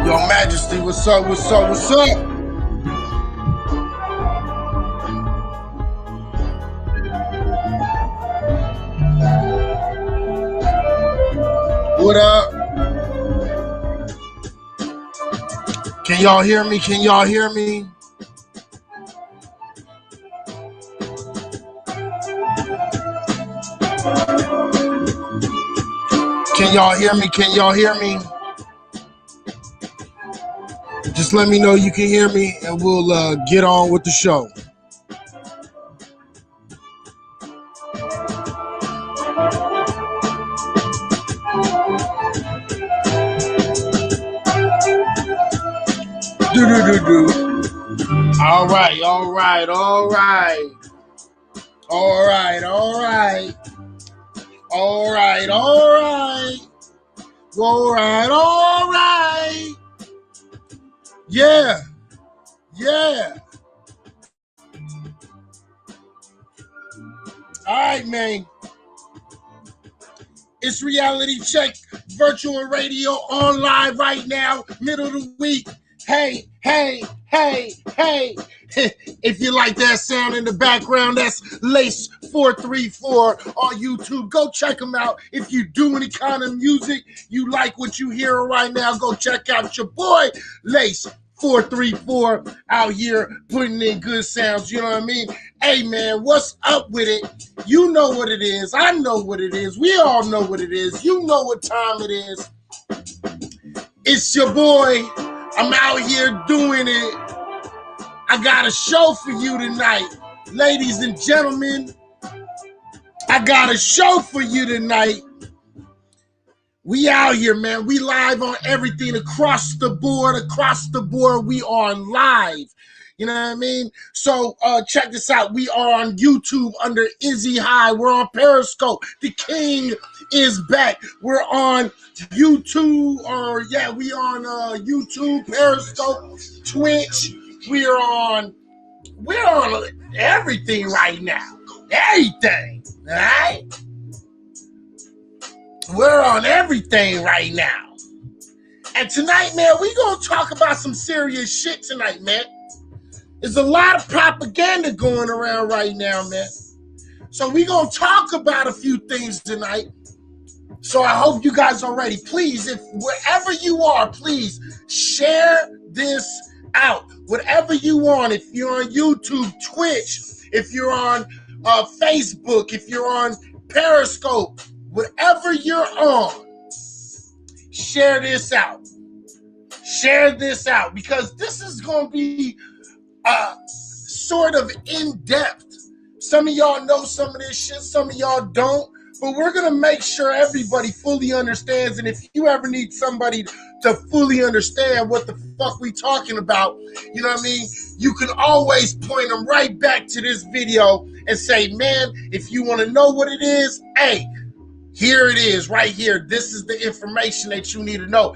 Your Majesty, what's up, what's up, what's up? What up? Can y'all hear me? Can y'all hear me? Can y'all hear me? Can y'all hear me? Just let me know you can hear me and we'll get on with the show. All right, all right, all right. All right, all right. All right, all right. All right, all right. Yeah. Yeah. All right, man. It's Reality Check Virtual Radio on live right now, middle of the week. Hey, hey, hey, hey. If you like that sound in the background, that's Lace 434 on YouTube. Go check them out. If you do any kind of music, you like what you hear right now, go check out your boy, Lace 434 out here putting in good sounds. You know what I mean? Hey, man, what's up with it? You know what it is. I know what it is. We all know what it is. You know what time it is. It's your boy. I'm out here doing it. I got a show for you tonight. Ladies and gentlemen, I got a show for you tonight. We out here, man. We live on everything across the board. Across the board, we are live. You know what I mean? So check this out. We are on YouTube under Izzy High. We're on Periscope. The King is back. We're on YouTube, we on YouTube, Periscope, Twitch. We're on everything right now. Everything, all right? We're on everything right now. And tonight, man, we're going to talk about some serious shit tonight, man. There's a lot of propaganda going around right now, man. So we're going to talk about a few things tonight. So I hope you guys are ready. Please, if wherever you are, please share this out. Whatever you want. If you're on YouTube, Twitch, if you're on Facebook, if you're on Periscope, whatever you're on, share this out. Share this out because this is going to be sort of in-depth. Some of y'all know some of this shit, some of y'all don't, but we're going to make sure everybody fully understands, and if you ever need somebody to fully understand what the fuck we talking about, you know what I mean, you can always point them right back to this video and say, man, if you want to know what it is, hey, here it is right here. This is the information that you need to know.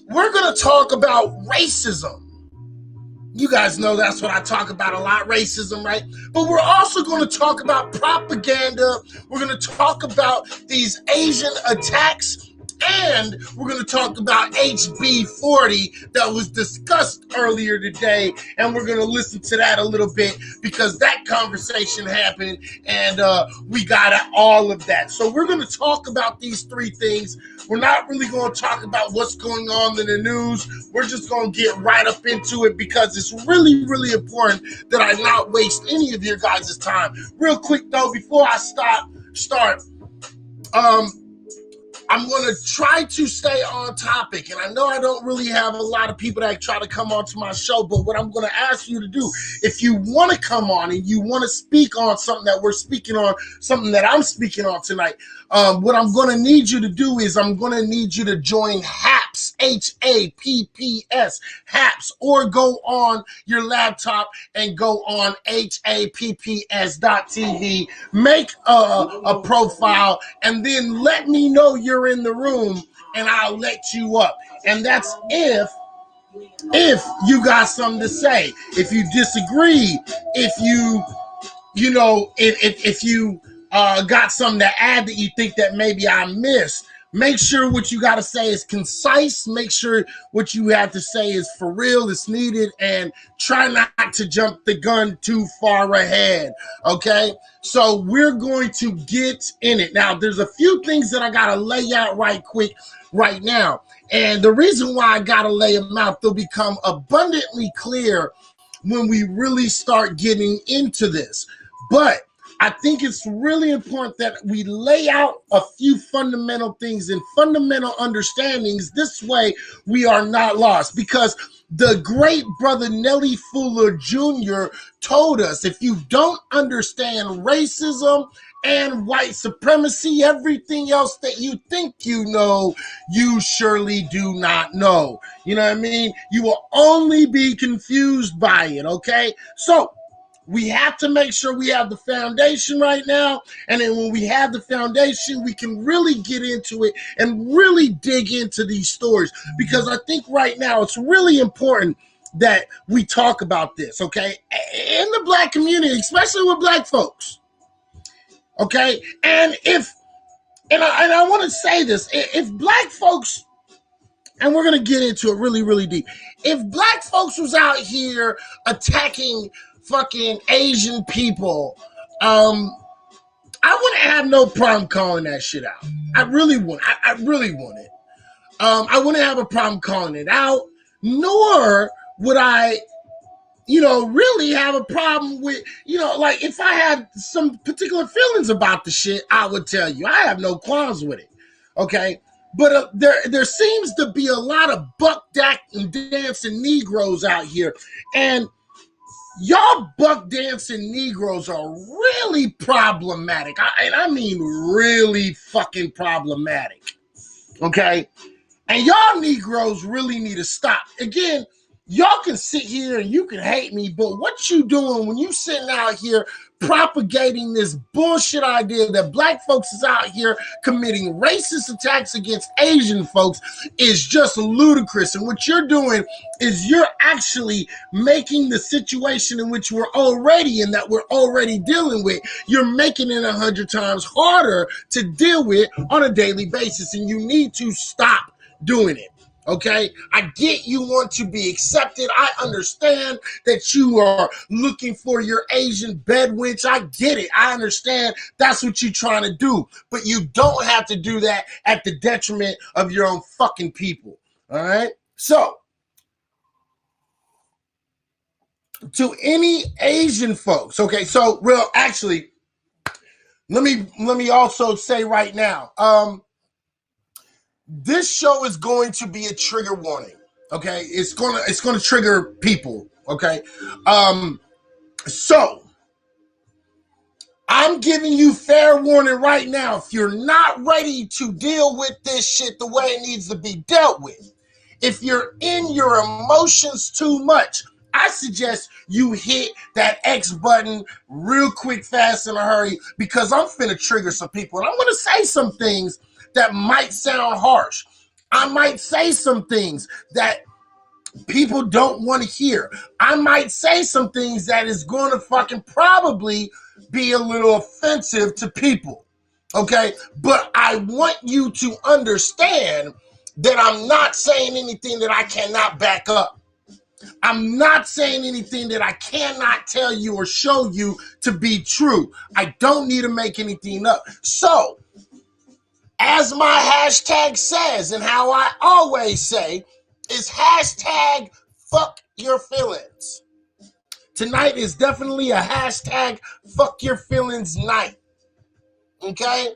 We're going to talk about racism. You guys know that's what I talk about a lot, racism, right? But we're also going to talk about propaganda. We're going to talk about these Asian attacks. And we're going to talk about HB 40 that was discussed earlier today. And we're going to listen to that a little bit because that conversation happened and we got all of that. So we're going to talk about these three things. We're not really going to talk about what's going on in the news. We're just going to get right up into it because it's really, really important that I not waste any of your guys' time. Real quick, though, before I start, I'm going to try to stay on topic, and I know I don't really have a lot of people that try to come onto my show, but what I'm going to ask you to do, if you want to come on and you want to speak on something that we're speaking on, something that I'm speaking on tonight, what I'm going to need you to do is I'm going to need you to join HAPS, HAPPS, HAPS, or go on your laptop and go on HAPPS.tv, make a profile, and then let me know you're in the room, and I'll let you up. And that's if you got something to say, if you disagree, if you got something to add that you think that maybe I missed, Make sure what you got to say is concise. Make sure what you have to say is for real, it's needed, and try not to jump the gun too far ahead, okay? So we're going to get in it. Now, there's a few things that I got to lay out right quick right now, and the reason why I got to lay them out, they'll become abundantly clear when we really start getting into this. But I think it's really important that we lay out a few fundamental things and fundamental understandings. This way, we are not lost. Because the great brother Nelly Fuller Jr. told us, if you don't understand racism and white supremacy, everything else that you think you know, you surely do not know. You know what I mean? You will only be confused by it, okay? So, we have to make sure we have the foundation right now. And then when we have the foundation, we can really get into it and really dig into these stories. Because I think right now it's really important that we talk about this, okay? In the black community, especially with black folks, okay? And I want to say this, if black folks, and we're going to get into it really, really deep. If black folks was out here attacking fucking Asian people, I wouldn't have no problem calling that shit out. I really wouldn't. I really wouldn't. I wouldn't have a problem calling it out, nor would I, really have a problem with, like if I had some particular feelings about the shit, I would tell you. I have no qualms with it, okay? But there seems to be a lot of buck dancing Negroes out here, and y'all buck dancing Negroes are really problematic. I mean really fucking problematic. Okay? And y'all Negroes really need to stop. Again, y'all can sit here and you can hate me, but what you doing when you sitting out here propagating this bullshit idea that black folks is out here committing racist attacks against Asian folks is just ludicrous. And what you're doing is you're actually making the situation in which we're already in, that we're already dealing with, you're making it 100 times harder to deal with on a daily basis. And you need to stop doing it. Okay, I get you want to be accepted. I understand that you are looking for your Asian bedwench. I get it. I understand that's what you're trying to do. But you don't have to do that at the detriment of your own fucking people. All right? So, to any Asian folks, okay, so, well, actually, let me also say right now, this show is going to be a trigger warning. Okay, it's gonna trigger people. Okay, so I'm giving you fair warning right now. If you're not ready to deal with this shit the way it needs to be dealt with, if you're in your emotions too much, I suggest you hit that X button real quick, fast, in a hurry, because I'm finna trigger some people, and I'm gonna say some things that might sound harsh. I might say some things that people don't want to hear. I might say some things that is going to fucking probably be a little offensive to people. Okay? But I want you to understand that I'm not saying anything that I cannot back up. I'm not saying anything that I cannot tell you or show you to be true. I don't need to make anything up. So, as my hashtag says, and how I always say, is hashtag fuck your feelings. Tonight is definitely a hashtag fuck your feelings night. Okay?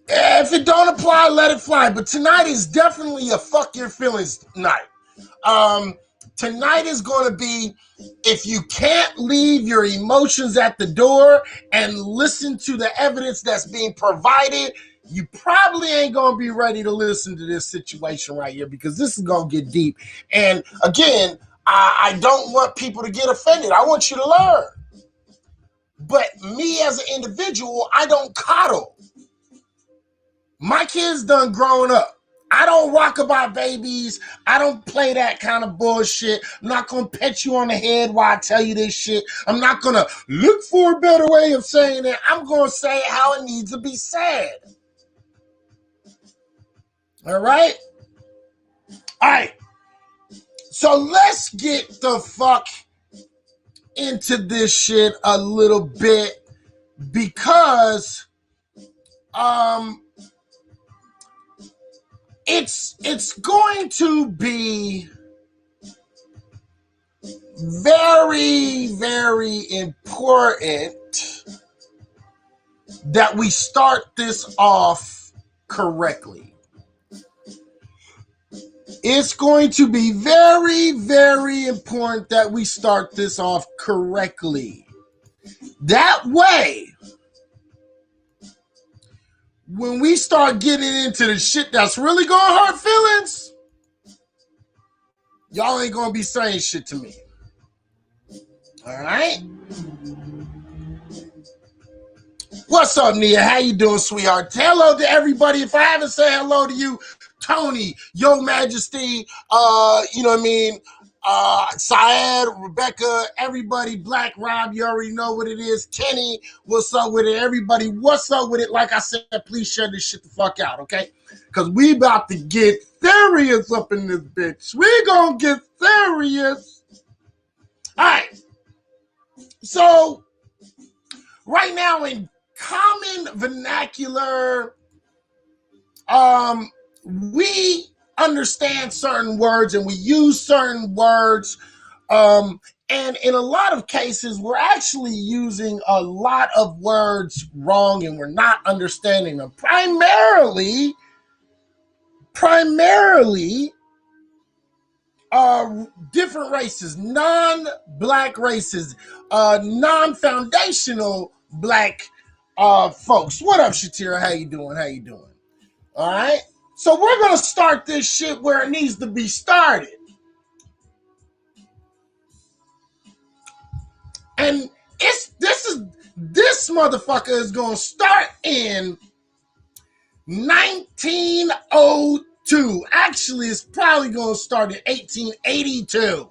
If it don't apply, let it fly. But tonight is definitely a fuck your feelings night. Tonight is going to be, if you can't leave your emotions at the door and listen to the evidence that's being provided, you probably ain't going to be ready to listen to this situation right here, because this is going to get deep. And again, I don't want people to get offended. I want you to learn. But me as an individual, I don't coddle. My kids done grown up. I don't rock about babies. I don't play that kind of bullshit. I'm not going to pet you on the head while I tell you this shit. I'm not going to look for a better way of saying it. I'm going to say it how it needs to be said. All right? All right. So let's get the fuck into this shit a little bit because it's going to be very, very important that we start this off correctly. It's going to be very, very important that we start this off correctly. That way, when we start getting into the shit that's really gonna hurt feelings, y'all ain't gonna be saying shit to me. All right? What's up, Nia? How you doing, sweetheart? Hello to everybody. If I haven't said hello to you, Tony, Your Majesty, you know what I mean? Syed, Rebecca, everybody, Black Rob, you already know what it is. Kenny, what's up with it? Everybody, what's up with it? Like I said, please share this shit the fuck out, okay? Because we about to get serious up in this bitch. We gonna get serious. All right. So, right now in common vernacular, we understand certain words and we use certain words. And in a lot of cases, we're actually using a lot of words wrong and we're not understanding them. Primarily, different races, non-black races, non-foundational black folks. What up, Shatira? How you doing? All right. So we're going to start this shit where it needs to be started. And this motherfucker is going to start in 1902. Actually, it's probably going to start in 1882.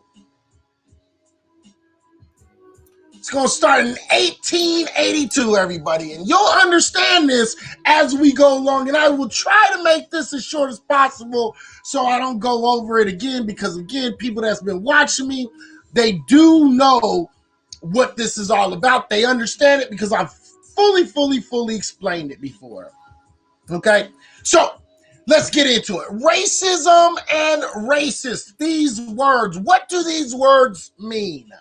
It's going to start in 1882, everybody. And you'll understand this as we go along. And I will try to make this as short as possible so I don't go over it again. Because, again, people that's been watching me, they do know what this is all about. They understand it because I've fully explained it before. Okay? So, let's get into it. Racism and racist. These words. What do these words mean?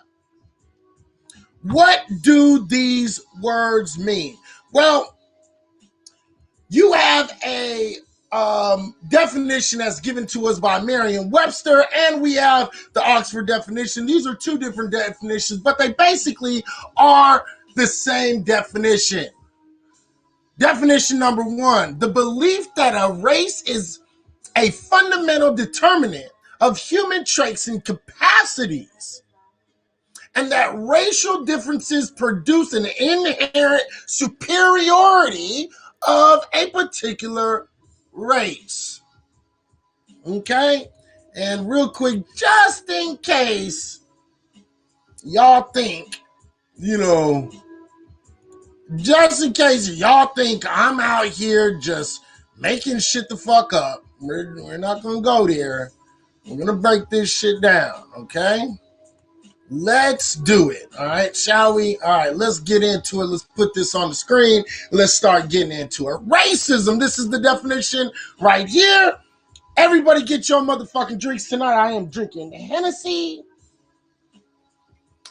What do these words mean? Well, you have a definition that's given to us by Merriam-Webster, and we have the Oxford definition. These are two different definitions, but they basically are the same definition. Definition number one, the belief that a race is a fundamental determinant of human traits and capacities, and that racial differences produce an inherent superiority of a particular race. Okay? And real quick, just in case y'all think, just in case y'all think I'm out here just making shit the fuck up, we're not going to go there. We're going to break this shit down, okay? Let's do it, all right, shall we? All right, let's get into it. Let's put this on the screen. Let's start getting into it. Racism, this is the definition right here. Everybody get your motherfucking drinks tonight. I am drinking Hennessy.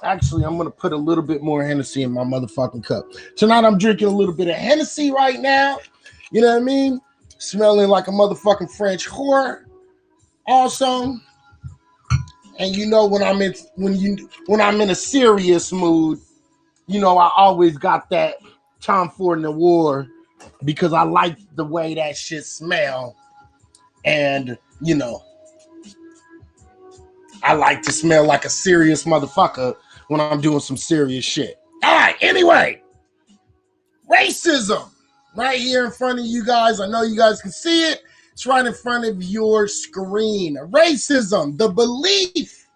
Actually, I'm going to put a little bit more Hennessy in my motherfucking cup. Tonight, I'm drinking a little bit of Hennessy right now. You know what I mean? Smelling like a motherfucking French whore. Also, and when I'm in a serious mood, I always got that Tom Ford in the War because I like the way that shit smell. And, I like to smell like a serious motherfucker when I'm doing some serious shit. All right, anyway. Racism. Right here in front of you guys. I know you guys can see it. It's right in front of your screen. Racism, the belief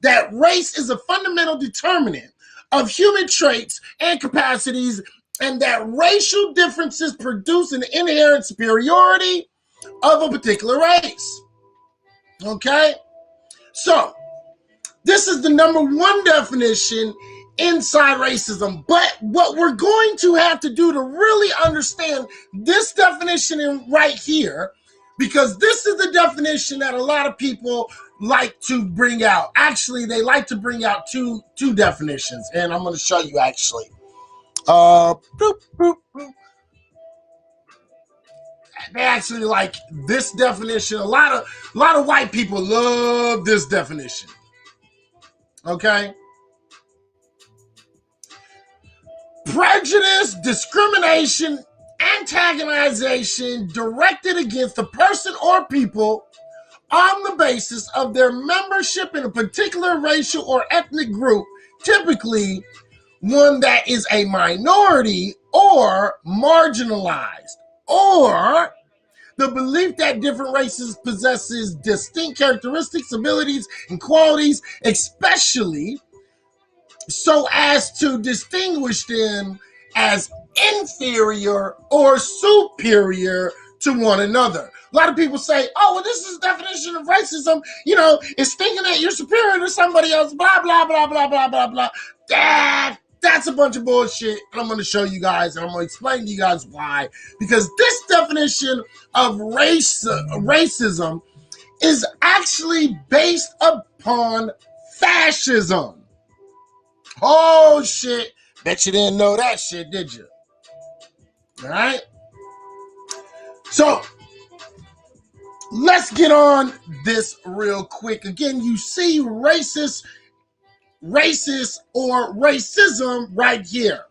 that race is a fundamental determinant of human traits and capacities, and that racial differences produce an inherent superiority of a particular race. Okay? So, this is the number one definition inside racism. But what we're going to have to do to really understand this definition right here, because this is the definition that a lot of people like to bring out. Actually, they like to bring out two definitions, and I'm going to show you actually. Boop, boop, boop. They actually like this definition. A lot of white people love this definition. Okay? Prejudice, discrimination, antagonization directed against a person or people on the basis of their membership in a particular racial or ethnic group, typically one that is a minority or marginalized, or the belief that different races possesses distinct characteristics, abilities, and qualities, especially so as to distinguish them as inferior or superior to one another. A lot of people say, oh, well, this is the definition of racism. You know, it's thinking that you're superior to somebody else, blah, blah, blah, blah, blah, blah, blah. That's a bunch of bullshit. And I'm going to show you guys, and I'm going to explain to you guys why. Because this definition of racism is actually based upon fascism. Oh, shit. Bet you didn't know that shit, did you? All right? So, let's get on this real quick. Again, you see racist or racism right here.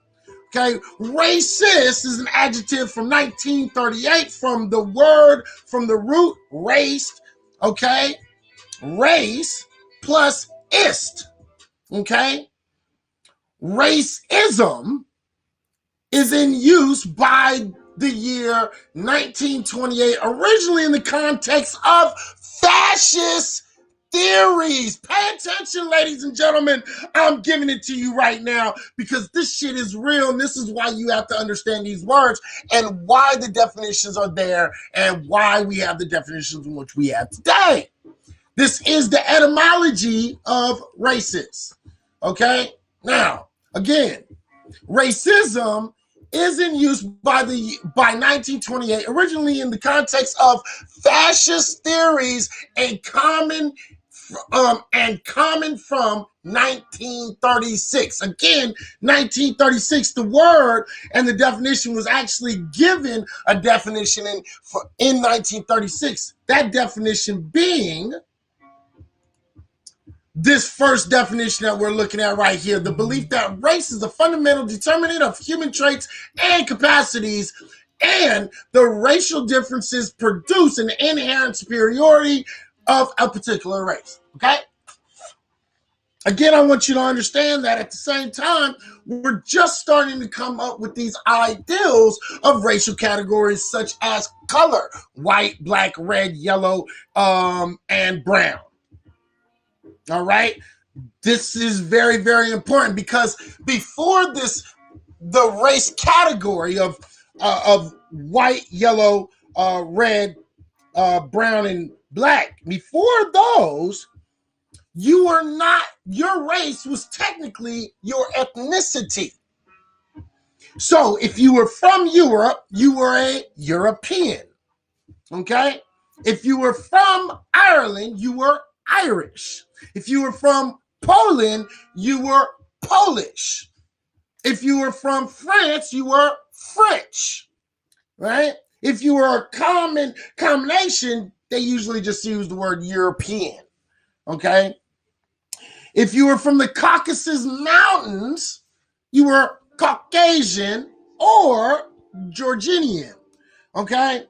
Okay, racist is an adjective from 1938 from the root raced, okay? Race plus ist, okay? Racism is in use by the year 1928, originally in the context of fascist theories. Pay attention, ladies and gentlemen. I'm giving it to you right now because this shit is real, and this is why you have to understand these words and why the definitions are there and why we have the definitions in which we have today. This is the etymology of racist. Okay? Now, again, racism is in use by 1928, originally in the context of fascist theories and common from 1936. Again, 1936, the word and the definition was actually given a definition in 1936. That definition being this first definition that we're looking at right here, the belief that race is a fundamental determinant of human traits and capacities, and the racial differences produce an inherent superiority of a particular race, okay? Again, I want you to understand that at the same time, we're just starting to come up with these ideals of racial categories such as color, white, black, red, yellow, and brown. All right? This is very, very important because before this, the race category of white, yellow, red, brown, and black, before those, your race was technically your ethnicity. So if you were from Europe, you were a European. Okay? If you were from Ireland, you were Irish. If you were from Poland, you were Polish. If you were from France, you were French, right? If you were a combination, they usually just use the word European, okay? If you were from the Caucasus Mountains, you were Caucasian or Georgian, okay?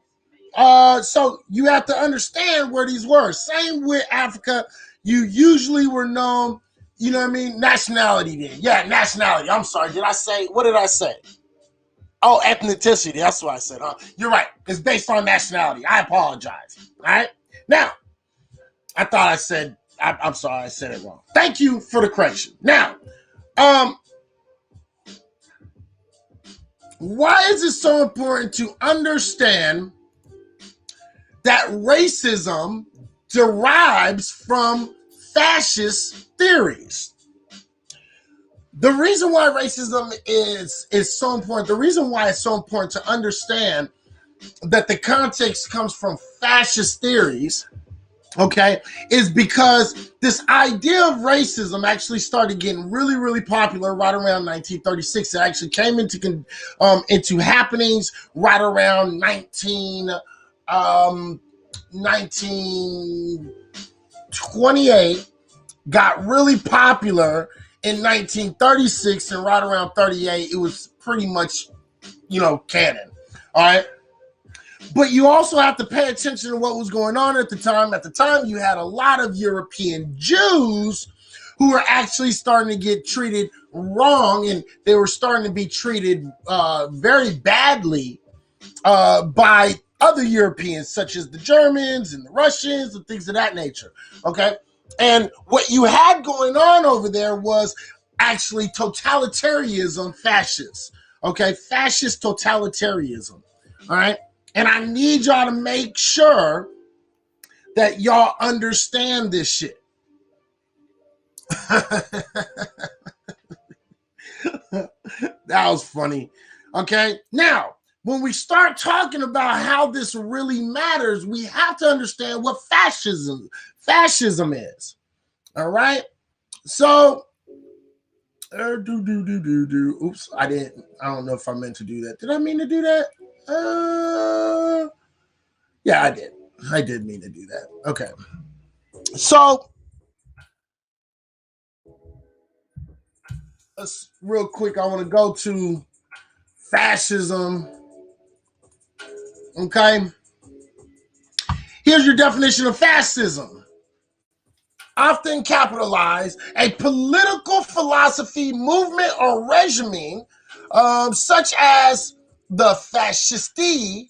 So you have to understand where these were. Same with Africa. You usually were known, you know what I mean? Nationality then. Yeah, nationality. I'm sorry. What did I say? Oh, ethnicity. That's what I said, huh? You're right. It's based on nationality. I apologize. All right? Now, I thought I said, I'm sorry, I said it wrong. Thank you for the correction. Now, why is it so important to understand that racism derives from fascist theories. The reason why racism is so important, the reason why it's so important to understand that the context comes from fascist theories, okay, is because this idea of racism actually started getting really, really popular right around 1936. It actually came into happenings right around 1928, got really popular in 1936, and right around 38, it was pretty much, canon. All right. But you also have to pay attention to what was going on at the time. At the time, you had a lot of European Jews who were actually starting to get treated wrong, and they were starting to be treated very badly by other Europeans, such as the Germans and the Russians and things of that nature. Okay. And what you had going on over there was actually totalitarianism, fascists. Okay. Fascist totalitarianism. All right. And I need y'all to make sure that y'all understand this shit. That was funny. Okay. Now, when we start talking about how this really matters, we have to understand what fascism is. All right. So, oops, I didn't. I don't know if I meant to do that. Did I mean to do that? Yeah, I did. I did mean to do that. Okay. So, let's real quick. I want to go to fascism. Okay. Here's your definition of fascism. Often capitalized, a political philosophy, movement, or regime, such as the fascisti,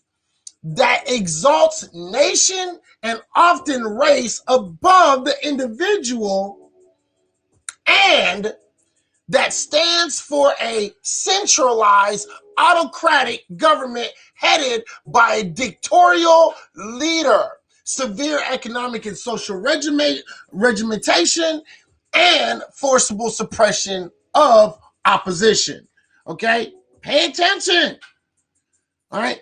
that exalts nation and often race above the individual, and that stands for a centralized autocratic government headed by a dictatorial leader, severe economic and social regimentation, and forcible suppression of opposition. Okay? Pay attention. All right?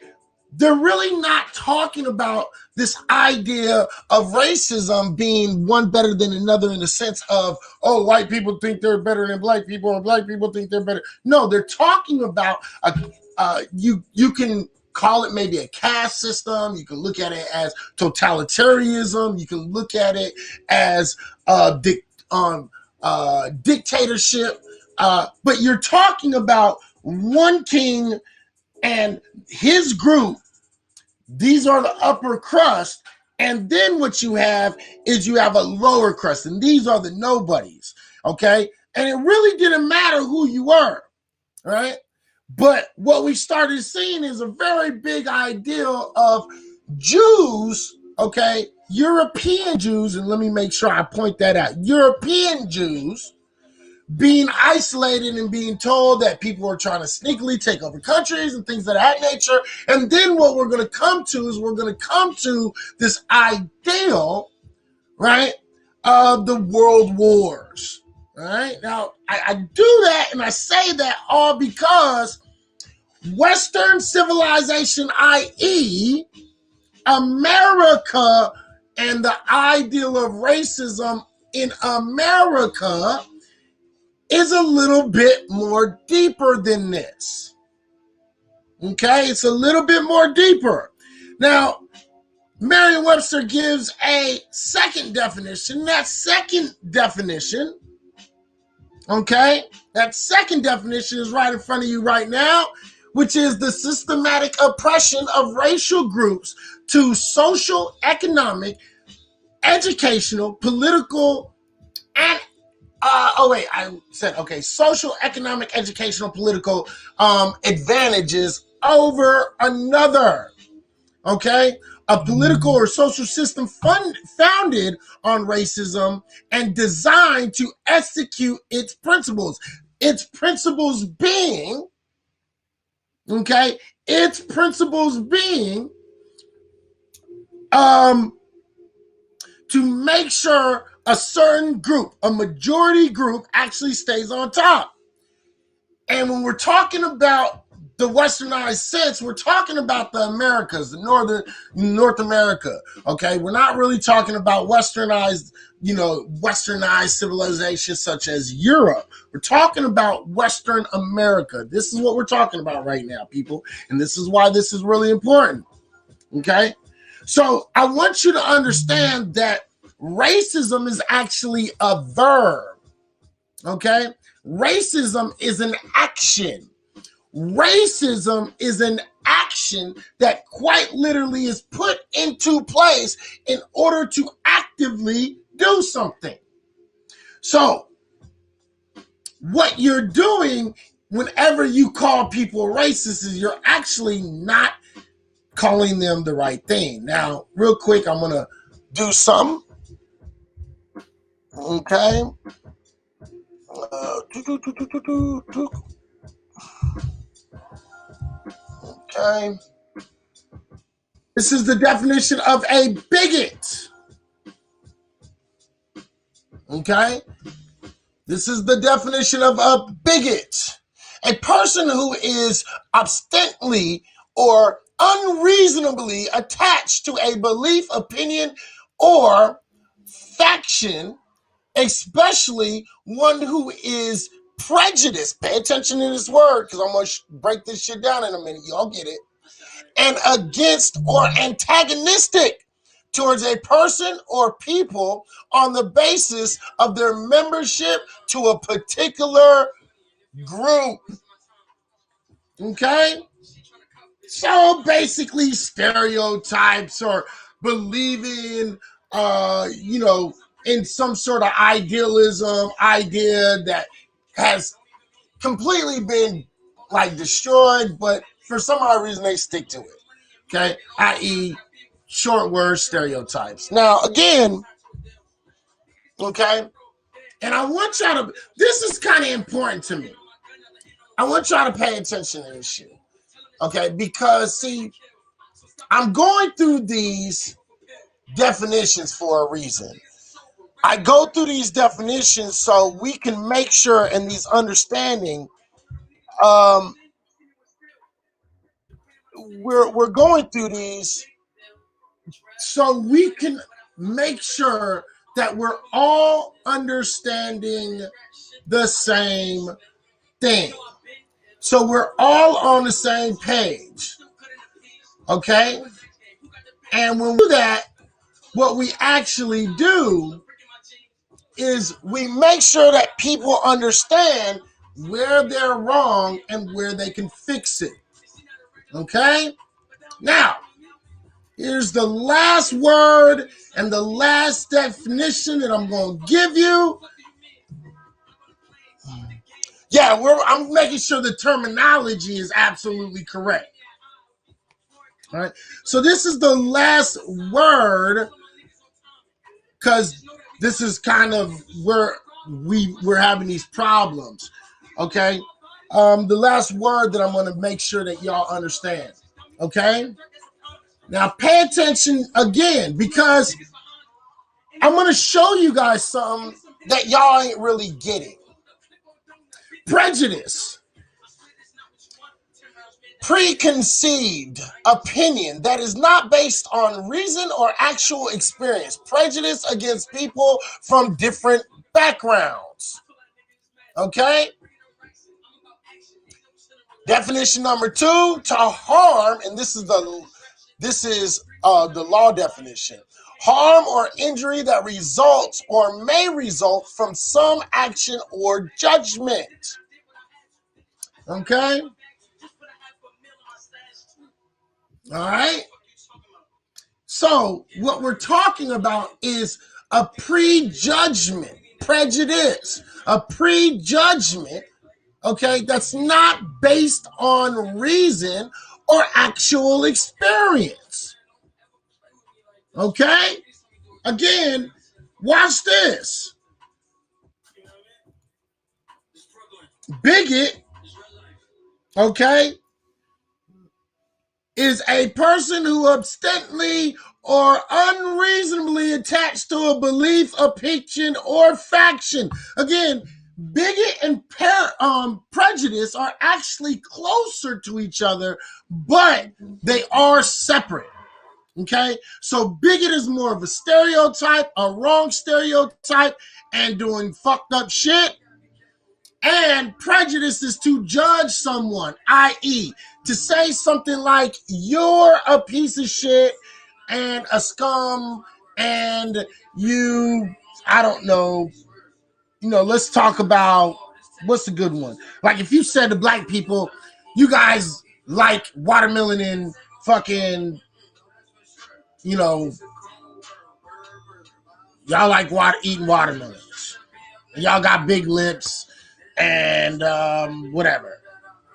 They're really not talking about this idea of racism being one better than another in the sense of, oh, white people think they're better than black people and black people think they're better. No, they're talking about, you can call it maybe a caste system. You can look at it as totalitarianism. You can look at it as dictatorship. But you're talking about one king and his group. These are the upper crust, and then what you have is you have a lower crust, and these are the nobodies, okay? And it really didn't matter who you were, right? But what we started seeing is a very big ideal of Jews, okay? European Jews, and let me make sure I point that out. European Jews being isolated and being told that people are trying to sneakily take over countries and things of that nature. And then what we're going to come to is we're going to come to this ideal, right, of the world wars. Right? Now, I do that and I say that all because Western civilization, i.e., America, and the ideal of racism in America is a little bit more deeper than this. Okay, it's a little bit more deeper. Now, Merriam-Webster gives a second definition. That second definition, okay, that second definition is right in front of you right now, which is the systematic oppression of racial groups to social, economic, educational, political, and social, economic, educational, political advantages over another. Okay? A political or social system founded on racism and designed to execute its principles. Its principles being, okay, its principles being um, to make sure a certain group, a majority group, actually stays on top. And when we're talking about the westernized sense, we're talking about the Americas, the North America. Okay, we're not really talking about westernized, westernized civilizations such as Europe. We're talking about Western America. This is what we're talking about right now, people, and this is why this is really important. Okay, so I want you to understand that racism is actually a verb. Okay, racism is an action. Racism is an action that quite literally is put into place in order to actively do something. So, what you're doing whenever you call people racist is you're actually not calling them the right thing. Now, real quick, I'm going to do something. Okay. Okay. This is the definition of a bigot. Okay? This is the definition of a bigot. A person who is obstinately or unreasonably attached to a belief, opinion, or faction, especially one who is prejudiced. Pay attention to this word because I'm going to break this shit down in a minute. Y'all get it. And against or antagonistic towards a person or people on the basis of their membership to a particular group. Okay? So basically stereotypes or believing in some sort of idealism idea that has completely been like destroyed, but for some odd reason they stick to it. Okay, i.e., short word stereotypes. Now, again, okay, and I want y'all to. This is kind of important to me. I want y'all to pay attention to this shit, okay? Because see, I'm going through these definitions for a reason. I go through these definitions so we can make sure in these understanding. We're going through these so we can make sure that we're all understanding the same thing. So we're all on the same page. Okay? And when we do that, what we actually do is we make sure that people understand where they're wrong and where they can fix it. Okay? Now, here's the last word and the last definition that I'm going to give you. Yeah, I'm making sure the terminology is absolutely correct. All right. So this is the last word because this is kind of where we're having these problems. Okay. The last word that I'm going to make sure that y'all understand. Okay. Now pay attention again because I'm going to show you guys something that y'all ain't really getting. Prejudice. Preconceived opinion that is not based on reason or actual experience. Prejudice against people from different backgrounds. Okay? Definition number 2, to harm, and this is the law definition. Harm or injury that results or may result from some action or judgment. Okay? All right? So what we're talking about is a prejudgment, prejudice, a prejudgment, okay, that's not based on reason or actual experience. Okay? Again, watch this. Bigot, okay, is a person who obstinately or unreasonably attached to a belief, opinion, or faction. Again, bigot and prejudice are actually closer to each other, but they are separate. Okay, so bigot is more of a stereotype, a wrong stereotype, and doing fucked up shit. And prejudice is to judge someone, i.e., to say something like, you're a piece of shit and a scum and you, I don't know, let's talk about, what's a good one? Like if you said to black people, you guys like watermelon and fucking, y'all like eating watermelons. And y'all got big lips and whatever.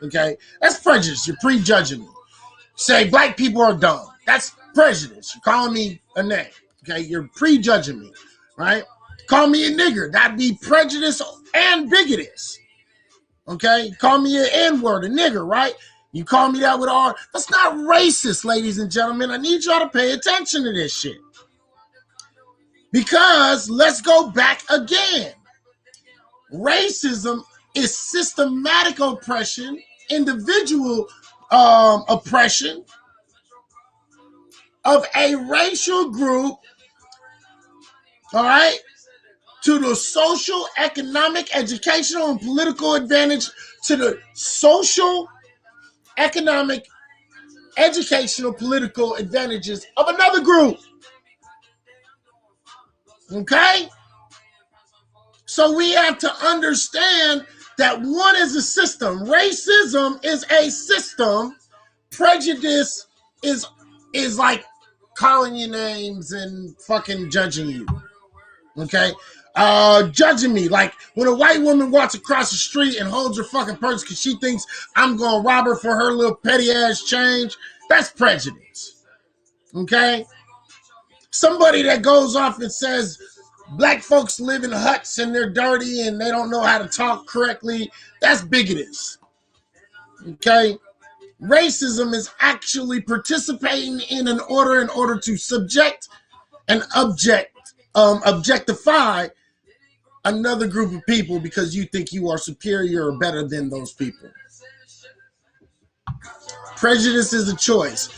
Okay? That's prejudice. You're prejudging me. Say black people are dumb. That's prejudice. You're calling me a name. Okay? You're prejudging me. Right? Call me a nigger. That'd be prejudice and bigotous. Okay? Call me an N-word, a nigger, right? You call me that with R. That's not racist, ladies and gentlemen. I need y'all to pay attention to this shit. Because let's go back again. Racism is systematic oppression, individual oppression of a racial group, all right, to the social, economic, educational, and political advantage to the social, economic, educational, political advantages of another group. Okay? So we have to understand that one is a system. Racism is a system. Prejudice is like calling you names and fucking judging you. Okay? Judging me. Like when a white woman walks across the street and holds her fucking purse because she thinks I'm going to rob her for her little petty ass change. That's prejudice. Okay? Somebody that goes off and says black folks live in huts and they're dirty and they don't know how to talk correctly. That's bigotous. Okay? Racism is actually participating in order to subject and objectify another group of people because you think you are superior or better than those people. Prejudice is a choice.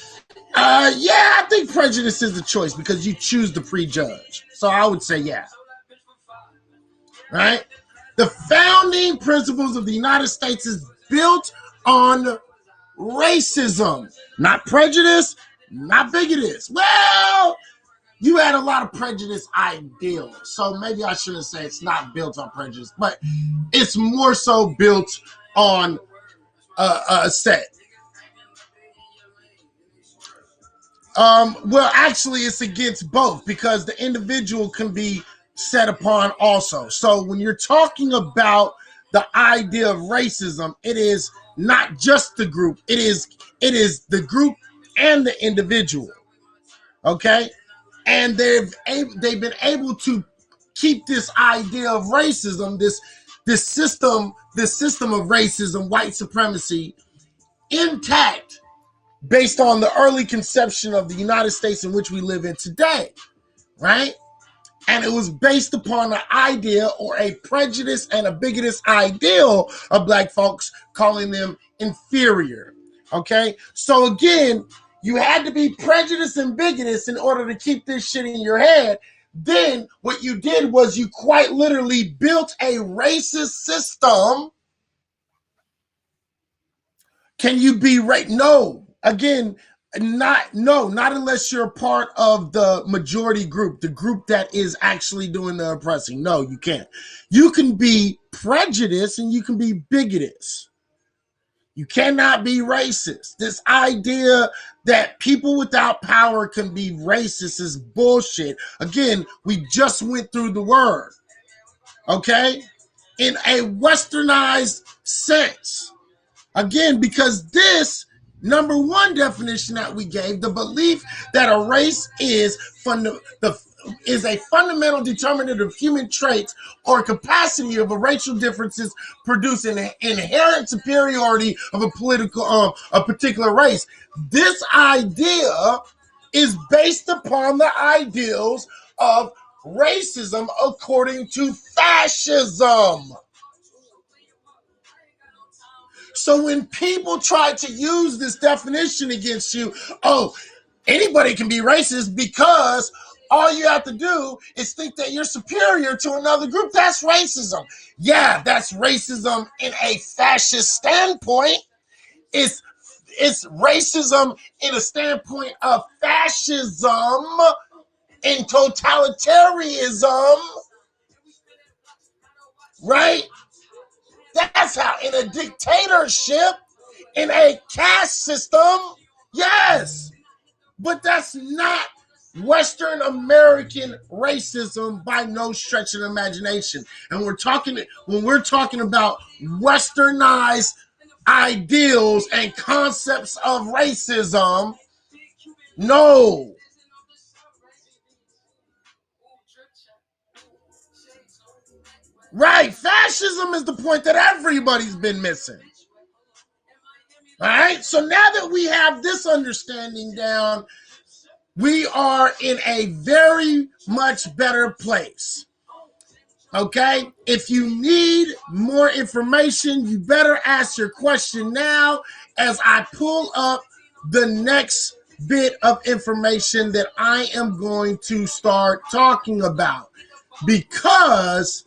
Yeah, I think prejudice is a choice because you choose to prejudge. So I would say yeah. Right? The founding principles of the United States is built on racism, not prejudice, not bigotous. Well, you had a lot of prejudice ideals, so maybe I shouldn't say it's not built on prejudice, but it's more so built on a set. Well, actually, it's against both because the individual can be set upon also. So when you're talking about the idea of racism, it is not just the group. It is the group and the individual. Okay? And they've been able to keep this idea of racism, this system of racism, white supremacy, intact based on the early conception of the United States in which we live in today, right? And it was based upon an idea or a prejudice and a bigotous ideal of black folks, calling them inferior, okay? So again, you had to be prejudiced and bigotous in order to keep this shit in your head. Then what you did was you quite literally built a racist system. Can you be right? No. Again, not unless you're a part of the majority group, the group that is actually doing the oppressing. No, you can't. You can be prejudiced and you can be bigotous. You cannot be racist. This idea that people without power can be racist is bullshit. Again, we just went through the word, okay? In a westernized sense. Again, because this number one definition that we gave, the belief that a race is is a fundamental determinant of human traits or capacity of a racial differences produce an inherent superiority of a particular race. This idea is based upon the ideals of racism according to fascism. So when people try to use this definition against you, oh, anybody can be racist because all you have to do is think that you're superior to another group. That's racism. Yeah, that's racism in a fascist standpoint. It's racism in a standpoint of fascism and totalitarianism, right? That's how in a dictatorship, in a caste system, yes. But that's not Western American racism by no stretch of the imagination. And when we're talking about westernized ideals and concepts of racism, no. Right, fascism is the point that everybody's been missing. All right, so now that we have this understanding down, we are in a very much better place. Okay, if you need more information, you better ask your question now as I pull up the next bit of information that I am going to start talking about. Because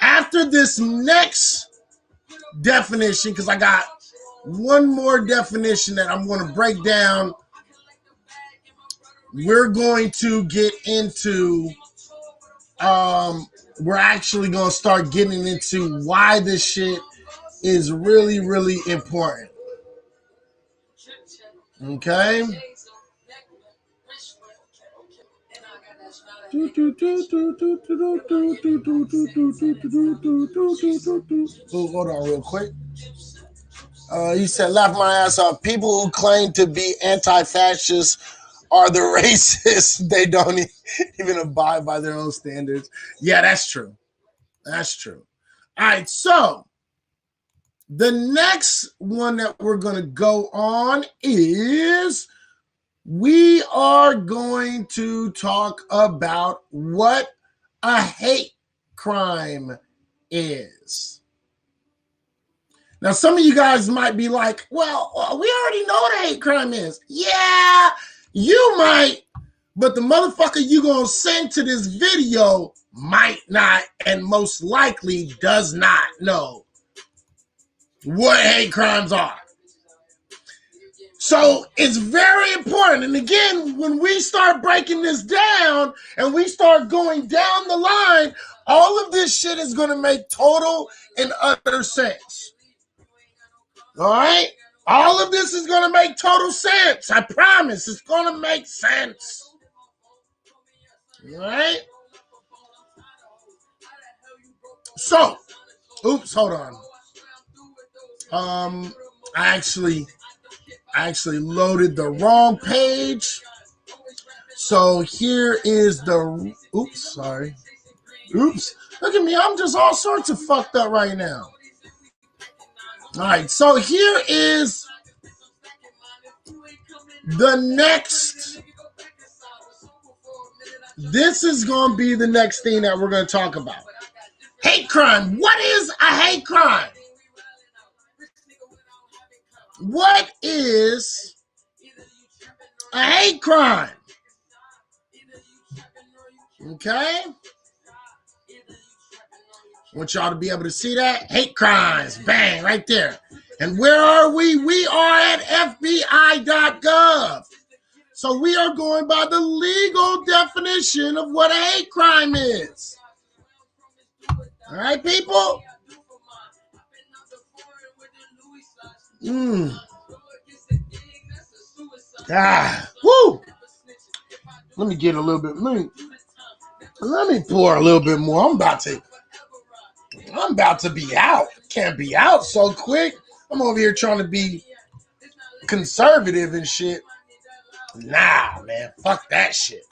after this next definition, because I got one more definition that I'm going to break down, we're going to get into, we're actually going to start getting into why this shit is really, really important. Okay? Oh, hold on real quick. He said, laugh my ass off. People who claim to be anti-fascist are the racists. They don't even abide by their own standards. Yeah, that's true. That's true. All right, so the next one that we're going to go on is we are going to talk about what a hate crime is. Now, some of you guys might be like, well, we already know what a hate crime is. Yeah, you might, but the motherfucker you gonna send to this video might not and most likely does not know what hate crimes are. So it's very important. And again, when we start breaking this down and we start going down the line, all of this shit is going to make total and utter sense. All right? All of this is going to make total sense. I promise. It's going to make sense. All right? So, oops, hold on. I actually loaded the wrong page. So here is the, oops, sorry. Oops, look at me. I'm just all sorts of fucked up right now. All right, so here is the next. This is going to be the next thing that we're going to talk about. Hate crime. What is a hate crime? What is a hate crime? Okay? I want y'all to be able to see that. Hate crimes. Bang, right there. And where are we? We are at FBI.gov. So we are going by the legal definition of what a hate crime is. All right, people? Woo! Let me get a little bit. Let me pour a little bit more. I'm about to be out. Can't be out so quick. I'm over here trying to be conservative and shit. Nah, man. Fuck that shit.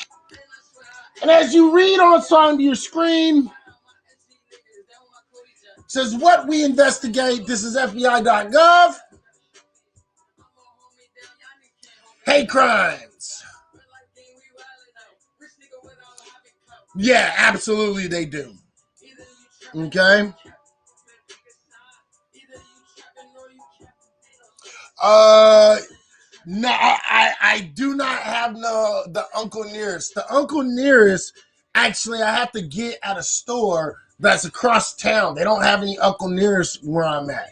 And as you read on your screen, it says what we investigate. This is FBI.gov. Hate crimes. Yeah, absolutely they do. Okay. No, I do not have the Uncle Nearest. The Uncle Nearest, actually, I have to get at a store that's across town. They don't have any Uncle Nearest where I'm at.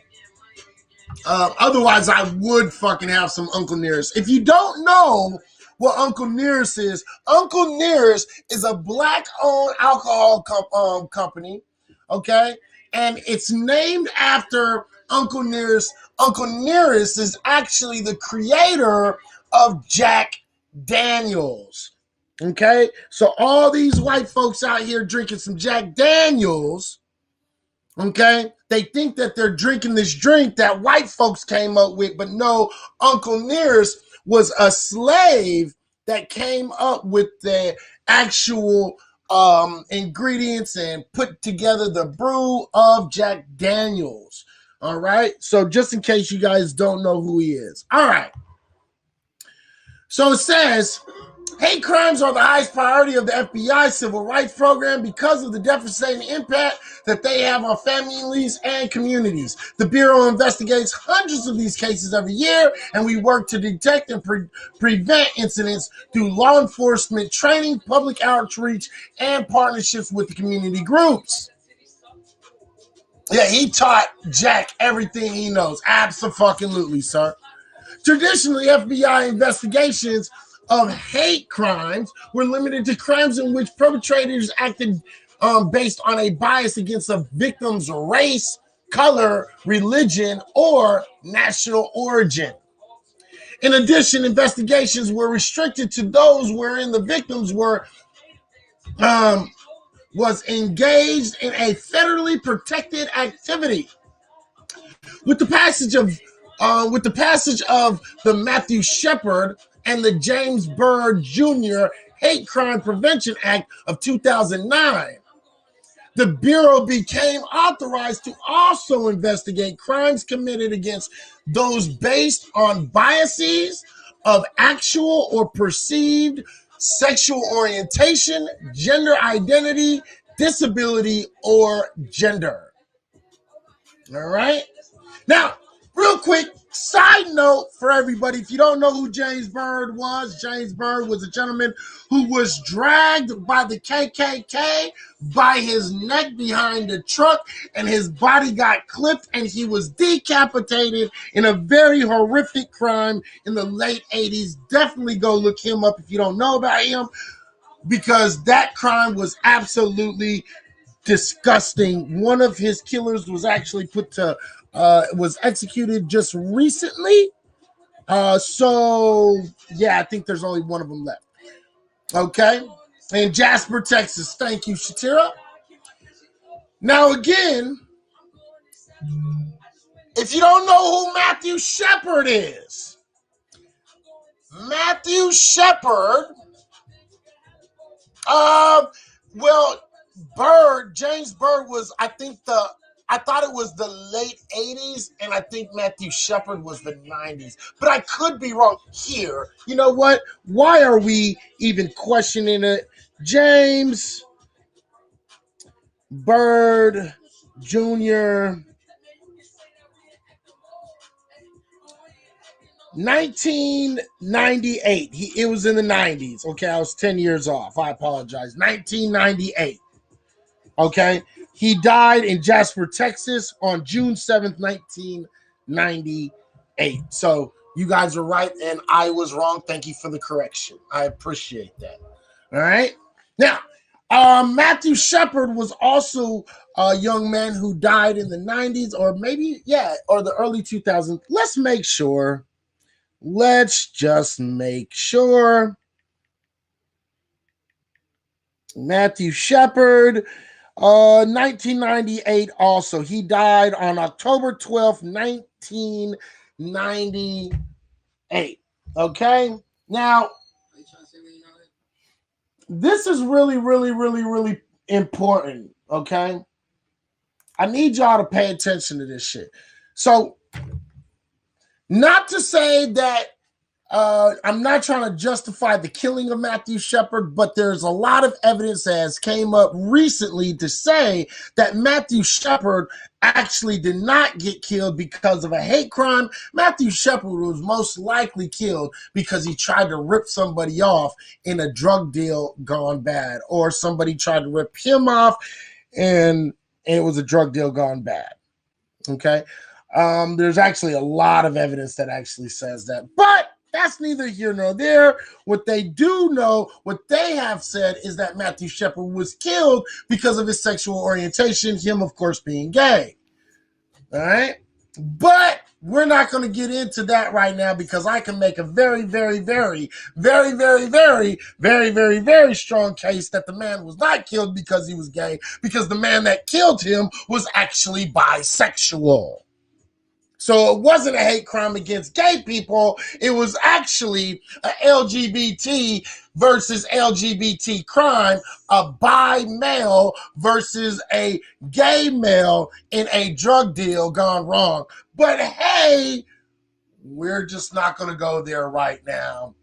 Otherwise, I would fucking have some Uncle Nearest. If you don't know what Uncle Nearest is a black-owned alcohol company, okay? And it's named after Uncle Nearest. Uncle Nearest is actually the creator of Jack Daniels, okay? So all these white folks out here drinking some Jack Daniels, okay, they think that they're drinking this drink that white folks came up with, but no, Uncle Nearest was a slave that came up with the actual ingredients and put together the brew of Jack Daniels. All right, so just in case you guys don't know who he is. All right, so it says, hate crimes are the highest priority of the FBI civil rights program because of the devastating impact that they have on families and communities. The Bureau investigates hundreds of these cases every year, and we work to detect and prevent incidents through law enforcement training, public outreach, and partnerships with the community groups. Yeah, he taught Jack everything he knows. Absolutely, sir. Traditionally, FBI investigations of hate crimes were limited to crimes in which perpetrators acted based on a bias against a victim's race, color, religion, or national origin. In addition, investigations were restricted to those wherein the victims was engaged in a federally protected activity. With the passage of the Matthew Shepard and the James Byrd Jr. Hate Crime Prevention Act of 2009, the Bureau became authorized to also investigate crimes committed against those based on biases of actual or perceived sexual orientation, gender identity, disability, or gender. All right? Now, real quick, side note for everybody, if you don't know who James Byrd was a gentleman who was dragged by the KKK by his neck behind the truck, and his body got clipped, and he was decapitated in a very horrific crime in the late 80s. Definitely go look him up if you don't know about him, because that crime was absolutely disgusting. One of his killers was actually was executed just recently. So yeah, I think there's only one of them left. Okay. In Jasper, Texas. Thank you, Shatira. Now again, if you don't know who Matthew Shepard is, Matthew Shepard, James Byrd was, I thought it was the late 80s, and I think Matthew Shepard was the 90s. But I could be wrong here. You know what? Why are we even questioning it? James Byrd Jr., 1998. It was in the 90s. Okay, I was 10 years off. I apologize. 1998. Okay. He died in Jasper, Texas on June 7th, 1998. So you guys are right, and I was wrong. Thank you for the correction. I appreciate that. All right. Now, Matthew Shepard was also a young man who died in the 90s, or maybe, or the early 2000s. Let's make sure. Let's just make sure. Matthew Shepard, 1998 also. He died on October 12th, 1998. Okay? Now, This is really, really, really, really important, okay? I need y'all to pay attention to this shit. So, not to say that I'm not trying to justify the killing of Matthew Shepard, but there's a lot of evidence that has came up recently to say that Matthew Shepard actually did not get killed because of a hate crime. Matthew Shepard was most likely killed because he tried to rip somebody off in a drug deal gone bad, or somebody tried to rip him off and it was a drug deal gone bad. Okay. There's actually a lot of evidence that actually says that, but that's neither here nor there. What they do know, what they have said, is that Matthew Shepard was killed because of his sexual orientation, him, of course, being gay. All right? But we're not going to get into that right now because I can make a very, very, very, very, very, very, very, very, very strong case that the man was not killed because he was gay, because the man that killed him was actually bisexual. So it wasn't a hate crime against gay people. It was actually a LGBT versus LGBT crime, a bi male versus a gay male in a drug deal gone wrong. But hey, we're just not going to go there right now.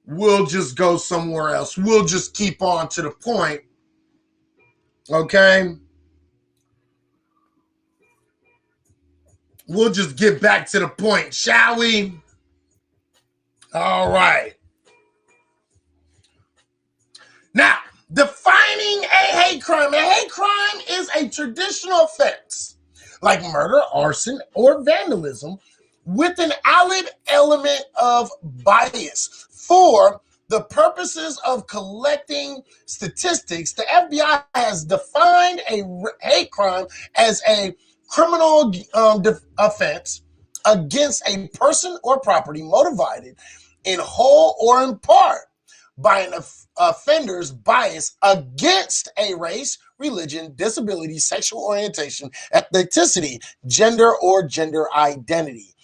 We'll just go somewhere else. We'll just keep on to the point. Okay? We'll just get back to the point, shall we? All right. Now, defining a hate crime. A hate crime is a traditional offense like murder, arson, or vandalism with an added element of bias. For the purposes of collecting statistics, the FBI has defined a hate crime as a criminal offense against a person or property motivated in whole or in part by an offender's bias against a race, religion, disability, sexual orientation, ethnicity, gender, or gender identity.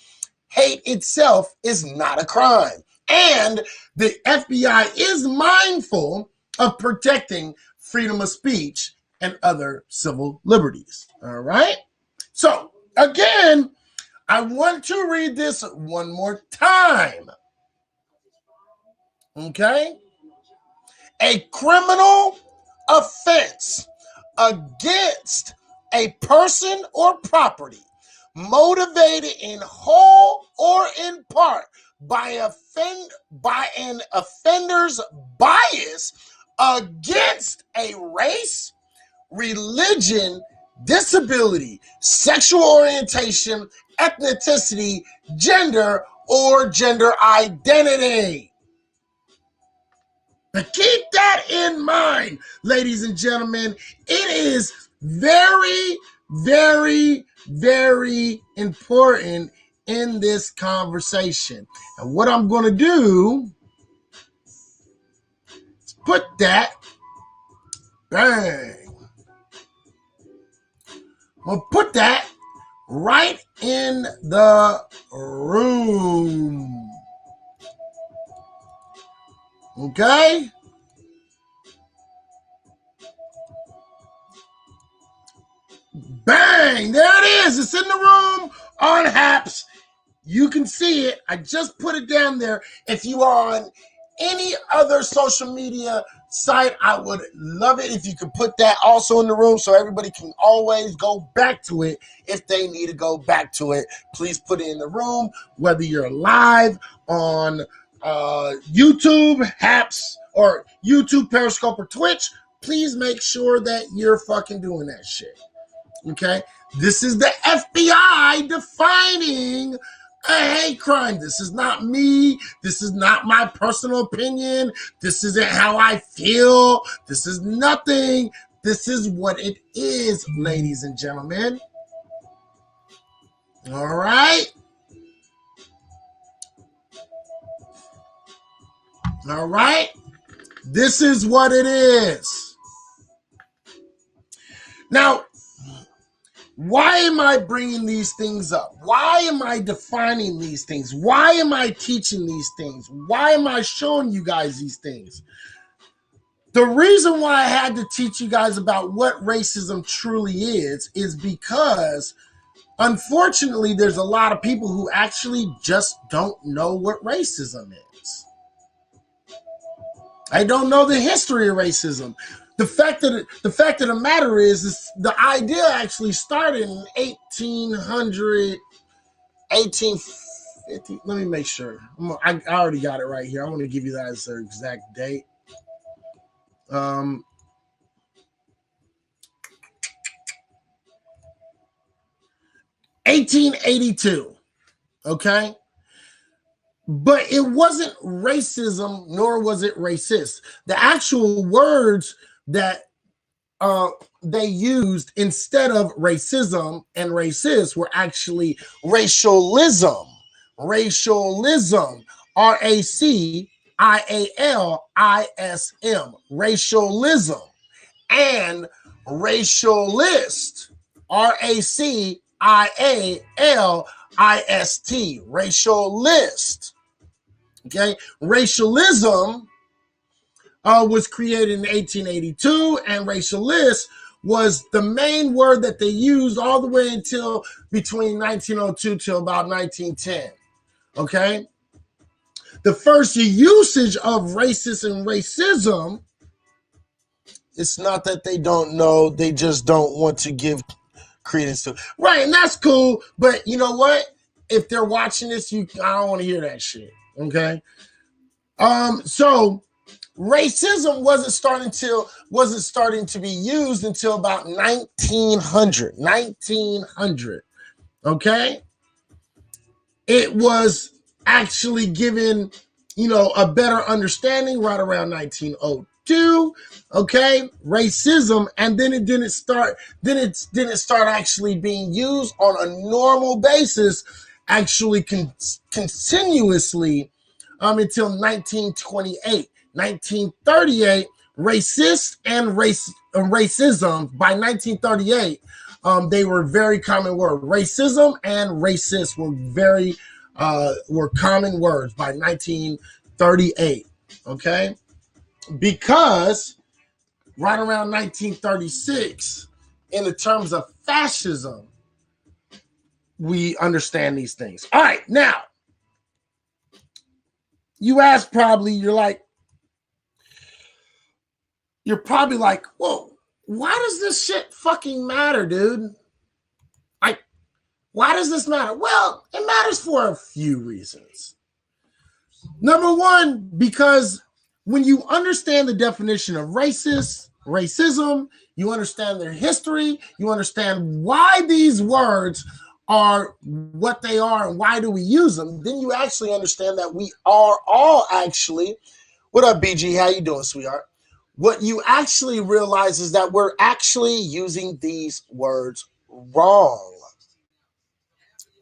Hate itself is not a crime. And the FBI is mindful of protecting freedom of speech and other civil liberties. All right? So, again, I want to read this one more time. Okay? A criminal offense against a person or property motivated in whole or in part by an offender's bias against a race, religion, disability, sexual orientation, ethnicity, gender, or gender identity. But keep that in mind, ladies and gentlemen. It is very, very, very important in this conversation. And what I'm going to do is put that, bang, we'll put that right in the room. Okay? Bang! There it is. It's in the room on Haps. You can see it. I just put it down there. If you are on any other social media site, I would love it if you could put that also in the room so everybody can always go back to it if they need to go back to it. Please put it in the room, whether you're live on YouTube, Haps, or YouTube, Periscope, or Twitch. Please make sure that you're fucking doing that shit. Okay? This is the FBI defining a hate crime. This is not me. This is not my personal opinion. This isn't how I feel. This is nothing. This is what it is, ladies and gentlemen. All right? All right? This is what it is. Now, why am I bringing these things up? Why am I defining these things? Why am I teaching these things? Why am I showing you guys these things? The reason why I had to teach you guys about what racism truly is because unfortunately there's a lot of people who actually just don't know what racism is. I don't know the history of racism. The fact of the matter is the idea actually started in 1800, 1850. Let me make sure. I already got it right here. I'm going to give you that as the exact date. 1882. Okay. But it wasn't racism, nor was it racist. The actual words that they used instead of racism and racist were actually racialism. Racialism. RACIALISM. Racialism. And racialist. RACIALIST. Racialist. Okay, racialism was created in 1882, and racialist was the main word that they used all the way until between 1902 till about 1910. Okay, the first usage of racist and racism, it's not that they don't know, they just don't want to give credence to. Right, and that's cool, but you know what? If they're watching this, I don't want to hear that shit. Okay. So racism wasn't starting to be used until about 1900. Okay, it was actually given, a better understanding right around 1902. Okay, racism, and then it didn't start actually being used on a normal basis, actually continuously until 1928. 1938, racist and racism, by 1938, they were very common words. Racism and racist were common words by 1938. Okay, because right around 1936, in the terms of fascism, we understand these things. All right, now you ask, you're probably like, whoa, why does this shit fucking matter, dude? Like, why does this matter? Well, it matters for a few reasons. Number one, because when you understand the definition of racism, you understand their history, you understand why these words are what they are and why do we use them, then you actually understand that we are all actually, what up, BG? How you doing, sweetheart? What you actually realize is that we're actually using these words wrong,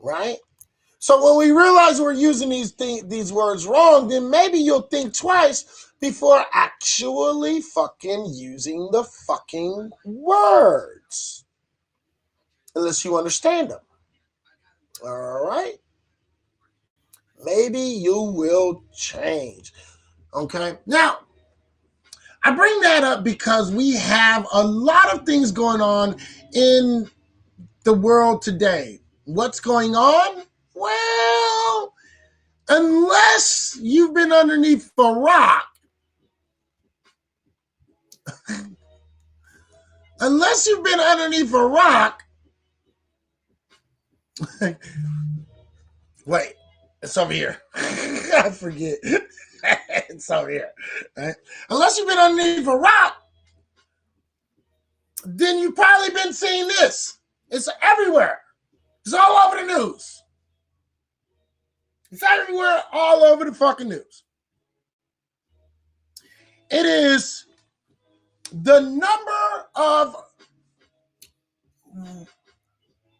right? So when we realize we're using these words wrong, then maybe you'll think twice before actually fucking using the fucking words, unless you understand them. All right? Maybe you will change. Okay? Now, I bring that up because we have a lot of things going on in the world today. What's going on? Well, unless you've been underneath a rock, wait, it's over here. I forget. It's over here. Right? Unless you've been underneath a rock, then you've probably been seeing this. It's everywhere. It's all over the news. It's everywhere, all over the fucking news. It is the number of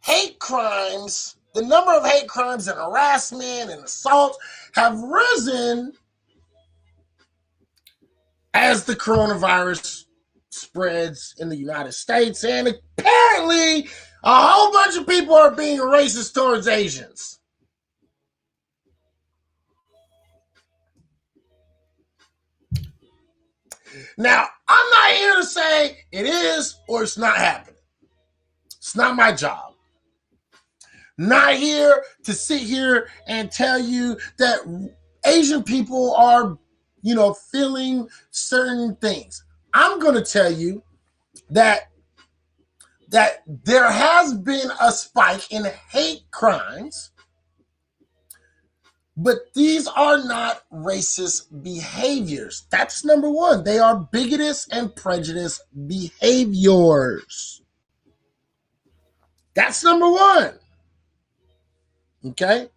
hate crimes, and harassment and assault have risen as the coronavirus spreads in the United States. And apparently, a whole bunch of people are being racist towards Asians. Now, I'm not here to say it is or it's not happening. It's not my job. Not here to sit here and tell you that Asian people are, feeling certain things. I'm going to tell you that there has been a spike in hate crimes, but these are not racist behaviors. That's number one. They are bigoted and prejudiced behaviors. That's number one. Okay?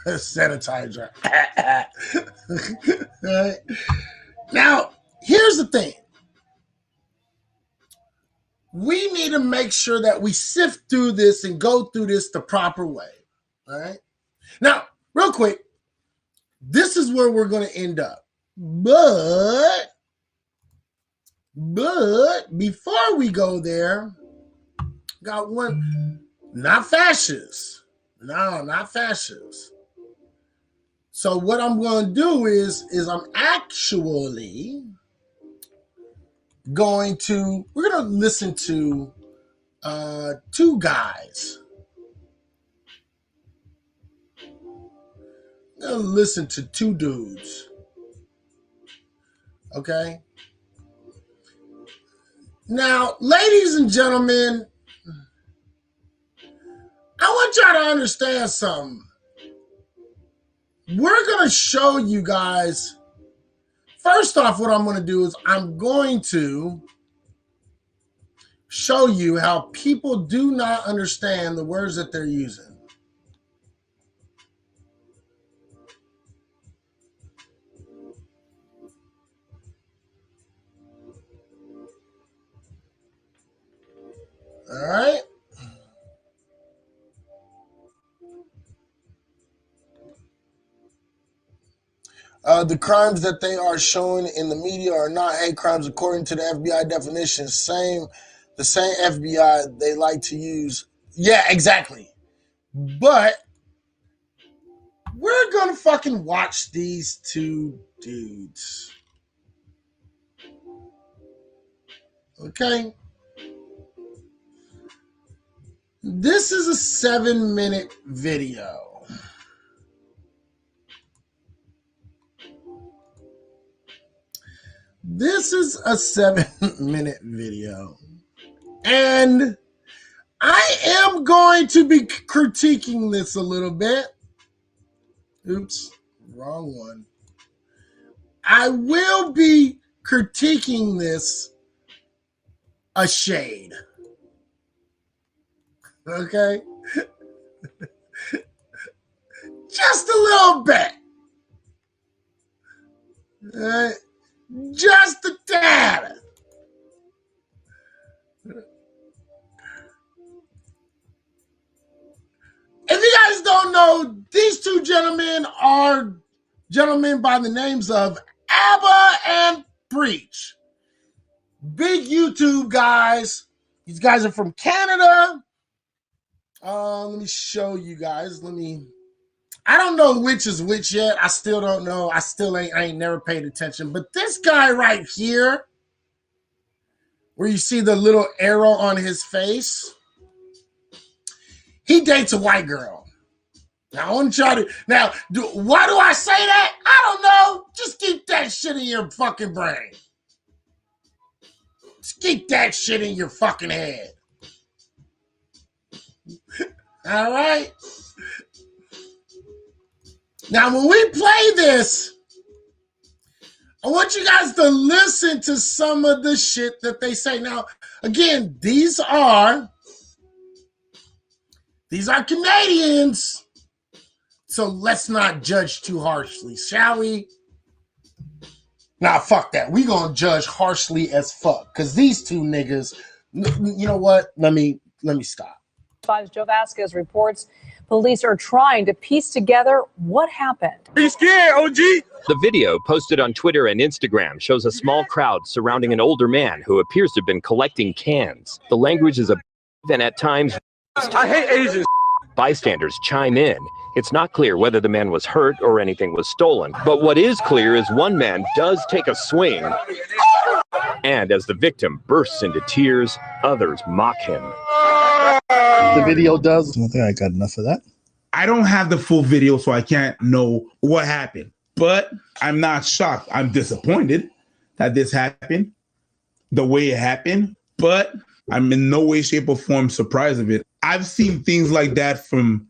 Sanitizer. Right. Now, here's the thing. We need to make sure that we sift through this and go through this the proper way. All right? Now, real quick, this is where we're going to end up. But before we go there, got one, not fascist. No, not fascist. So what I'm going to do is I'm actually we're going to listen to two guys. I'm going to listen to two dudes. Okay? Now, ladies and gentlemen, I want y'all to understand something. We're going to show you guys, first off, what I'm going to do is I'm going to show you how people do not understand the words that they're using. All right? The crimes that they are showing in the media are not hate crimes according to the FBI definition. The same FBI they like to use. Yeah, exactly. But we're going to fucking watch these two dudes. Okay? This is a 7-minute video. This is a 7-minute video. And I am going to be critiquing this a little bit. Oops, wrong one. I will be critiquing this a shade. Okay? Just a little bit. All right? Just a tad. If you guys don't know, these two gentlemen are gentlemen by the names of Abba and Preach. Big YouTube guys. These guys are from Canada. Let me show you guys. I don't know which is which yet. I still don't know. I ain't never paid attention. But this guy right here, where you see the little arrow on his face, he dates a white girl. Now, I want y'all to... Now, why do I say that? I don't know. Just keep that shit in your fucking brain. Just keep that shit in your fucking head. All right? Now, when we play this, I want you guys to listen to some of the shit that they say. Now, again, these are Canadians, so let's not judge too harshly, shall we? Nah, fuck that. We gonna judge harshly as fuck, because these two niggas, you know what? Let me stop. Joe Vasquez reports police are trying to piece together what happened. Be scared, OG! The video posted on Twitter and Instagram shows a small crowd surrounding an older man who appears to have been collecting cans. The language is and at times, I hate Asians. Bystanders chime in, It's not clear whether the man was hurt or anything was stolen. But what is clear is one man does take a swing, and as the victim bursts into tears, others mock him. The video does. I think I got enough of that. I don't have the full video, so I can't know what happened. But I'm not shocked. I'm disappointed that this happened the way it happened. But I'm in no way, shape, or form surprised of it. I've seen things like that from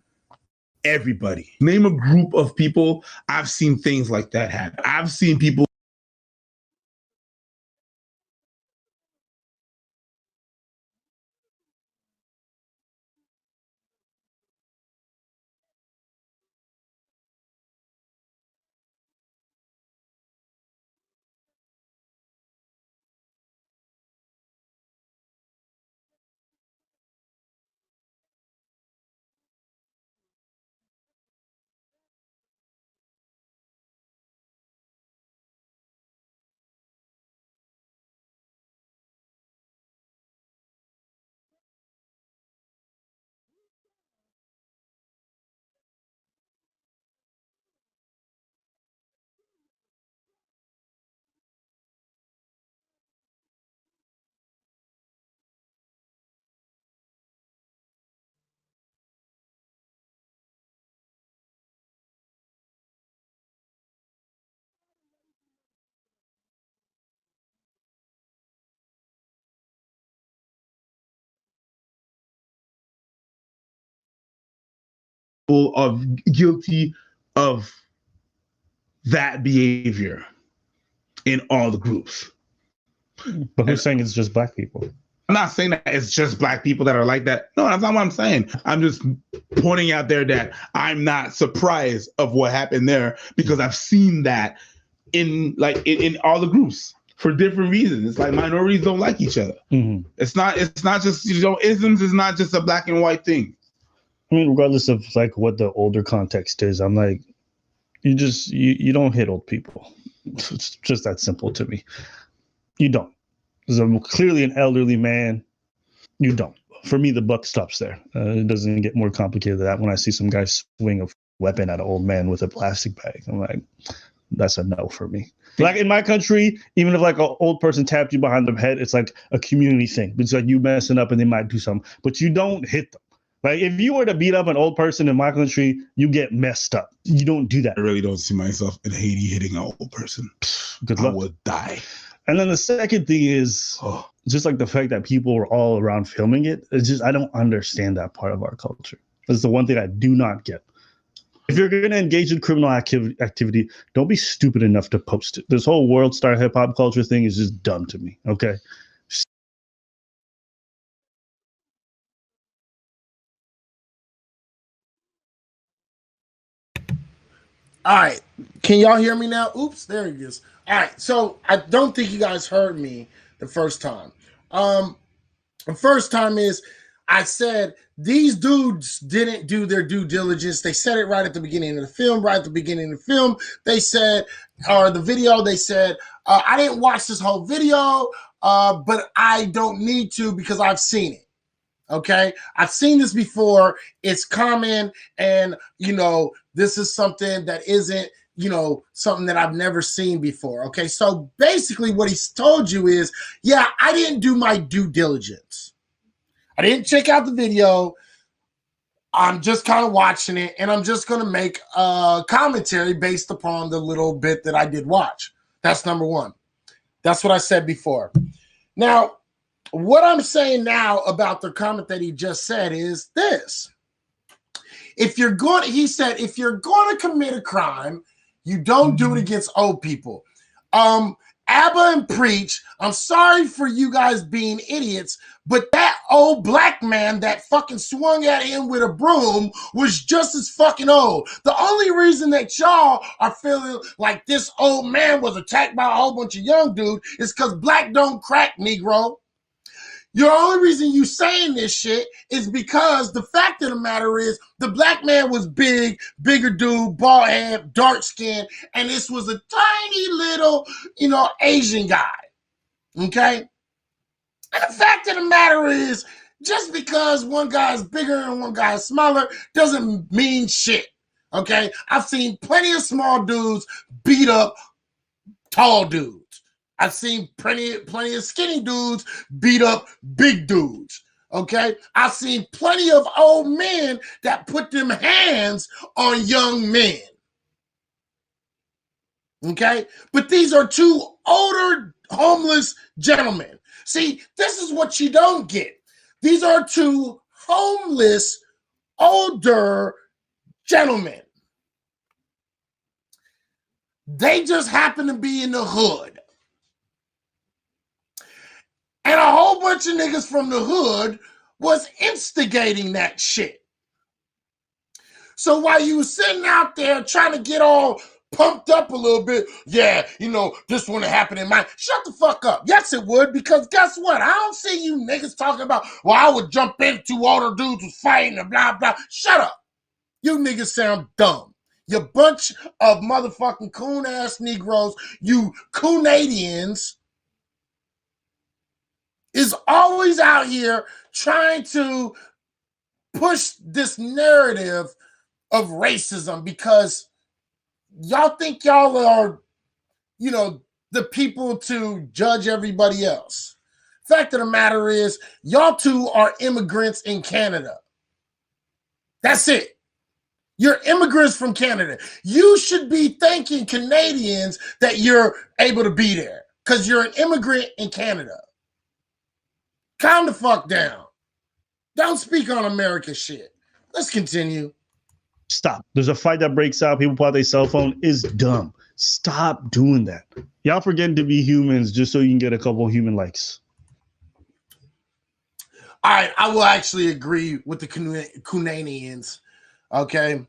everybody. Name a group of people, I've seen things like that happen. I've seen people of guilty of that behavior in all the groups. But who's saying it's just black people? I'm not saying that it's just black people that are like that. No, that's not what I'm saying. I'm just pointing out there that I'm not surprised of what happened there because I've seen that in all the groups for different reasons. It's like minorities don't like each other. Mm-hmm. It's not just, isms is not just a black and white thing. I mean, regardless of like what the older context is, I'm like, you don't hit old people. It's just that simple to me. You don't. As I'm clearly an elderly man, you don't. For me, the buck stops there. It doesn't get more complicated than that. When I see some guy swing a weapon at an old man with a plastic bag, I'm like, that's a no for me. Like in my country, even if like an old person tapped you behind the head, it's like a community thing. It's like you messing up and they might do something, but you don't hit them. Like if you were to beat up an old person in my country, you get messed up. You don't do that. I really don't see myself in Haiti hitting an old person. Good luck. I would die. And then the second thing is just like the fact that people were all around filming it. It's just, I don't understand that part of our culture. That's the one thing I do not get. If you're going to engage in criminal activity, don't be stupid enough to post it. This whole world star hip hop culture thing is just dumb to me. Okay. All right. Can y'all hear me now? Oops, there he is. All right. So I don't think you guys heard me the first time. The first time is I said these dudes didn't do their due diligence. They said it right at the beginning of the film. Right at the beginning of the film, they said, or the video, they said, I didn't watch this whole video, but I don't need to because I've seen it. Okay, I've seen this before. It's common, and this is something that isn't, something that I've never seen before. Okay, so basically, what he's told you is, yeah, I didn't do my due diligence. I didn't check out the video. I'm just kind of watching it, and I'm just going to make a commentary based upon the little bit that I did watch. That's number one. That's what I said before. Now, what I'm saying now about the comment that he just said is this. He said, if you're going to commit a crime, you don't do it against old people. Abba and Preach, I'm sorry for you guys being idiots, but that old black man that fucking swung at him with a broom was just as fucking old. The only reason that y'all are feeling like this old man was attacked by a whole bunch of young dudes is because black don't crack, Negro. Your only reason you saying this shit is because the fact of the matter is the black man was bigger dude, bald head, dark skin, and this was a tiny little, Asian guy. Okay? And the fact of the matter is just because one guy is bigger and one guy is smaller doesn't mean shit. Okay, I've seen plenty of small dudes beat up tall dudes. I've seen plenty of skinny dudes beat up big dudes. Okay, I've seen plenty of old men that put them hands on young men. Okay, but these are two older homeless gentlemen. See, this is what you don't get. These are two homeless older gentlemen. They just happen to be in the hood. And a whole bunch of niggas from the hood was instigating that shit. So while you were sitting out there trying to get all pumped up a little bit, yeah, you know, this wouldn't happen in mine. Shut the fuck up. Yes, it would, because guess what? I don't see you niggas talking about, well, I would jump in, two older dudes was fighting and blah, blah. Shut up. You niggas sound dumb. You bunch of motherfucking coon-ass Negroes, you Canadians, is always out here trying to push this narrative of racism because y'all think y'all are, you know, the people to judge everybody else. Fact of the matter is, y'all two are immigrants in Canada. That's it. You're immigrants from Canada. You should be thanking Canadians that you're able to be there because you're an immigrant in Canada. Calm the fuck down. Don't speak on America shit. Let's continue. Stop. There's a fight that breaks out. People pull out their cell phone. Is dumb. Stop doing that. Y'all forgetting to be humans just so you can get a couple human likes. All right, I will actually agree with the Canadians. Okay,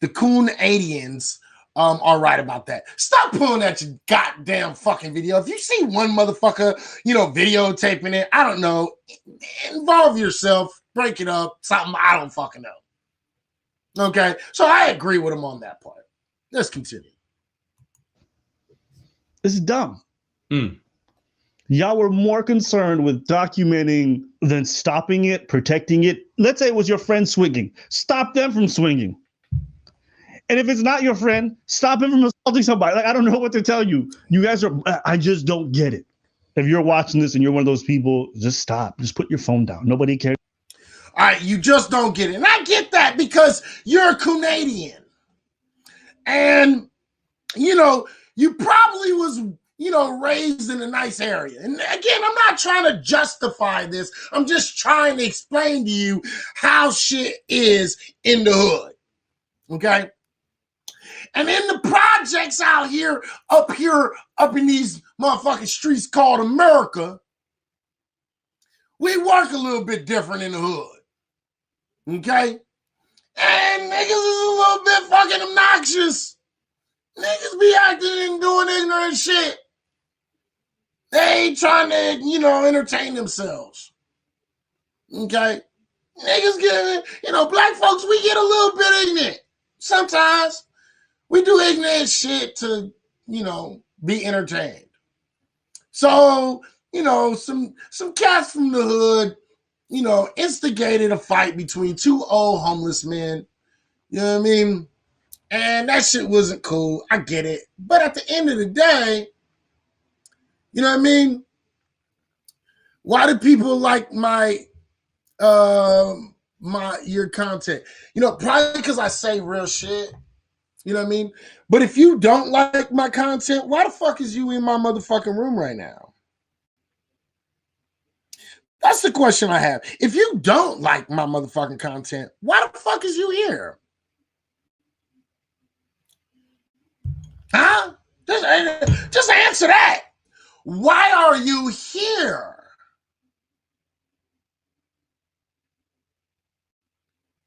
the Canadians are right about that. Stop pulling at your goddamn fucking video. If you see one motherfucker, you know, videotaping it, I don't know, involve yourself, break it up, something, I don't fucking know. Okay, so I agree with him on that part. Let's continue. It's dumb. Y'all were more concerned with documenting than stopping it, protecting it. Let's say it was your friend swinging. Stop them from swinging. And if it's not your friend, stop him from assaulting somebody. Like, I don't know what to tell you. You guys are, I just don't get it. If you're watching this and you're one of those people, just stop. Just put your phone down. Nobody cares. All right, you just don't get it. And I get that because you're a Canadian. And, you know, you probably was, you know, raised in a nice area. And again, I'm not trying to justify this. I'm just trying to explain to you how shit is in the hood. Okay? And in the projects out here, up in these motherfucking streets called America, we work a little bit different in the hood. Okay? And niggas is a little bit fucking obnoxious. Niggas be acting and doing ignorant shit. They ain't trying to, you know, entertain themselves. Okay? Niggas get, you know, black folks, we get a little bit ignorant. Sometimes. We do ignorant shit to, you know, be entertained. So, you know, some cats from the hood, you know, instigated a fight between two old homeless men. You know what I mean? And that shit wasn't cool. I get it. But at the end of the day, you know what I mean? Why do people like your content? You know, probably because I say real shit. You know what I mean? But if you don't like my content, why the fuck is you in my motherfucking room right now? That's the question I have. If you don't like my motherfucking content, why the fuck is you here? Huh? Just answer that. Why are you here?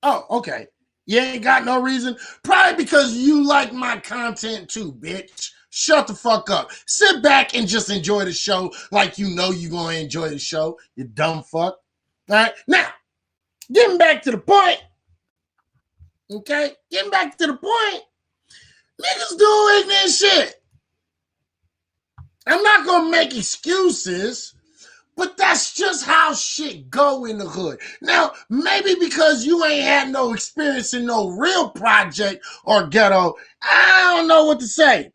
Oh, okay. You ain't got no reason? Probably because you like my content too, bitch. Shut the fuck up. Sit back and just enjoy the show like you know you're going to enjoy the show, you dumb fuck. All right? Now, getting back to the point. Okay? Getting back to the point. Niggas do ignorant shit. I'm not going to make excuses, But that's just how shit go in the hood. Now, maybe because you ain't had no experience in no real project or ghetto, I don't know what to say.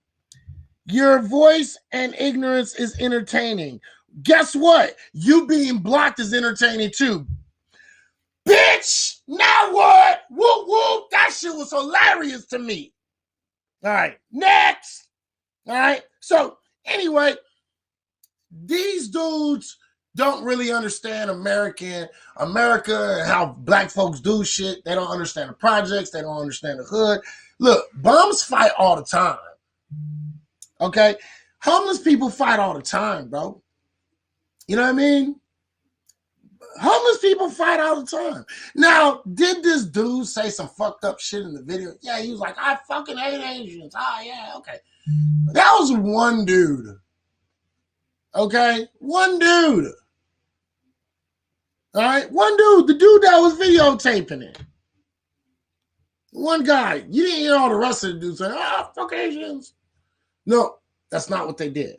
Your voice and ignorance is entertaining. Guess what? You being blocked is entertaining too. Bitch! Now what? Whoop whoop! That shit was hilarious to me. All right, next. All right. So anyway, these dudes don't really understand America and how black folks do shit. They don't understand the projects. They don't understand the hood. Look, bums fight all the time. Okay? Homeless people fight all the time, bro. You know what I mean? Homeless people fight all the time. Now, did this dude say some fucked up shit in the video? Yeah, he was like, I fucking hate Asians. Ah, yeah, okay. But that was one dude. Okay? One dude. All right? One dude. The dude that was videotaping it. One guy. You didn't hear all the rest of the dudes saying, fuck Asians. No, that's not what they did.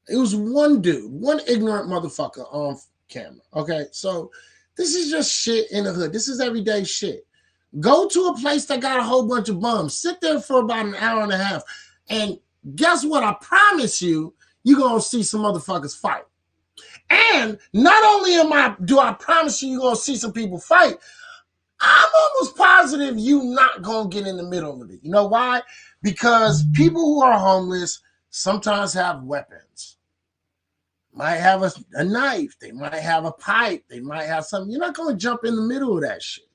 It was one dude. One ignorant motherfucker on camera. Okay? So this is just shit in the hood. This is everyday shit. Go to a place that got a whole bunch of bums. Sit there for about an hour and a half. And guess what? I promise you, you're going to see some motherfuckers fight. And not only do I promise you're going to see some people fight, I'm almost positive you not going to get in the middle of it. You know why? Because people who are homeless sometimes have weapons. Might have a knife. They might have a pipe. They might have something. You're not going to jump in the middle of that shit.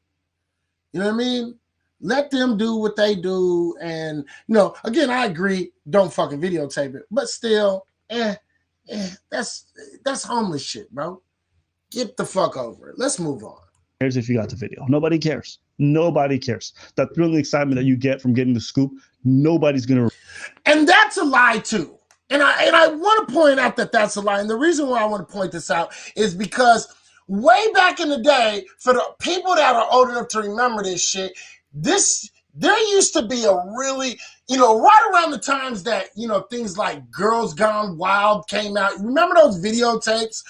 You know what I mean? Let them do what they do. And, again, I agree. Don't fucking videotape it. But still, that's homeless shit, bro. Get the fuck over it. Let's move on. Cares if you got the video. Nobody cares. Nobody cares. That thrilling excitement that you get from getting the scoop, nobody's going to. And that's a lie, too. And I want to point out that that's a lie. And the reason why I want to point this out is because way back in the day, for the people that are old enough to remember this shit, there used to be a really, right around the times that, things like Girls Gone Wild came out. Remember those videotapes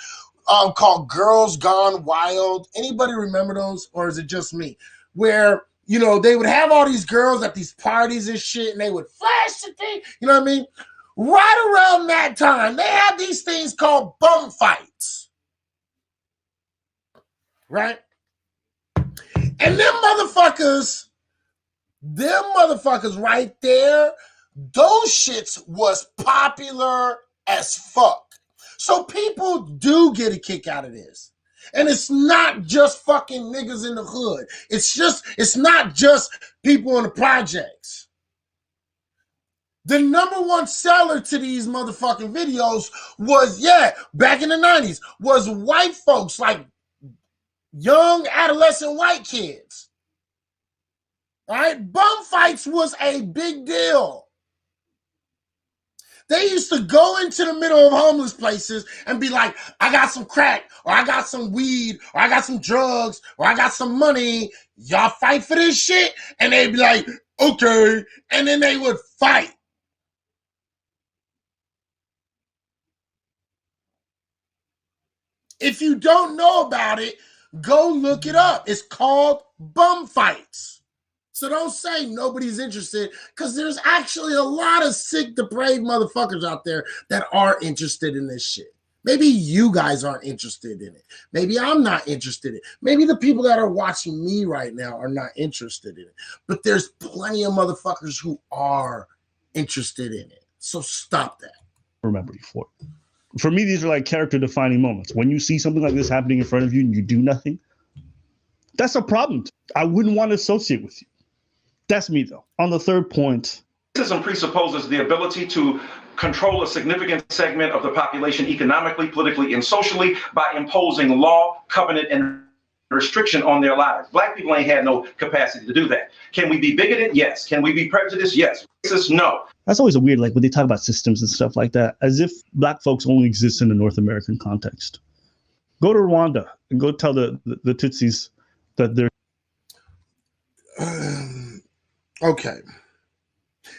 called Girls Gone Wild? Anybody remember those? Or is it just me? Where, they would have all these girls at these parties and shit, and they would flash the thing. You know what I mean? Right around that time, they had these things called bum fights. Right? And them motherfuckers right there, those shits was popular as fuck. So people do get a kick out of this. And it's not just fucking niggas in the hood. It's not just people in the projects. The number one seller to these motherfucking videos was, back in the 90s, was white folks, like young adolescent white kids. All right? Bum fights was a big deal. They used to go into the middle of homeless places and be like, I got some crack, or I got some weed, or I got some drugs, or I got some money. Y'all fight for this shit? And they'd be like, okay. And then they would fight. If you don't know about it, go look it up. It's called bum fights. So don't say nobody's interested, because there's actually a lot of sick, depraved motherfuckers out there that are interested in this shit. Maybe you guys aren't interested in it. Maybe I'm not interested in it. Maybe the people that are watching me right now are not interested in it. But there's plenty of motherfuckers who are interested in it. So stop that. Remember you for it. For me, these are like character defining moments. When you see something like this happening in front of you and you do nothing, that's a problem. I wouldn't want to associate with you. That's me, though. On the third point. Racism presupposes the ability to control a significant segment of the population economically, politically, and socially by imposing law, covenant, and restriction on their lives. Black people ain't had no capacity to do that. Can we be bigoted? Yes. Can we be prejudiced? Yes. Racist? No. That's always a weird, like when they talk about systems and stuff like that, as if black folks only exist in the North American context. Go to Rwanda and go tell the Tutsis that they're... Okay.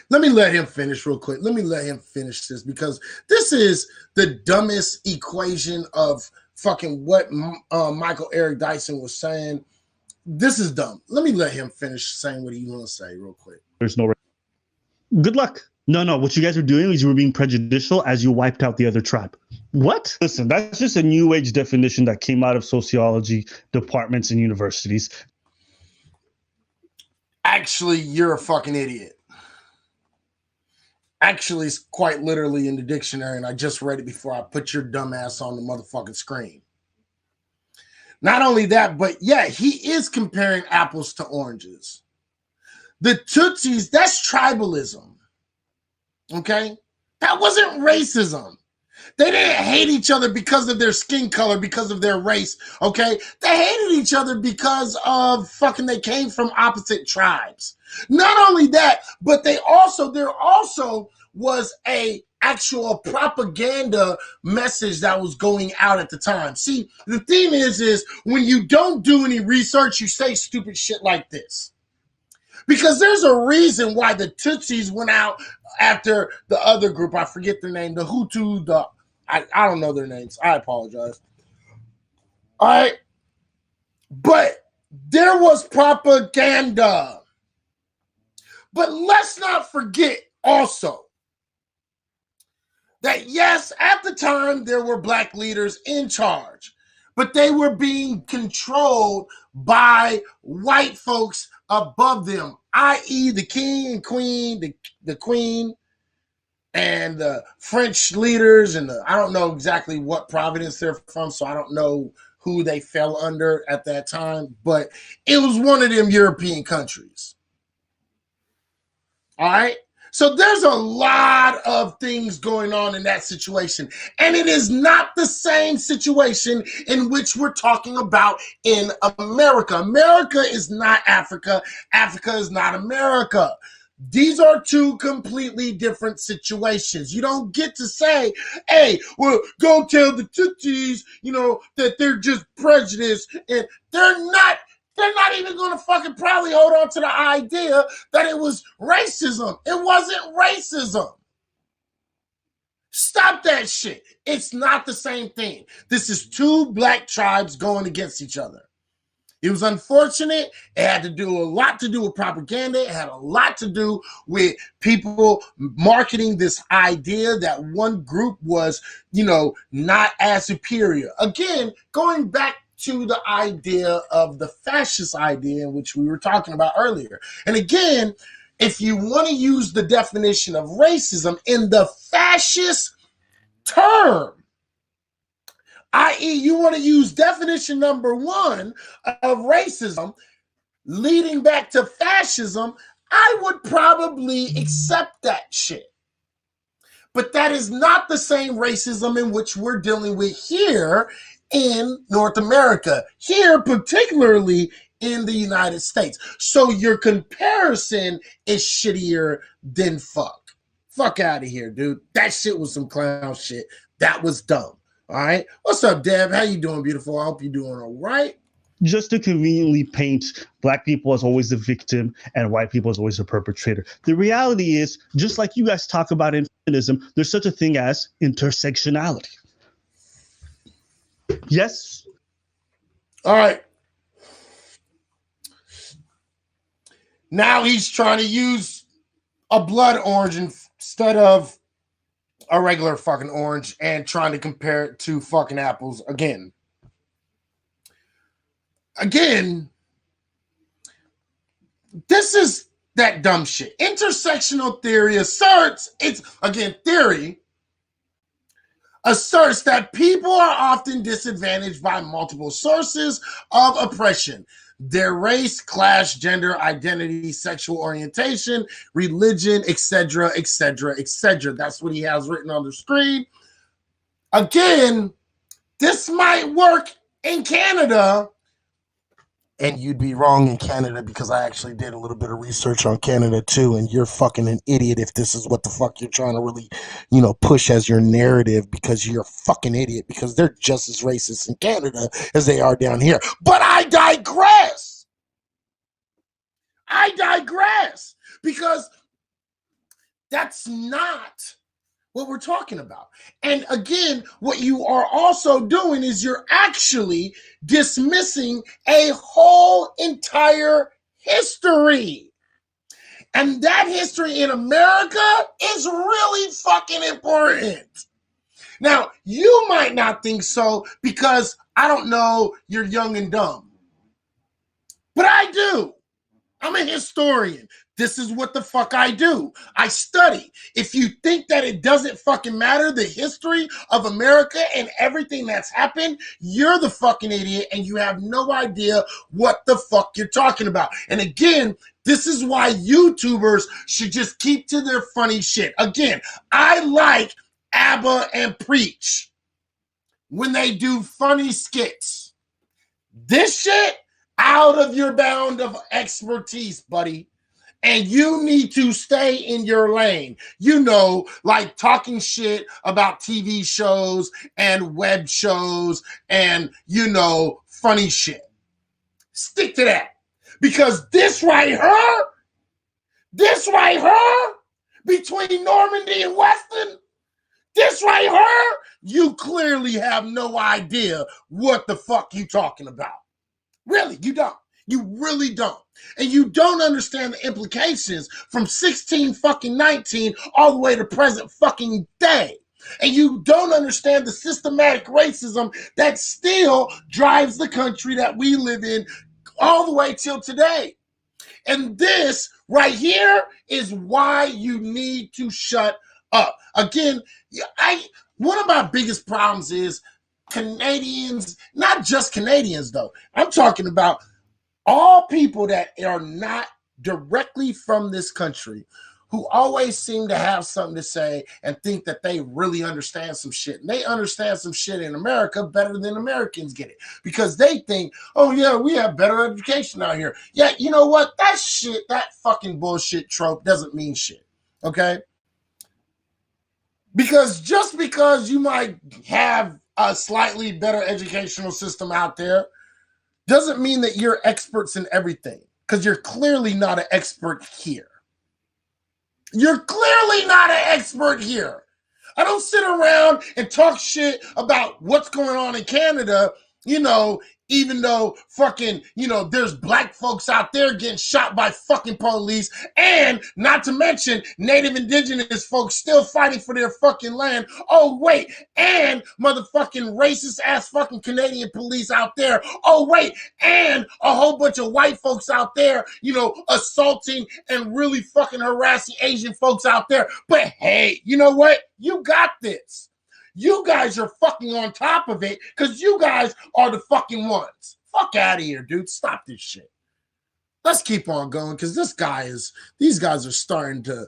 Let me let him finish real quick. Let me let him finish this because this is the dumbest equation of fucking what Michael Eric Dyson was saying. This is dumb. Let me let him finish saying what he wants to say real quick. There's no. Good luck. No. What you guys are doing is you were being prejudicial as you wiped out the other tribe. What? Listen, that's just a new age definition that came out of sociology departments and universities. Actually, you're a fucking idiot. Actually, it's quite literally in the dictionary, and I just read it before I put your dumb ass on the motherfucking screen. Not only that, but yeah, he is comparing apples to oranges. The Tutsis, that's tribalism. Okay? That wasn't racism. They didn't hate each other because of their skin color, because of their race, okay? They hated each other because of fucking they came from opposite tribes. Not only that, but there also was a actual propaganda message that was going out at the time. See, the thing is when you don't do any research, you say stupid shit like this. Because there's a reason why the Tutsis went out after the other group. I forget their name. The Hutu, I don't know their names. I apologize. All right. But there was propaganda. But let's not forget also that, yes, at the time there were black leaders in charge, but they were being controlled by white folks above them, i.e. the king and queen, the queen and the French leaders, and I don't know exactly what province they're from, so I don't know who they fell under at that time, but it was one of them European countries. All right? So there's a lot of things going on in that situation. And it is not the same situation in which we're talking about in America. America is not Africa. Africa is not America. These are two completely different situations. You don't get to say, hey, well, go tell the Tutsis, that they're just prejudiced. And they're not even going to fucking probably hold on to the idea that it was racism. It wasn't racism. Stop that shit. It's not the same thing. This is two black tribes going against each other. It was unfortunate. It had a lot to do with propaganda. It had a lot to do with people marketing this idea that one group was, not as superior. Again, going back to the idea of the fascist idea in which we were talking about earlier. And again, if you want to use the definition of racism in the fascist term, i.e. you want to use definition number 1 of racism leading back to fascism, I would probably accept that shit. But that is not the same racism in which we're dealing with here in North America, here particularly in the United States. So your comparison is shittier than fuck. Fuck out of here, dude. That shit was some clown shit. That was dumb. All right. What's up, Deb? How you doing, beautiful? I hope you're doing all right. Just to conveniently paint black people as always the victim and white people as always the perpetrator. The reality is, just like you guys talk about in feminism, there's such a thing as intersectionality. Yes. All right. Now he's trying to use a blood orange instead of a regular fucking orange and trying to compare it to fucking apples again. This is that dumb shit. Intersectional theory asserts, theory asserts that people are often disadvantaged by multiple sources of oppression. Their race, class, gender, identity, sexual orientation, religion, etc., etc., etc. That's what he has written on the screen. Again, this might work in Canada. And you'd be wrong in Canada because I actually did a little bit of research on Canada too. And you're fucking an idiot if this is what the fuck you're trying to really, push as your narrative, because you're a fucking idiot, because they're just as racist in Canada as they are down here. But I digress. Because That's not what we're talking about. And again, what you are also doing is you're actually dismissing a whole entire history. And that history in America is really fucking important. Now, you might not think so because, I don't know, you're young and dumb. But I do. I'm a historian. This is what the fuck I do. I study. If you think that it doesn't fucking matter, the history of America and everything that's happened, you're the fucking idiot and you have no idea what the fuck you're talking about. And again, this is why YouTubers should just keep to their funny shit. Again, I like ABBA and Preach when they do funny skits. This shit, out of your bound of expertise, buddy. And you need to stay in your lane. You know, like talking shit about TV shows and web shows and, you know, funny shit. Stick to that. Because this right here, between Normandy and Weston, this right here, you clearly have no idea what the fuck you talking about. Really, you don't. You really don't. And you don't understand the implications from 19 all the way to present fucking day. And you don't understand the systematic racism that still drives the country that we live in all the way till today. And this right here is why you need to shut up. Again, one of my biggest problems is Canadians, not just Canadians though. I'm talking about all people that are not directly from this country who always seem to have something to say and think that they really understand some shit. And they understand some shit in America better than Americans get it because they think, oh yeah, we have better education out here. Yeah, you know what? That shit, that fucking bullshit trope doesn't mean shit, okay? Because just because you might have a slightly better educational system out there doesn't mean that you're experts in everything, because you're clearly not an expert here. You're clearly not an expert here. I don't sit around and talk shit about what's going on in Canada, you know, even though fucking, you know, there's black folks out there getting shot by fucking police, and not to mention native indigenous folks still fighting for their fucking land. Oh, wait, and motherfucking racist ass fucking Canadian police out there. Oh, wait, and a whole bunch of white folks out there, you know, assaulting and really fucking harassing Asian folks out there. But hey, you know what? You got this. You guys are fucking on top of it because you guys are the fucking ones. Fuck out of here, dude. Stop this shit. Let's keep on going because these guys are starting to,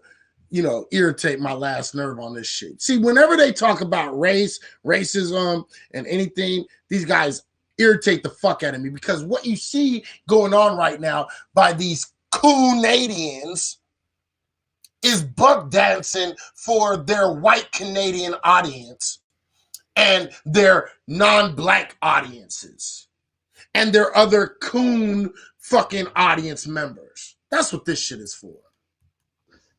you know, irritate my last nerve on this shit. See, whenever they talk about race, racism, and anything, these guys irritate the fuck out of me because what you see going on right now by these Canadians is buck dancing for their white Canadian audience and their non-black audiences and their other coon fucking audience members. That's what this shit is for.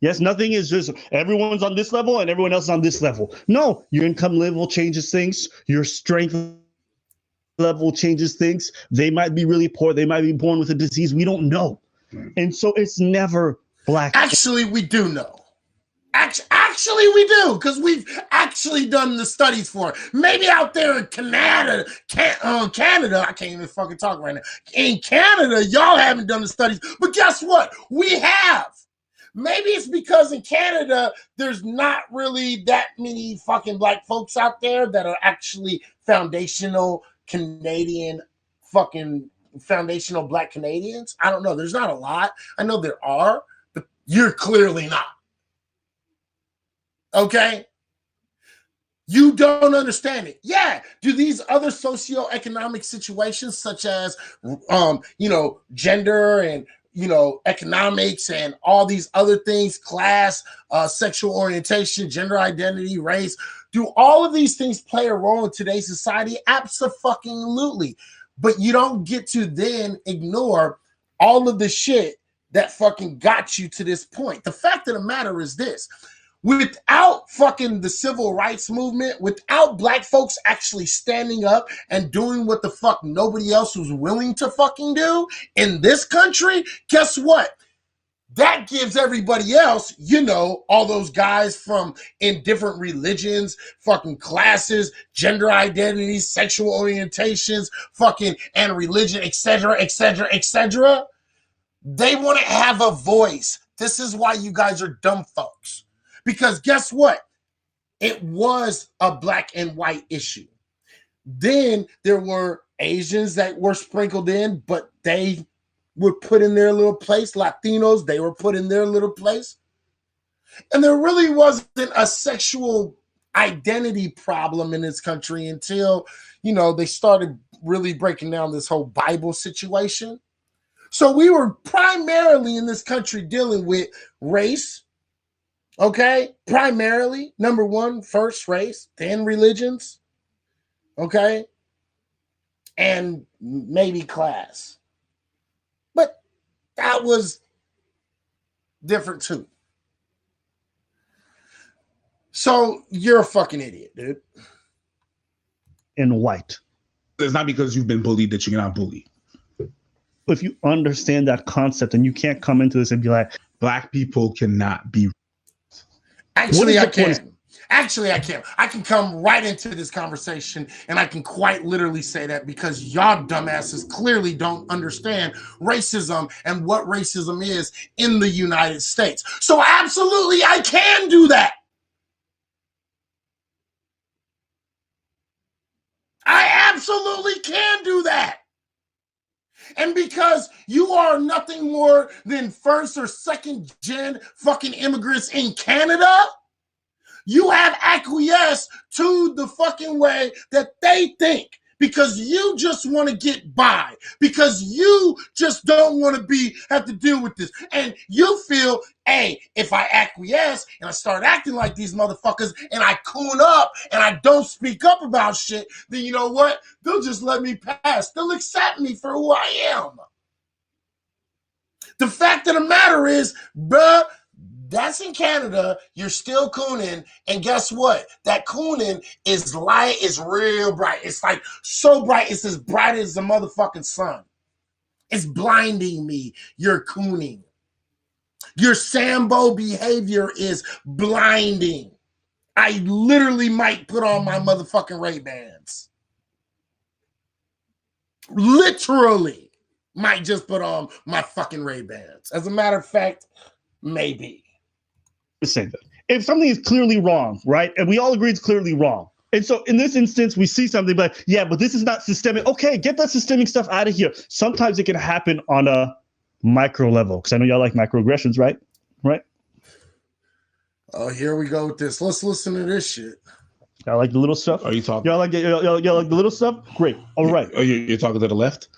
Yes, nothing is just everyone's on this level and everyone else is on this level. No, your income level changes things. Your strength level changes things. They might be really poor. They might be born with a disease. We don't know. And so it's never black. Actually, we do know. Actually, we do, because we've actually done the studies for it. Maybe out there in Canada, I can't even fucking talk right now. In Canada, y'all haven't done the studies, but guess what? We have. Maybe it's because in Canada, there's not really that many fucking black folks out there that are actually foundational Canadian fucking foundational black Canadians. I don't know. There's not a lot. I know there are, but you're clearly not. Okay? You don't understand it. Yeah. Do these other socioeconomic situations, such as, you know, gender and, you know, economics and all these other things, class, sexual orientation, gender identity, race, do all of these things play a role in today's society? Abso-fucking-lutely. But you don't get to then ignore all of the shit that fucking got you to this point. The fact of the matter is this. Without fucking the civil rights movement, without black folks actually standing up and doing what the fuck nobody else was willing to fucking do in this country, guess what? That gives everybody else, you know, all those guys from in different religions, fucking classes, gender identities, sexual orientations, fucking and religion, etc., etc., etc. They want to have a voice. This is why you guys are dumb folks. Because guess what? It was a black and white issue. Then there were Asians that were sprinkled in, but they were put in their little place. Latinos, they were put in their little place. And there really wasn't a sexual identity problem in this country until, you know, they started really breaking down this whole Bible situation. So we were primarily in this country dealing with race. Okay, primarily, number one, first race, then religions, okay, and maybe class. But that was different too. So you're a fucking idiot, dude. In white. It's not because you've been bullied that you cannot bully. If you understand that concept, and you can't come into this and be like, black people cannot be. Actually, I can. Actually, I can. I can come right into this conversation, and I can quite literally say that because y'all dumbasses clearly don't understand racism and what racism is in the United States. So absolutely, I can do that. I absolutely can do that. And because you are nothing more than first or second gen fucking immigrants in Canada, you have acquiesced to the fucking way that they think because you just want to get by, because you just don't want to have to deal with this. And you feel, hey, if I acquiesce and I start acting like these motherfuckers and I coon up and I don't speak up about shit, then you know what? They'll just let me pass. They'll accept me for who I am. The fact of the matter is, bruh, that's in Canada. You're still cooning, and guess what? That cooning is light, is real bright. It's like so bright, it's as bright as the motherfucking sun. It's blinding me. You're cooning. Your Sambo behavior is blinding. I literally might put on my motherfucking Ray-Bans. Literally might just put on my fucking Ray-Bans. As a matter of fact, maybe. Say that if something is clearly wrong, right, and we all agree it's clearly wrong, and so in this instance we see something like, yeah, but this is not systemic. Okay, get that systemic stuff out of here. Sometimes it can happen on a micro level, because I know y'all like microaggressions, right? Oh, here we go with this. Let's listen to this shit. Y'all like the little stuff? Are you talking? Y'all like the little stuff? Great. All right. Are you're talking to the left?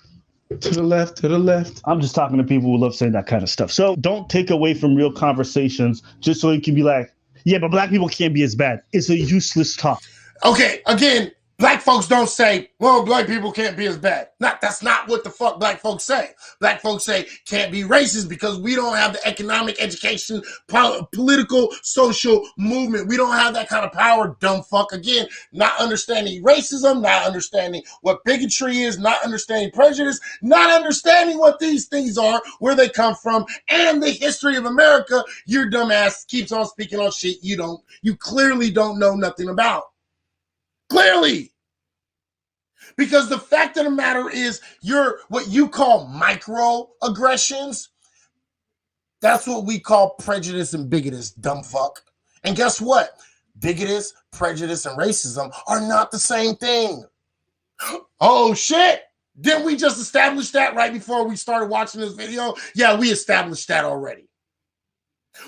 To the left, to the left. I'm just talking to people who love saying that kind of stuff. So don't take away from real conversations just so you can be like, yeah, but black people can't be as bad. It's a useless talk. Okay, again, black folks don't say, well, black people can't be as bad. That's not what the fuck black folks say. Black folks say can't be racist because we don't have the economic, education, political, social movement. We don't have that kind of power, dumb fuck. Again, not understanding racism, not understanding what bigotry is, not understanding prejudice, not understanding what these things are, where they come from, and the history of America. Your dumb ass keeps on speaking on shit you clearly don't know nothing about. Clearly. Because the fact of the matter is, you're what you call microaggressions. That's what we call prejudice and bigotus, dumb fuck. And guess what? Bigotus, prejudice, and racism are not the same thing. Oh shit! Didn't we just establish that right before we started watching this video? Yeah, we established that already.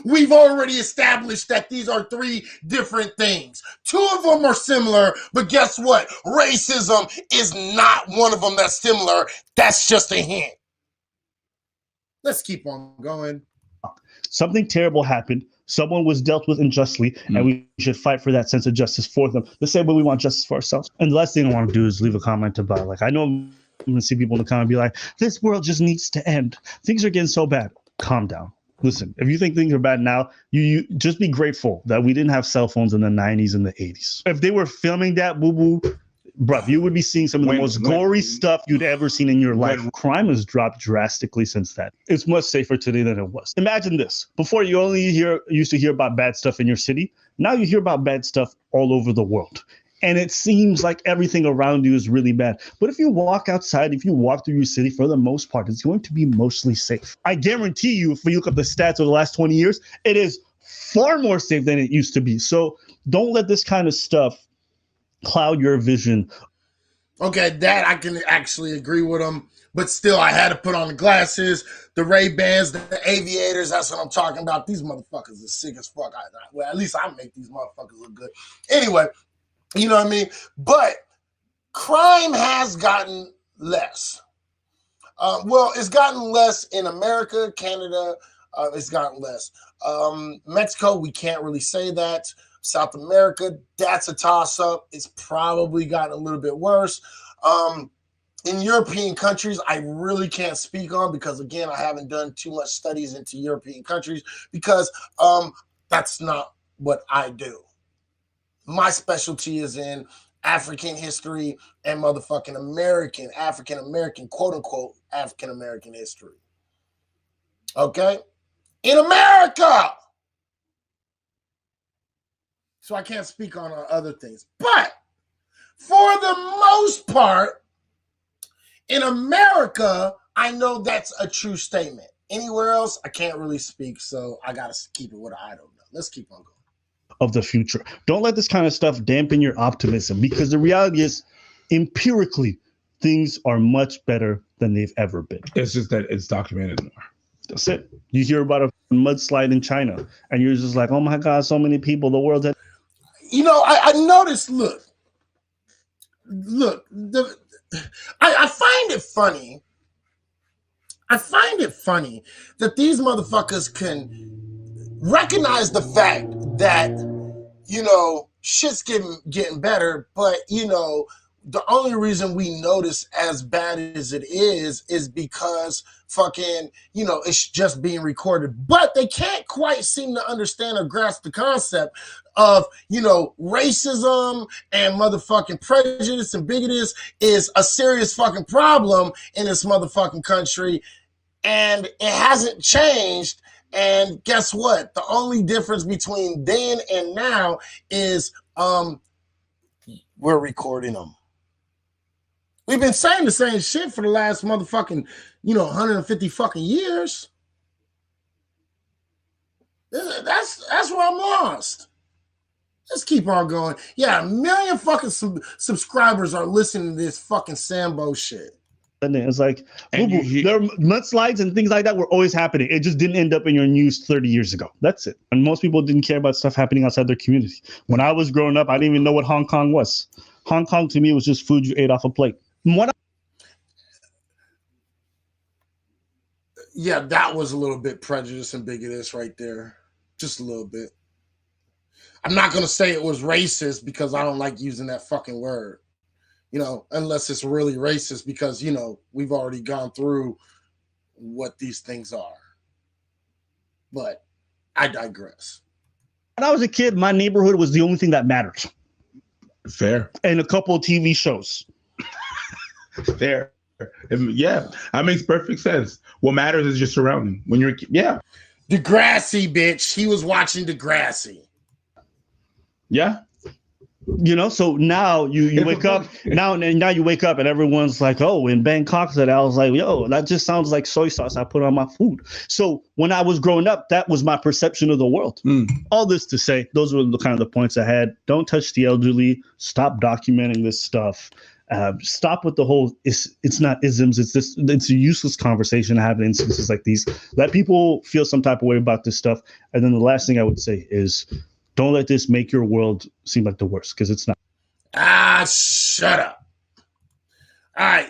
We've already established that these are three different things. Two of them are similar, but guess what? Racism is not one of them that's similar. That's just a hint. Let's keep on going. Something terrible happened. Someone was dealt with unjustly, and we should fight for that sense of justice for them. The same way we want justice for ourselves. And the last thing I want to do is leave a comment about, like, I know I'm going to see people in the comment be like, this world just needs to end. Things are getting so bad. Calm down. Listen, if you think things are bad now, you just be grateful that we didn't have cell phones in the 90s and the 80s. If they were filming that, boo-boo, bruh, you would be seeing some of the most gory stuff you'd ever seen in your life. Crime has dropped drastically since that. It's much safer today than it was. Imagine this. Before, you only used to hear about bad stuff in your city. Now you hear about bad stuff all over the world. And it seems like everything around you is really bad. But if you walk outside, if you walk through your city, for the most part, it's going to be mostly safe. I guarantee you, if you look up the stats of the last 20 years, it is far more safe than it used to be. So don't let this kind of stuff cloud your vision. Okay, that I can actually agree with him. But still, I had to put on the glasses, the Ray-Bans, the aviators. That's what I'm talking about. These motherfuckers are sick as fuck. Well, at least I make these motherfuckers look good. Anyway, you know what I mean? But crime has gotten less. It's gotten less in America, Canada. It's gotten less. Mexico, we can't really say that. South America, that's a toss-up. It's probably gotten a little bit worse. In European countries, I really can't speak on because, again, I haven't done too much studies into European countries because that's not what I do. My specialty is in African history and motherfucking African-American, quote-unquote, African-American history. Okay? In America! So I can't speak on other things. But for the most part, in America, I know that's a true statement. Anywhere else, I can't really speak, so I got to keep it what I don't know. Let's keep on going. Of the future. Don't let this kind of stuff dampen your optimism because the reality is, empirically, things are much better than they've ever been. It's just that it's documented more. That's it. You hear about a mudslide in China, and you're just like, oh my God, so many people, the world had. You know, I noticed, look, I find it funny. I find it funny that these motherfuckers can recognize the fact that, you know, shit's getting better, but, you know, the only reason we notice as bad as it is because fucking, you know, it's just being recorded. But they can't quite seem to understand or grasp the concept of, you know, racism and motherfucking prejudice and bigotry is a serious fucking problem in this motherfucking country. And it hasn't changed. And guess what? The only difference between then and now is we're recording them. We've been saying the same shit for the last motherfucking, 150 fucking years. That's where I'm lost. Let's keep on going. Yeah, 1 million fucking subscribers are listening to this fucking Sambo shit. And it's like, there are mudslides and things like that were always happening. It just didn't end up in your news 30 years ago. That's it. And most people didn't care about stuff happening outside their community. When I was growing up, I didn't even know what Hong Kong was. Hong Kong to me was just food you ate off a plate. Yeah, that was a little bit prejudiced and bigoted right there. Just a little bit. I'm not going to say it was racist because I don't like using that fucking word. Unless it's really racist because, we've already gone through what these things are. But I digress. When I was a kid, my neighborhood was the only thing that mattered. Fair. And a couple of TV shows. Fair. Yeah, that makes perfect sense. What matters is your surrounding. When you're a kid, yeah. Degrassi, bitch. He was watching Degrassi. Yeah. So now you wake up now you wake up and everyone's like, oh, in Bangkok, that I was like, yo, that just sounds like soy sauce I put on my food. So when I was growing up, that was my perception of the world. All this to say, those were the kind of the points I had. Don't touch the elderly. Stop documenting this stuff. Stop with the whole it's not isms. It's a useless conversation to have in instances like these. Let people feel some type of way about this stuff. And then the last thing I would say is, don't let this make your world seem like the worst, because it's not. Shut up. All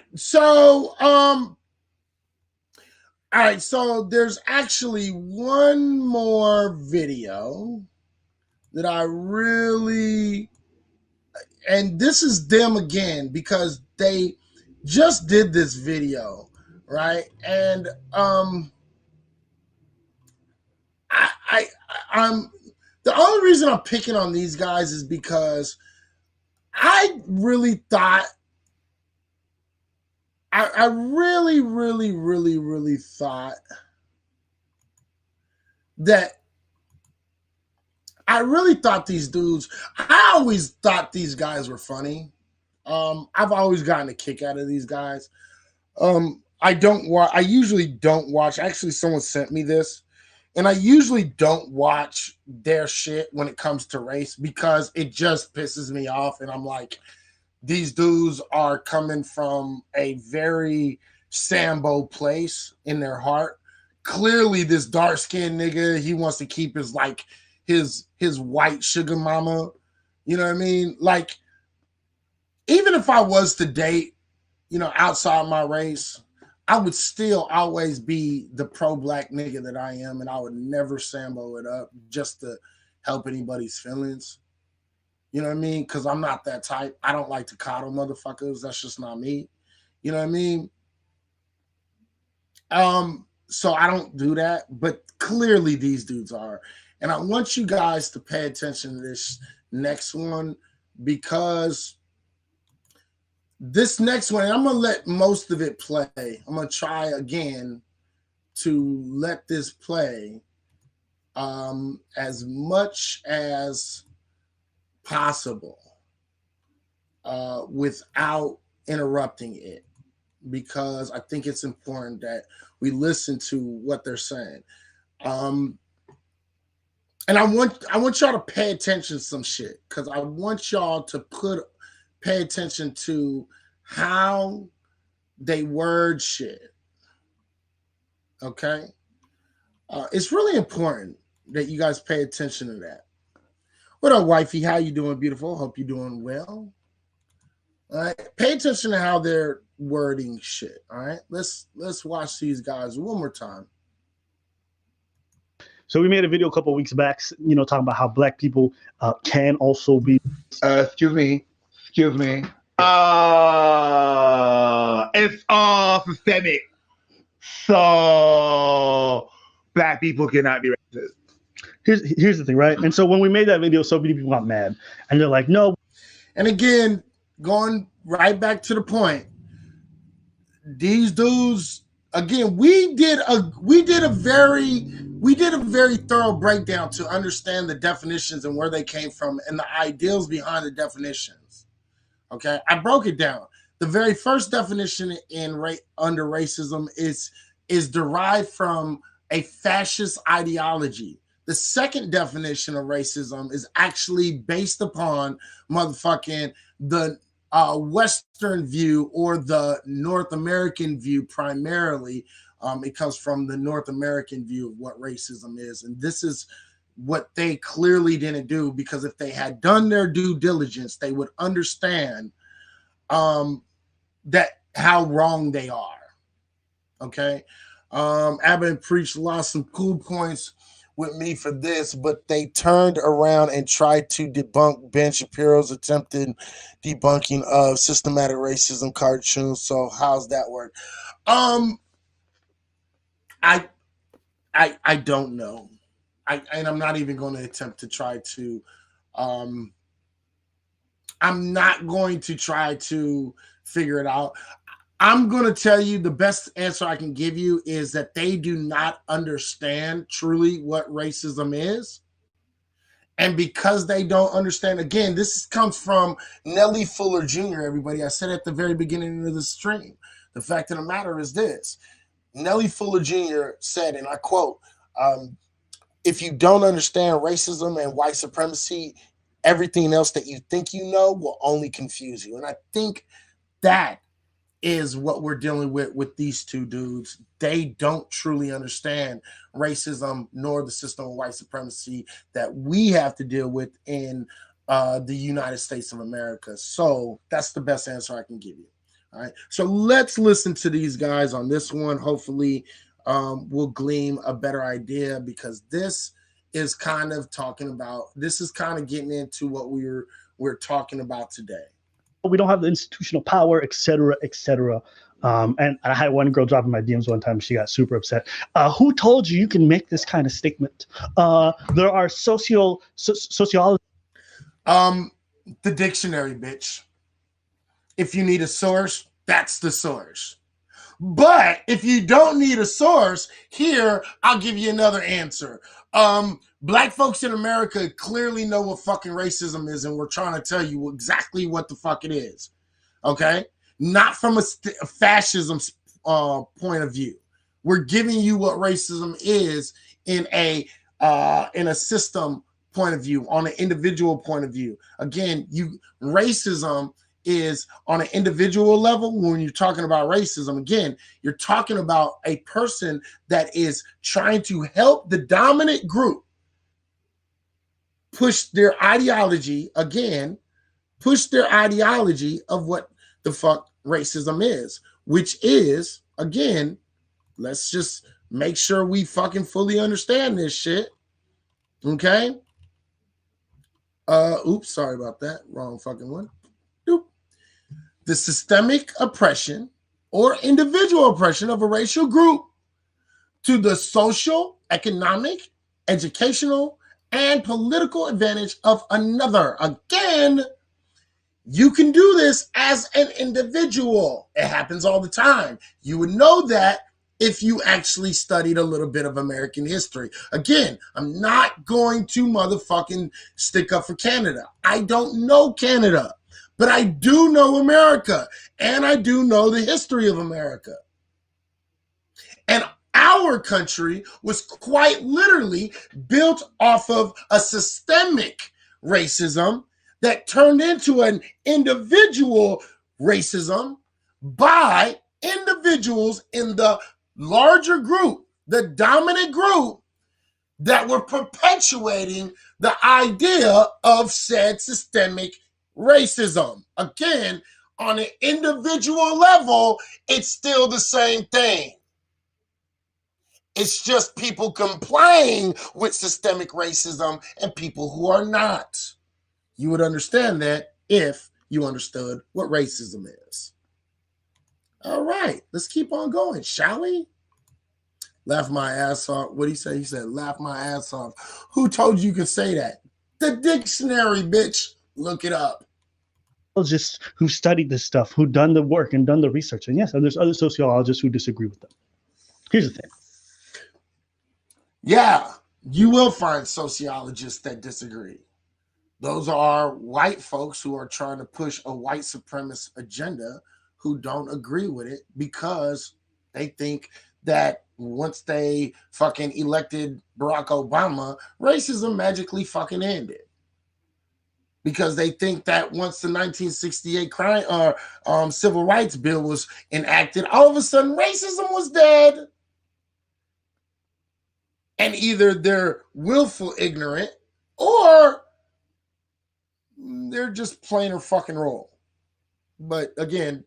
right. So there's actually one more video that I really, and this is them again, because they just did this video, right? And I'm the only reason I'm picking on these guys is because I really thought I really, really, really, really thought that these dudes, I always thought these guys were funny. I've always gotten a kick out of these guys. I usually don't watch. Actually, someone sent me this, and I usually don't watch their shit when it comes to race because it just pisses me off. And I'm like, these dudes are coming from a very Sambo place in their heart. Clearly, this dark-skinned nigga, he wants to keep his white sugar mama. You know what I mean? Like, even if I was to date, outside my race, I would still always be the pro-black nigga that I am, and I would never Sambo it up just to help anybody's feelings. You know what I mean? Because I'm not that type. I don't like to coddle motherfuckers. That's just not me. You know what I mean? So I don't do that, but clearly these dudes are. And I want you guys to pay attention to this next one because this next one, I'm going to let most of it play. I'm going to try again to let this play as much as possible without interrupting it, because I think it's important that we listen to what they're saying. And I want y'all to pay attention to some shit, because I want y'all to pay attention to how they word shit. Okay? It's really important that you guys pay attention to that. What up, wifey? How you doing, beautiful? Hope you're doing well. All right. Pay attention to how they're wording shit. All right. Let's watch these guys one more time. So we made a video a couple of weeks back, talking about how black people can also be. Excuse me. It's all systemic. So black people cannot be racist. Here's the thing, right? And so when we made that video, so many people got mad, and they're like, "No." And again, going right back to the point, these dudes. Again, we did a very thorough breakdown to understand the definitions and where they came from and the ideals behind the definitions. Okay, I broke it down. The very first definition under racism is derived from a fascist ideology. The second definition of racism is actually based upon motherfucking the Western view or the North American view primarily. It comes from the North American view of what racism is. And this is what they clearly didn't do, because if they had done their due diligence, they would understand that how wrong they are. Okay. Abbott and Preach lost some cool points with me for this, but they turned around and tried to debunk Ben Shapiro's attempted debunking of systematic racism cartoons. So how's that work? I don't know. And I'm not even going to attempt to try to I'm not going to try to figure it out. I'm going to tell you the best answer I can give you is that they do not understand truly what racism is. And because they don't understand, again, this comes from Nellie Fuller Jr., everybody. I said at the very beginning of the stream, the fact of the matter is this. Nellie Fuller Jr. said, and I quote, if you don't understand racism and white supremacy, everything else that you think you know will only confuse you. And I think that is what we're dealing with these two dudes. They don't truly understand racism nor the system of white supremacy that we have to deal with in the United States of America. So that's the best answer I can give you. All right. So let's listen to these guys on this one. Hopefully we'll glean a better idea, because this is kind of getting into what we're talking about today. we don't have the institutional power, et cetera, et cetera. And I had one girl drop in my DMs one time. She got super upset. Who told you can make this kind of statement? There are sociologists. The dictionary, bitch. If you need a source, that's the source. But if you don't need a source, here, I'll give you another answer. Black folks in America clearly know what fucking racism is, and we're trying to tell you exactly what the fuck it is. Okay? Not from a fascism point of view. We're giving you what racism is in a system point of view, on an individual point of view. Again, racism is on an individual level. When you're talking about racism, again, you're talking about a person that is trying to help the dominant group push their ideology of what the fuck racism is, which is, again, let's just make sure we fucking fully understand this shit. Okay? Oops, sorry about that. Wrong fucking one. Doop. The systemic oppression or individual oppression of a racial group to the social, economic, educational, and political advantage of another. Again, you can do this as an individual. It happens all the time. You would know that if you actually studied a little bit of American history. Again, I'm not going to motherfucking stick up for Canada. I don't know Canada, but I do know America, and I do know the history of America. And our country was quite literally built off of a systemic racism that turned into an individual racism by individuals in the larger group, the dominant group, that were perpetuating the idea of said systemic racism. Again, on an individual level, it's still the same thing. It's just people complying with systemic racism and people who are not. You would understand that if you understood what racism is. All right, let's keep on going, shall we? Laugh my ass off. What did he say? He said, laugh my ass off. Who told you could say that? The dictionary, bitch. Look it up. Just who studied this stuff, who done the work and done the research. And yes, there's other sociologists who disagree with them. Here's the thing. Yeah, you will find sociologists that disagree. Those are white folks who are trying to push a white supremacist agenda who don't agree with it because they think that once they fucking elected Barack Obama, racism magically fucking ended. Because they think that once the 1968 civil rights bill was enacted, all of a sudden racism was dead. And either they're willful ignorant or they're just playing a fucking role. But again,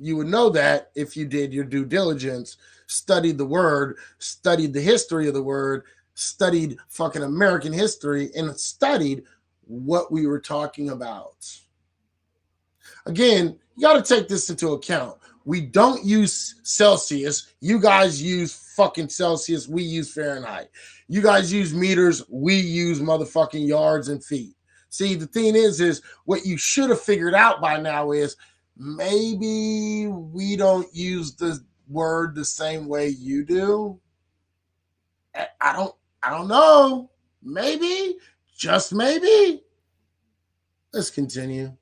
you would know that if you did your due diligence, studied the word, studied the history of the word, studied fucking American history, and studied what we were talking about. Again, you got to take this into account. We don't use Celsius. You guys use fucking Celsius. We use Fahrenheit. You guys use meters. We use motherfucking yards and feet. See, the thing is what you should have figured out by now is maybe we don't use the word the same way you do. I don't know. Maybe, just maybe. Let's continue.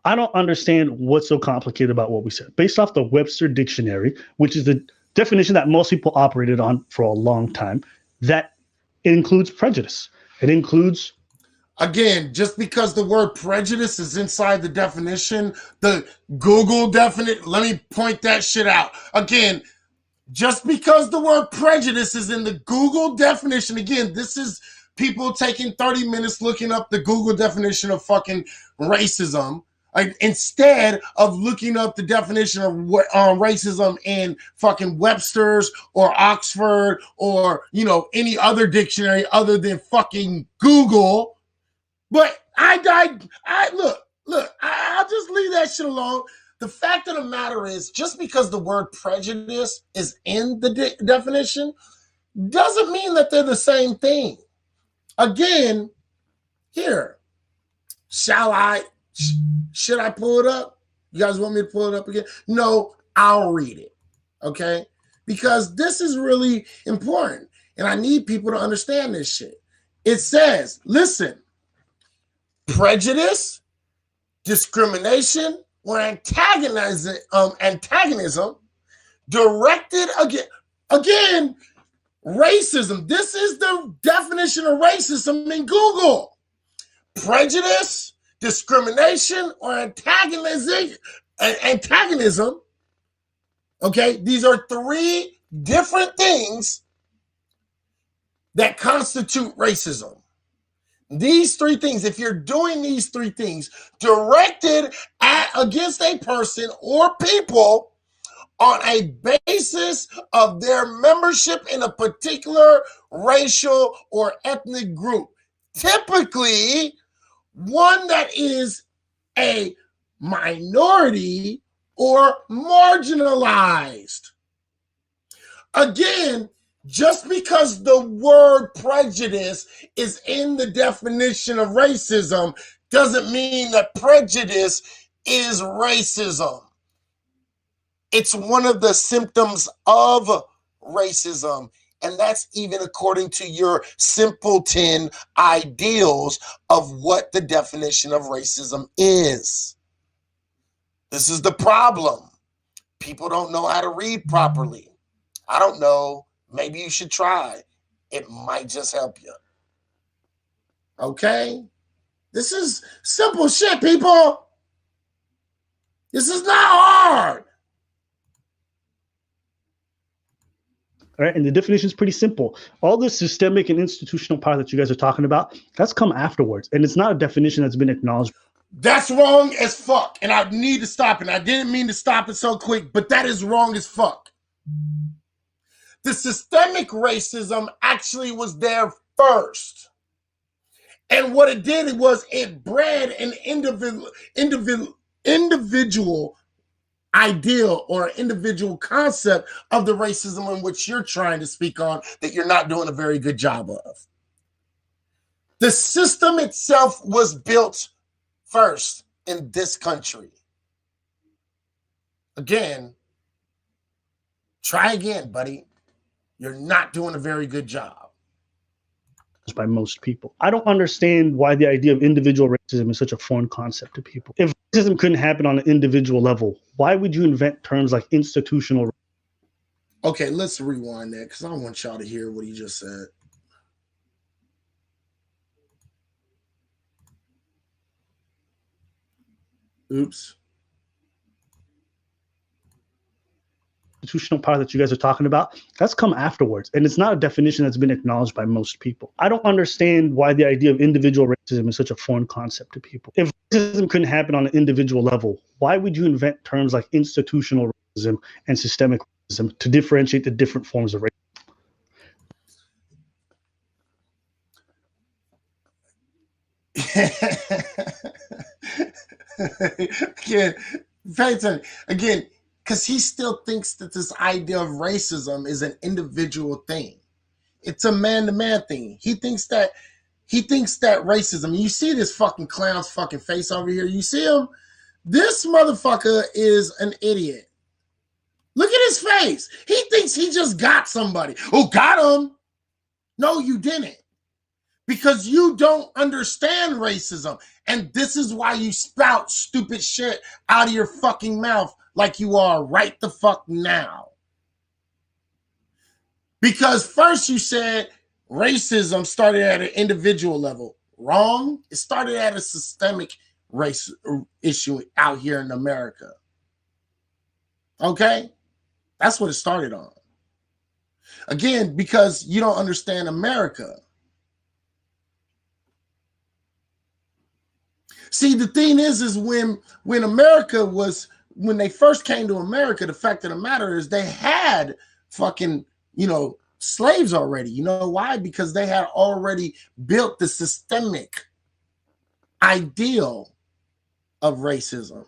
I don't understand what's so complicated about what we said. Based off the Webster Dictionary, which is the definition that most people operated on for a long time, that it includes prejudice. It includes... Again, just because the word prejudice is inside the definition, the Google definition, let me point that shit out. Again, just because the word prejudice is in the Google definition, again, this is people taking 30 minutes looking up the Google definition of fucking racism, instead of looking up the definition of what racism in fucking Webster's or Oxford or, any other dictionary other than fucking Google. But I look, Look, I'll just leave that shit alone. The fact of the matter is, just because the word prejudice is in the definition doesn't mean that they're the same thing. Again, here, should I pull it up? You guys want me to pull it up again? No, I'll read it, okay? Because this is really important, and I need people to understand this shit. It says, listen, prejudice, discrimination, or antagonism directed again, racism. This is the definition of racism in Google. Prejudice, discrimination, or antagonism. Okay, these are three different things that constitute racism. These three things, if you're doing these three things directed against a person or people on a basis of their membership in a particular racial or ethnic group, typically one that is a minority or marginalized. Again, just because the word prejudice is in the definition of racism doesn't mean that prejudice is racism. It's one of the symptoms of racism, and that's even according to your simpleton ideals of what the definition of racism is. This is the problem. People don't know how to read properly. I don't know. Maybe you should try. It might just help you. Okay? This is simple shit, people. This is not hard. All right, and the definition is pretty simple. All the systemic and institutional power that you guys are talking about, that's come afterwards. And it's not a definition that's been acknowledged. That's wrong as fuck. And I need to stop it. I didn't mean to stop it so quick, but that is wrong as fuck. The systemic racism actually was there first. And what it did was it bred an individual ideal or individual concept of the racism in which you're trying to speak on that you're not doing a very good job of. The system itself was built first in this country. Again, try again, buddy. You're not doing a very good job. By most people. I don't understand why the idea of individual racism is such a foreign concept to people. If racism couldn't happen on an individual level, why would you invent terms like institutional? Okay, let's rewind that because I want y'all to hear what he just said. Oops. Institutional power that you guys are talking about, that's come afterwards. And it's not a definition that's been acknowledged by most people. I don't understand why the idea of individual racism is such a foreign concept to people. If racism couldn't happen on an individual level, why would you invent terms like institutional racism and systemic racism to differentiate the different forms of racism? Again, because he still thinks that this idea of racism is an individual thing. It's a man-to-man thing. He thinks that racism, you see this fucking clown's fucking face over here? You see him? This motherfucker is an idiot. Look at his face. He thinks he just got somebody. Oh, got him. No, you didn't. Because you don't understand racism. And this is why you spout stupid shit out of your fucking mouth like you are right the fuck now. Because first you said racism started at an individual level. Wrong. It started at a systemic race issue out here in America. Okay? That's what it started on. Again, because you don't understand America. See, the thing is when they first came to America, the fact of the matter is they had fucking, slaves already. You know why? Because they had already built the systemic ideal of racism.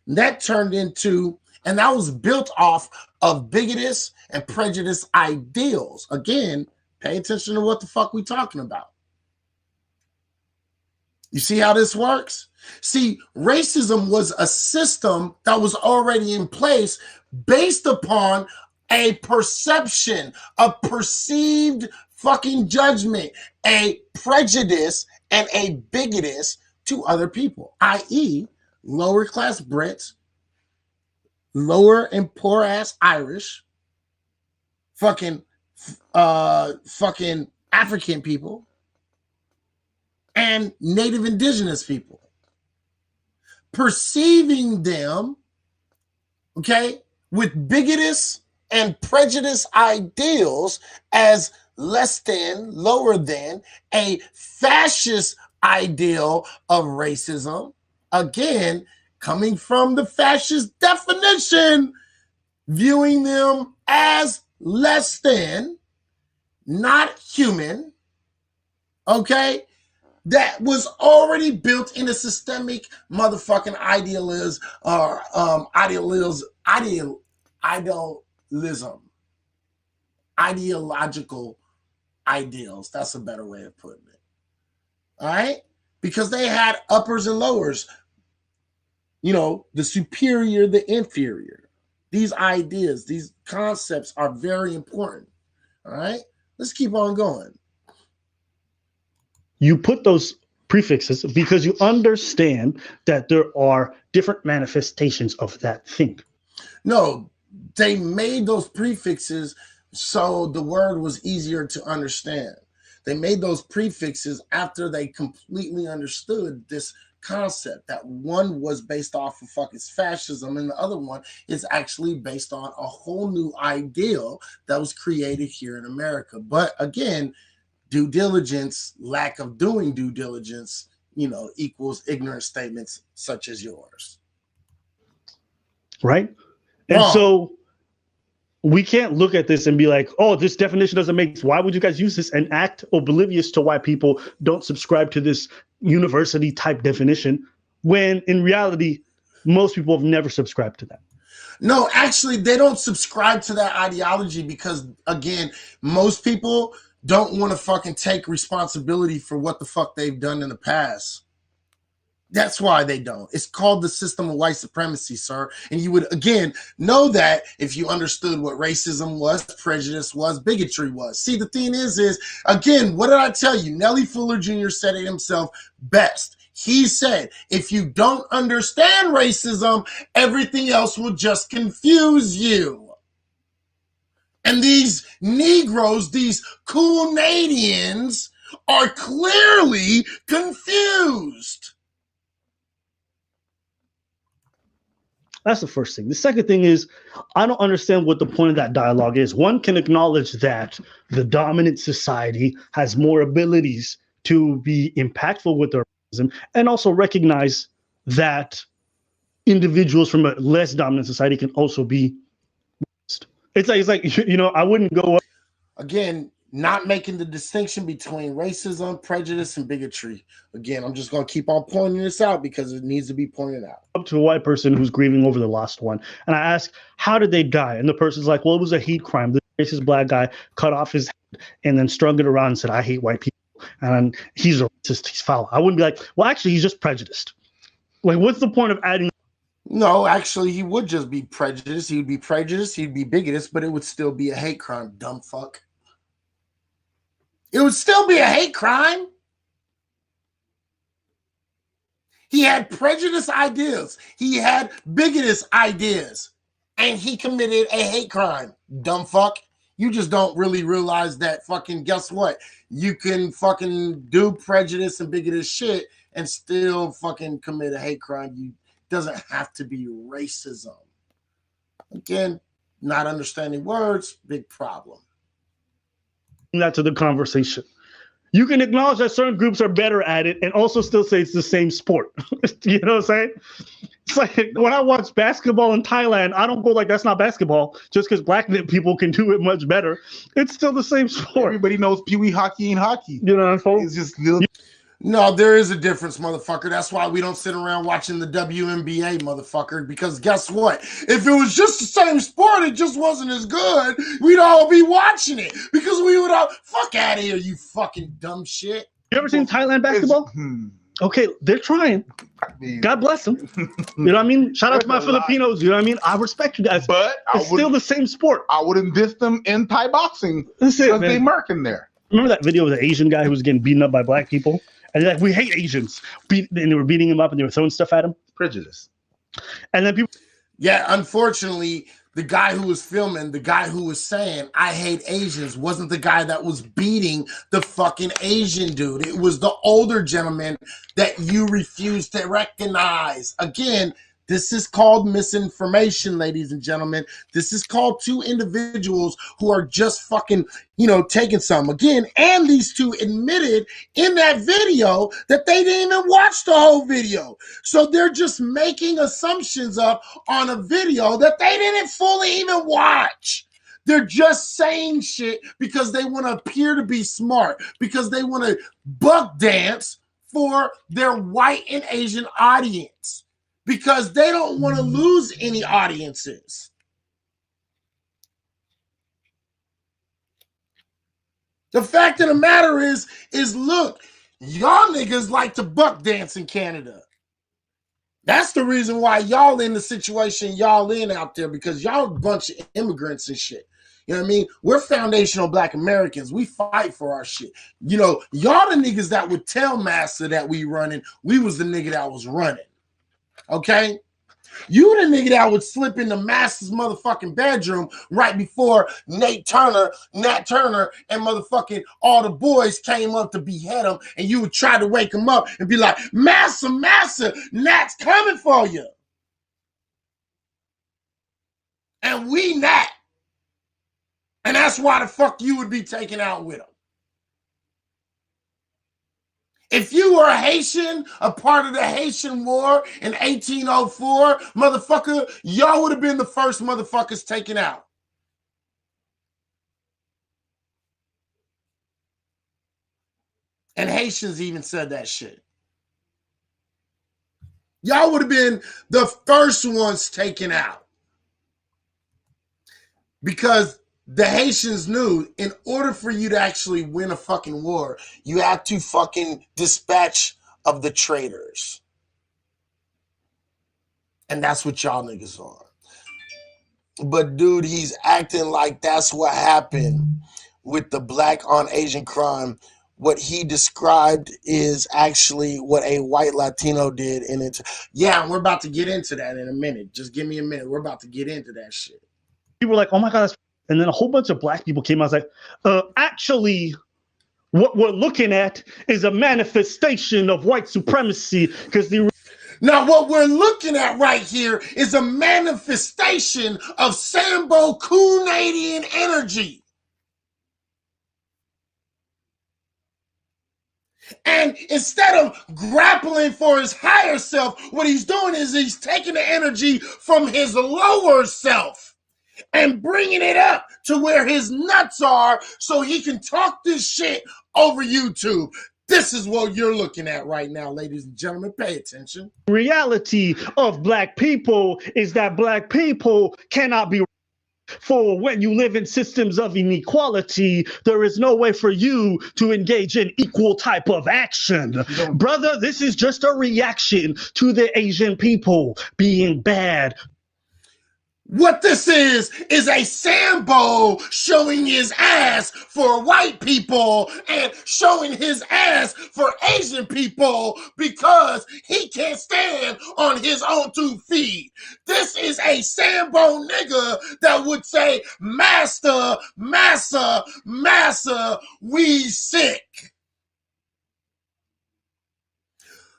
That turned into, and that was built off of bigotous and prejudiced ideals. Again, pay attention to what the fuck we talking about. You see how this works? See, racism was a system that was already in place based upon a perception, a perceived fucking judgment, a prejudice, and a bigotous to other people, i.e., lower class Brits, lower and poor ass Irish, fucking African people, and native indigenous people. Perceiving them, okay, with bigotous and prejudice ideals as less than, lower than, a fascist ideal of racism. Again, coming from the fascist definition, viewing them as less than, not human, okay? That was already built in a systemic motherfucking idealism, ideological ideals. That's a better way of putting it. All right? Because they had uppers and lowers. You know, the superior, the inferior. These ideas, these concepts are very important. All right? Let's keep on going. You put those prefixes because you understand that there are different manifestations of that thing. No, they made those prefixes so the word was easier to understand. They made those prefixes after they completely understood this concept, that one was based off of fucking fascism and the other one is actually based on a whole new ideal that was created here in America. But again, due diligence, lack of doing due diligence, you know, equals ignorant statements such as yours. Right? And so we can't look at this and be like, oh, this definition doesn't make sense. Why would you guys use this and act oblivious to why people don't subscribe to this university type definition when in reality, most people have never subscribed to that? No, actually, they don't subscribe to that ideology because, again, most people don't want to fucking take responsibility for what the fuck they've done in the past. That's why they don't. It's called the system of white supremacy, sir. And you would, again, know that if you understood what racism was, prejudice was, bigotry was. See, the thing is, again, what did I tell you? Nellie Fuller Jr. said it himself best. He said, if you don't understand racism, everything else will just confuse you. And these Negroes, these cool Canadians, are clearly confused. That's the first thing. The second thing is, I don't understand what the point of that dialogue is. One can acknowledge that the dominant society has more abilities to be impactful with their racism, and also recognize that individuals from a less dominant society can also be racist. It's like, you know, I wouldn't go up. Again, not making the distinction between racism, prejudice, and bigotry. Again, I'm just going to keep on pointing this out because it needs to be pointed out. Up to a white person who's grieving over the lost one, and I ask, how did they die? And the person's like, well, it was a hate crime. The racist black guy cut off his head and then strung it around and said, I hate white people. And he's a racist, he's foul. I wouldn't be like, well, actually, he's just prejudiced. Like, what's the point of adding? No, actually, he would just be prejudiced. He'd be prejudiced, he'd be bigotous, but it would still be a hate crime, dumb fuck. It would still be a hate crime. He had prejudiced ideas. He had bigotous ideas. And he committed a hate crime. Dumb fuck. You just don't really realize that fucking, guess what? You can fucking do prejudice and bigotous shit and still fucking commit a hate crime. You doesn't have to be racism. Again, not understanding words, big problem. That to the conversation. You can acknowledge that certain groups are better at it and also still say it's the same sport. You know what I'm saying? It's like when I watch basketball in Thailand, I don't go like, that's not basketball just because black people can do it much better. It's still the same sport. Everybody knows Pee Wee hockey and hockey. You know what I'm saying? It's just little. No, there is a difference, motherfucker. That's why we don't sit around watching the WNBA, motherfucker. Because guess what? If it was just the same sport, it just wasn't as good, we'd all be watching it. Because we would all, fuck out of here, you fucking dumb shit. You ever seen Thailand basketball? Okay, they're trying. God bless them. You know what I mean? Shout out to my Filipinos. You know what I mean? I respect you guys. But it's still the same sport. I wouldn't diss them in Thai boxing because they murking there. Remember that video of the Asian guy who was getting beaten up by black people? And they're like, we hate Asians. And they were beating him up and they were throwing stuff at him. Prejudice. And then people... Yeah, unfortunately, the guy who was filming, the guy who was saying, I hate Asians, wasn't the guy that was beating the fucking Asian dude. It was the older gentleman that you refused to recognize. Again, this is called misinformation, ladies and gentlemen. This is called two individuals who are just fucking, taking some. Again, and these two admitted in that video that they didn't even watch the whole video. So they're just making assumptions up on a video that they didn't fully even watch. They're just saying shit because they want to appear to be smart, because they want to buck dance for their white and Asian audience, because they don't want to lose any audiences. The fact of the matter is look, y'all niggas like to buck dance in Canada. That's the reason why y'all in the situation y'all in out there, because y'all a bunch of immigrants and shit. You know what I mean? We're foundational Black Americans. We fight for our shit. Y'all the niggas that would tell Master that we running, we was the nigga that was running. Okay? You the nigga that would slip into Master's motherfucking bedroom right before Nat Turner, and motherfucking all the boys came up to behead him, and you would try to wake him up and be like, Master, Nat's coming for you. And we Nat. And that's why the fuck you would be taken out with him. If you were a Haitian, a part of the Haitian War in 1804, motherfucker, y'all would have been the first motherfuckers taken out. And Haitians even said that shit. Y'all would have been the first ones taken out. Because the Haitians knew in order for you to actually win a fucking war, you have to fucking dispatch of the traitors. And that's what y'all niggas are. But dude, he's acting like that's what happened with the Black on Asian crime. What he described is actually what a white Latino did. And it's, yeah, we're about to get into that in a minute. Just give me a minute. We're about to get into that shit. People were like, oh my God, that's... And then a whole bunch of black people came out and was like, actually, what we're looking at is a manifestation of white supremacy, because now what we're looking at right here is a manifestation of Sambo Canadian energy. And instead of grappling for his higher self, what he's doing is he's taking the energy from his lower self and bringing it up to where his nuts are so he can talk this shit over YouTube. This is what you're looking at right now, ladies and gentlemen. Pay attention. The reality of black people is that black people cannot be... For when you live in systems of inequality, there is no way for you to engage in equal type of action. Brother, this is just a reaction to the Asian people being bad. What this is a Sambo showing his ass for white people and showing his ass for Asian people because he can't stand on his own 2 feet. This is a Sambo nigga that would say, Master, we sick.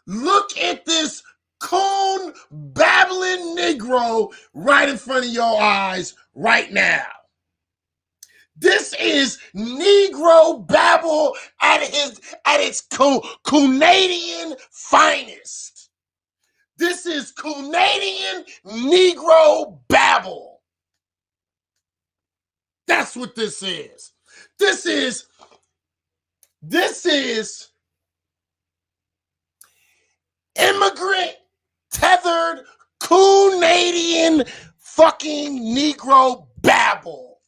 Look at this coon babbling Negro right in front of your eyes right now. This is Negro babble at its Canadian finest. This is Canadian Negro babble. That's what this is. This is immigrant, tethered, Canadian fucking Negro babble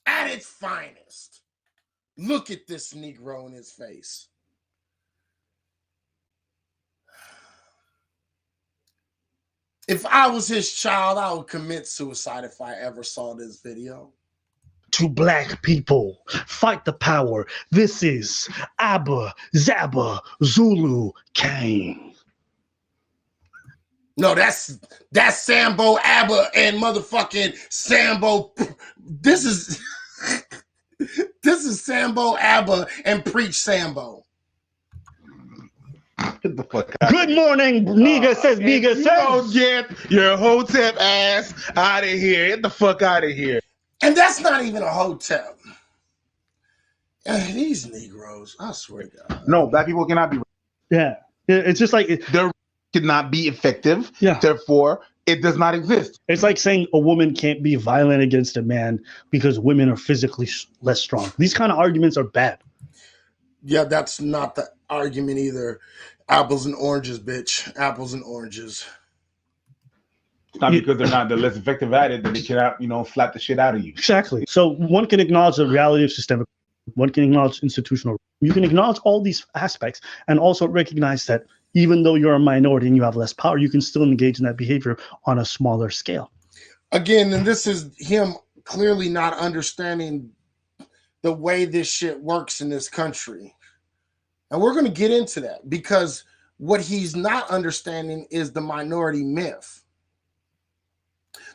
at its finest. Look at this Negro in his face. If I was his child, I would commit suicide if I ever saw this video. To black people, fight the power. This is Abba Zaba Zulu Kane. No, that's Sambo Abba and motherfucking Sambo. This is this is Sambo Abba and Preach Sambo. Get the fuck out. Good morning, nigga says nigga You says. don't get your hotep ass out of here. Get the fuck out of here. And that's not even a hotep. These Negroes, I swear to God. No, black people cannot be. Yeah, it's just like Their cannot be effective. Yeah. Therefore, it does not exist. it's like saying a woman can't be violent against a man because women are physically less strong. These kind of arguments are bad. Yeah, that's not the argument either. Apples and oranges, bitch. Apples and oranges. It's not because they're less effective at it that they cannot, slap the shit out of you. Exactly. So one can acknowledge the reality of systemic. One can acknowledge institutional. You can acknowledge all these aspects and also recognize that even though you're a minority and you have less power, you can still engage in that behavior on a smaller scale. Again, and this is him clearly not understanding the way this shit works in this country. And we're going to get into that because what he's not understanding is the minority myth.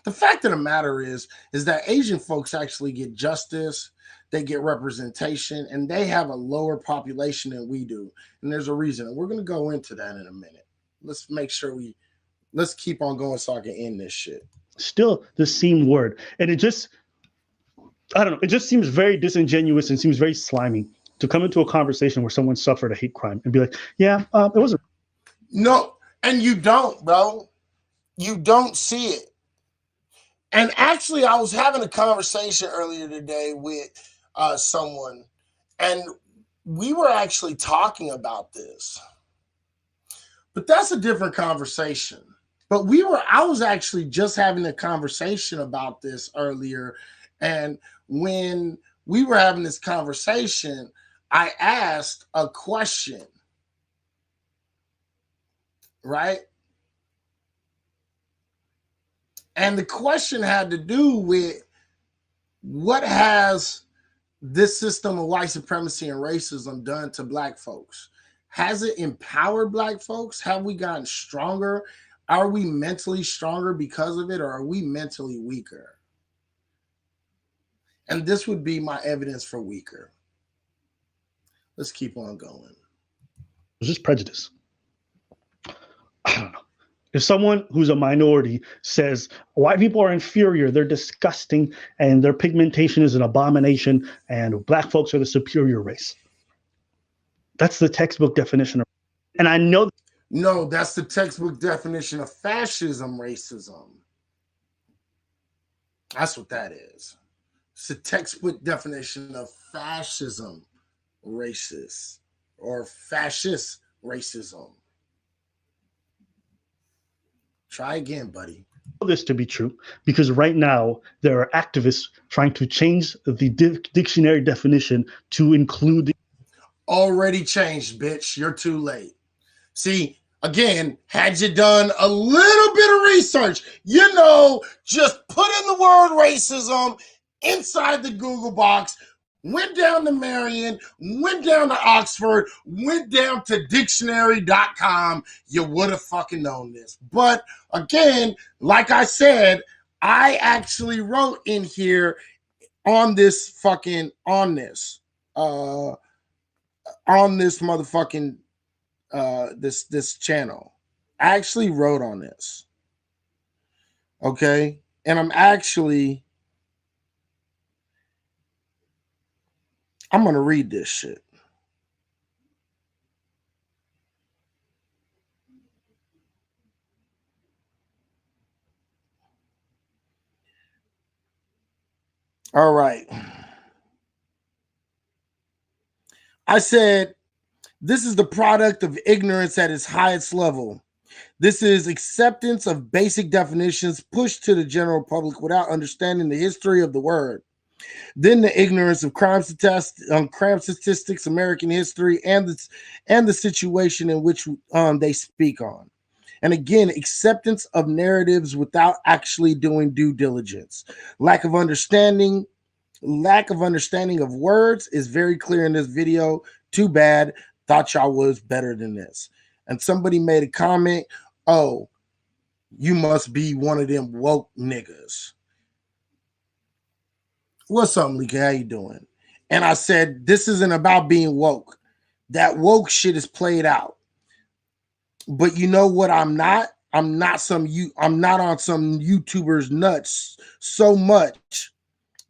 The fact of the matter is that Asian folks actually get justice, they get representation, and they have a lower population than we do. And there's a reason. And we're going to go into that in a minute. Let's make sure let's keep on going so I can end this shit. Still the same word. And it just seems very disingenuous and seems very slimy to come into a conversation where someone suffered a hate crime and be like, yeah, it wasn't. No, and you don't, bro. You don't see it. And actually, I was having a conversation earlier today with someone, and we were actually talking about this. But that's a different conversation. But I was actually just having a conversation about this earlier. And when we were having this conversation, I asked a question, right? And the question had to do with what has this system of white supremacy and racism done to black folks? Has it empowered black folks? Have we gotten stronger? Are we mentally stronger because of it, or are we mentally weaker? And this would be my evidence for weaker. Let's keep on going. It's just prejudice. I don't know. If someone who's a minority says white people are inferior, they're disgusting, and their pigmentation is an abomination, and black folks are the superior race. That's the textbook definition. And I know. No, that's the textbook definition of fascism, racism. That's what that is. It's the textbook definition of fascism, racist, or fascist racism. Try again, buddy. This to be true because right now there are activists trying to change the dictionary definition to include the already changed, bitch. You're too late. See, again, had you done a little bit of research, just put in the word racism inside the Google box, went down to Marion, went down to Oxford, went down to dictionary.com, you would have fucking known this. But again, like I said, I actually wrote in here on this motherfucking this channel. I actually wrote on this. Okay? And I'm going to read this shit. All right. I said, This is the product of ignorance at its highest level. This is acceptance of basic definitions pushed to the general public without understanding the history of the word. Then the ignorance of crime statistics, American history, and the situation in which they speak on. And again, acceptance of narratives without actually doing due diligence. Lack of understanding of words is very clear in this video. Too bad. Thought y'all was better than this. And somebody made a comment, oh, you must be one of them woke niggas. What's up, Lika? How you doing? And I said, this isn't about being woke. That woke shit is played out. But you know what I'm not? I'm not on some YouTuber's nuts so much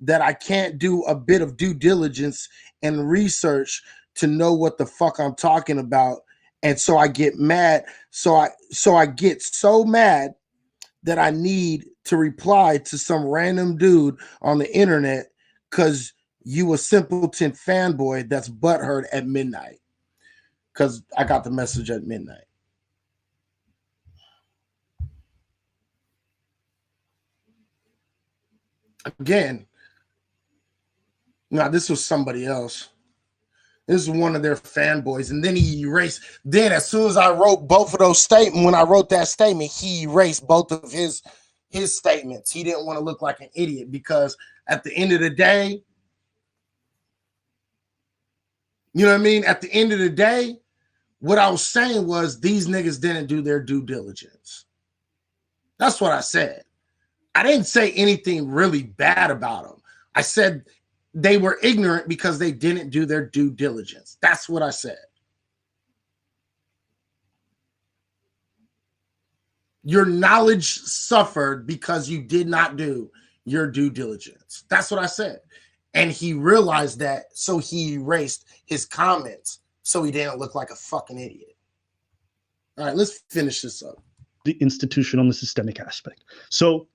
that I can't do a bit of due diligence and research to know what the fuck I'm talking about. And so I get mad. So I get so mad that I need to reply to some random dude on the internet because you a simpleton fanboy that's butthurt at midnight. Because I got the message at midnight. Again, no, this was somebody else. This is one of their fanboys. And then he erased. Then as soon as I wrote both of those statements, when I wrote that statement, he erased both of his statements. He didn't want to look like an idiot because at the end of the day, you know what I mean? At the end of the day, what I was saying was these niggas didn't do their due diligence. That's what I said. I didn't say anything really bad about them. I said they were ignorant because they didn't do their due diligence. That's what I said. Your knowledge suffered because you did not do your due diligence. That's what I said. And he realized that, so he erased his comments so he didn't look like a fucking idiot. All right, let's finish this up. The institutional and the systemic aspect. So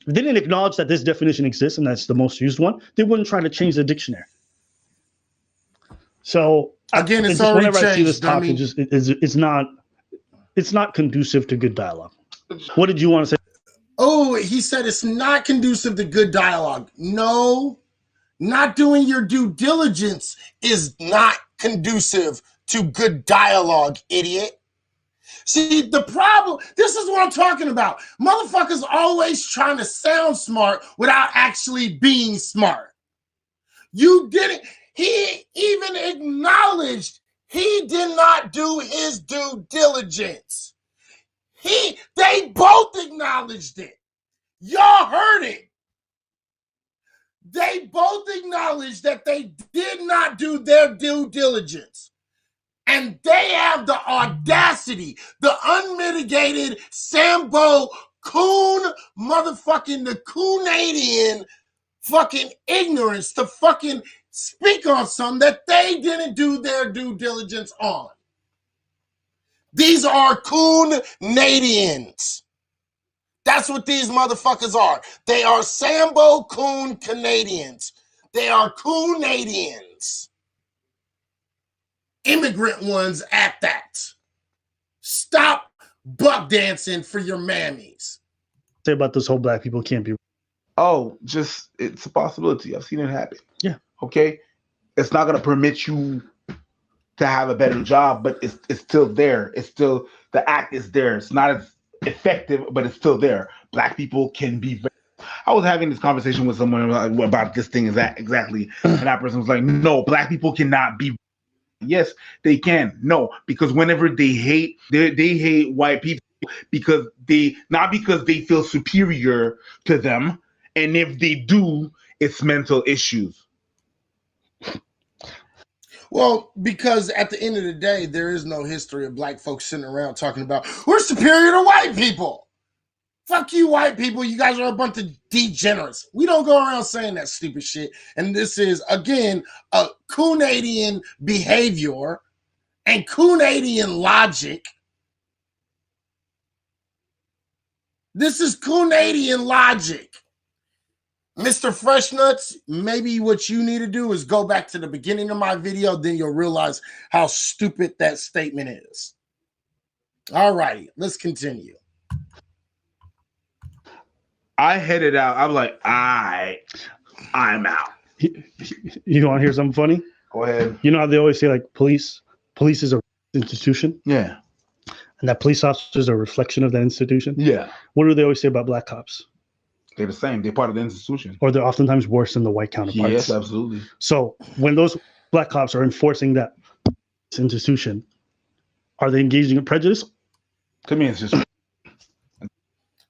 if they didn't acknowledge that this definition exists and that's the most used one, they wouldn't try to change the dictionary. So again, it's already whenever changed. I see this talk, it's not conducive to good dialogue. What did you want to say? Oh, he said it's not conducive to good dialogue. No, not doing your due diligence is not conducive to good dialogue, idiot. See, the problem, this is what I'm talking about. Motherfuckers always trying to sound smart without actually being smart. You didn't, he even acknowledged he did not do his due diligence. They both acknowledged it. Y'all heard it. They both acknowledged that they did not do their due diligence. And they have the audacity, the unmitigated Sambo coon motherfucking the Canadian fucking ignorance to fucking speak on something that they didn't do their due diligence on. These are Canadians. That's what these motherfuckers are. They are Sambo coon Canadians. They are Canadians. Immigrant ones at that. Stop buck dancing for your mammies. Say about this whole black people can't be. Oh, just it's a possibility. I've seen it happen. Yeah. Okay. It's not gonna permit you to have a better job, but it's still there. It's still, the act is there. It's not as effective, but it's still there. Black people can be. I was having this conversation with someone about this thing exactly, and that person was like, "No, black people cannot be." Yes, they can. No, because whenever they hate white people because not because they feel superior to them, and if they do, it's mental issues. Well, because at the end of the day, there is no history of black folks sitting around talking about we're superior to white people. Fuck you, white people. You guys are a bunch of degenerates. We don't go around saying that stupid shit. And this is, again, a Canadian behavior and Canadian logic. This is Canadian logic. Mr. Fresh Nuts, maybe what you need to do is go back to the beginning of my video, then you'll realize how stupid that statement is. All righty, let's continue. I headed out. I was like, I'm out. You want to hear something funny? Go ahead. You know how they always say, like, police is a institution? Yeah. And that police officers are a reflection of that institution? Yeah. What do they always say about black cops? They're the same. They're part of the institution. Or they're oftentimes worse than the white counterparts. Yes, absolutely. So when those black cops are enforcing that institution, are they engaging in prejudice? To me, it's just...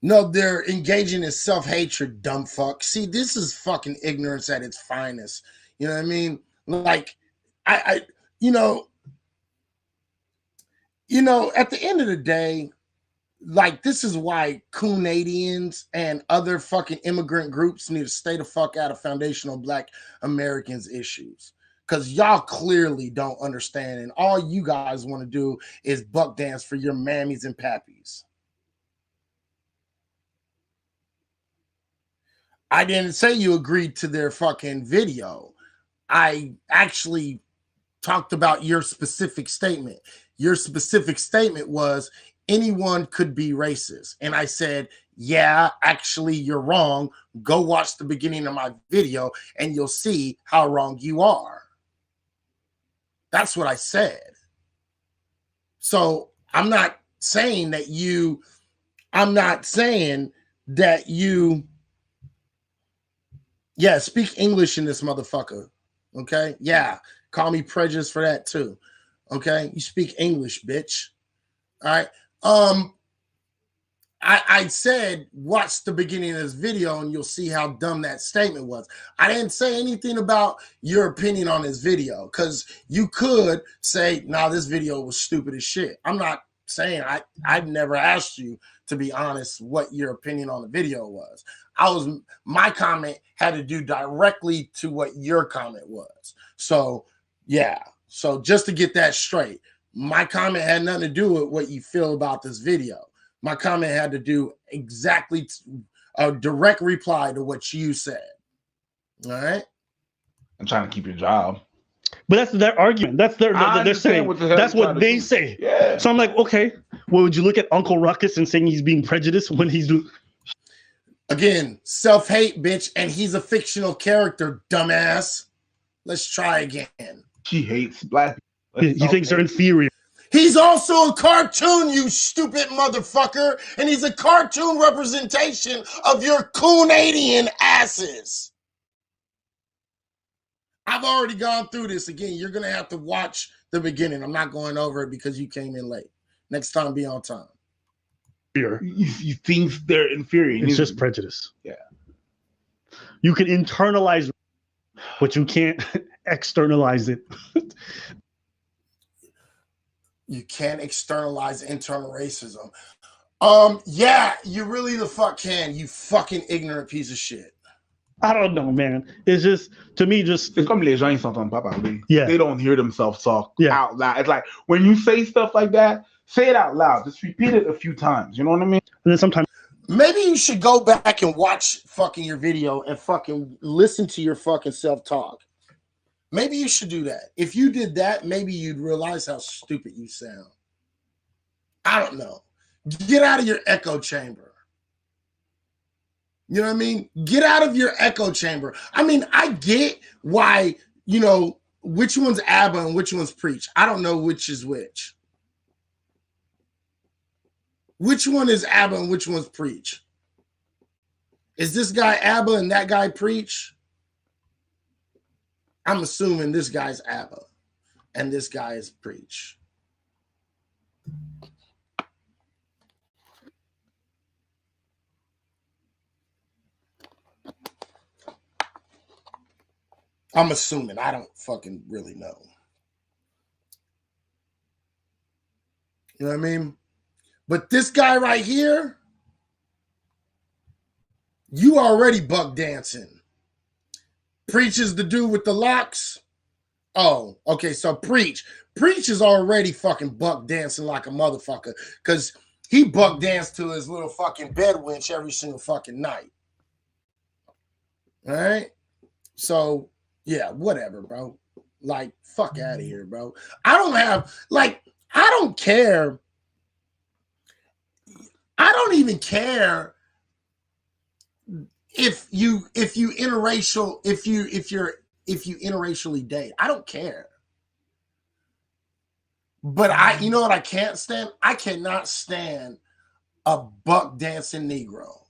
No, they're engaging in self-hatred, dumb fuck. See, this is fucking ignorance at its finest. You know what I mean? Like, you know, at the end of the day, like, this is why Canadians and other fucking immigrant groups need to stay the fuck out of foundational Black Americans issues. Because y'all clearly don't understand. And all you guys want to do is buck dance for your mammies and pappies. I didn't say you agreed to their fucking video. I actually talked about your specific statement. Your specific statement was anyone could be racist. And I said, yeah, actually, you're wrong. Go watch the beginning of my video and you'll see how wrong you are. That's what I said. So I'm not saying that you, yeah, speak English in this motherfucker. Okay? Yeah. Call me prejudiced for that too. Okay? You speak English, bitch. All right. I said, watch the beginning of this video and you'll see how dumb that statement was. I didn't say anything about your opinion on this video because you could say, nah, this video was stupid as shit. I'm not saying I've never asked you, to be honest, what your opinion on the video was. My comment had to do directly to what your comment was. So, yeah. So just to get that straight, my comment had nothing to do with what you feel about this video. My comment had to do exactly a direct reply to what you said. All right. I'm trying to keep your job. But that's their argument. That's they're saying. That's what they say. Yeah. So I'm like, okay, well, would you look at Uncle Ruckus and saying he's being prejudiced when he's doing? Again, self-hate, bitch, and he's a fictional character, dumbass. Let's try again. She hates black people. He thinks they're inferior. He's also a cartoon, you stupid motherfucker, and he's a cartoon representation of your Canadian asses. I've already gone through this. Again, you're going to have to watch the beginning. I'm not going over it because you came in late. Next time, be on time. You think they're inferior. It's just prejudice. Yeah. You can internalize, but you can't externalize it. You can't externalize internal racism. Yeah, you really the fuck can, you fucking ignorant piece of shit. I don't know, man. It's just, to me, just... C'est comme les gens, ils s'entendent pas parler. Yeah. They don't hear themselves talk out loud. It's like, when you say stuff like that, say it out loud. Just repeat it a few times. You know what I mean? And then sometimes... Maybe you should go back and watch fucking your video and fucking listen to your fucking self-talk. Maybe you should do that. If you did that, maybe you'd realize how stupid you sound. I don't know. Get out of your echo chamber. You know what I mean? Get out of your echo chamber. I mean, I get why, you know, which one's ABBA and which one's Preach. I don't know which is which. Which one is ABBA and which one's Preach? Is this guy ABBA and that guy Preach? I'm assuming this guy's ABBA and this guy is Preach. I'm assuming. I don't fucking really know. You know what I mean? But this guy right here, you already buck dancing. Preach is the dude with the locks. Oh, okay. So Preach is already fucking buck dancing like a motherfucker because he buck danced to his little fucking bed winch every single fucking night. All right. So, yeah, whatever, bro. Like, fuck out of here, bro. I don't care. I don't even care if you interracially date. I don't care. But you know what I can't stand? I cannot stand a buck dancing Negro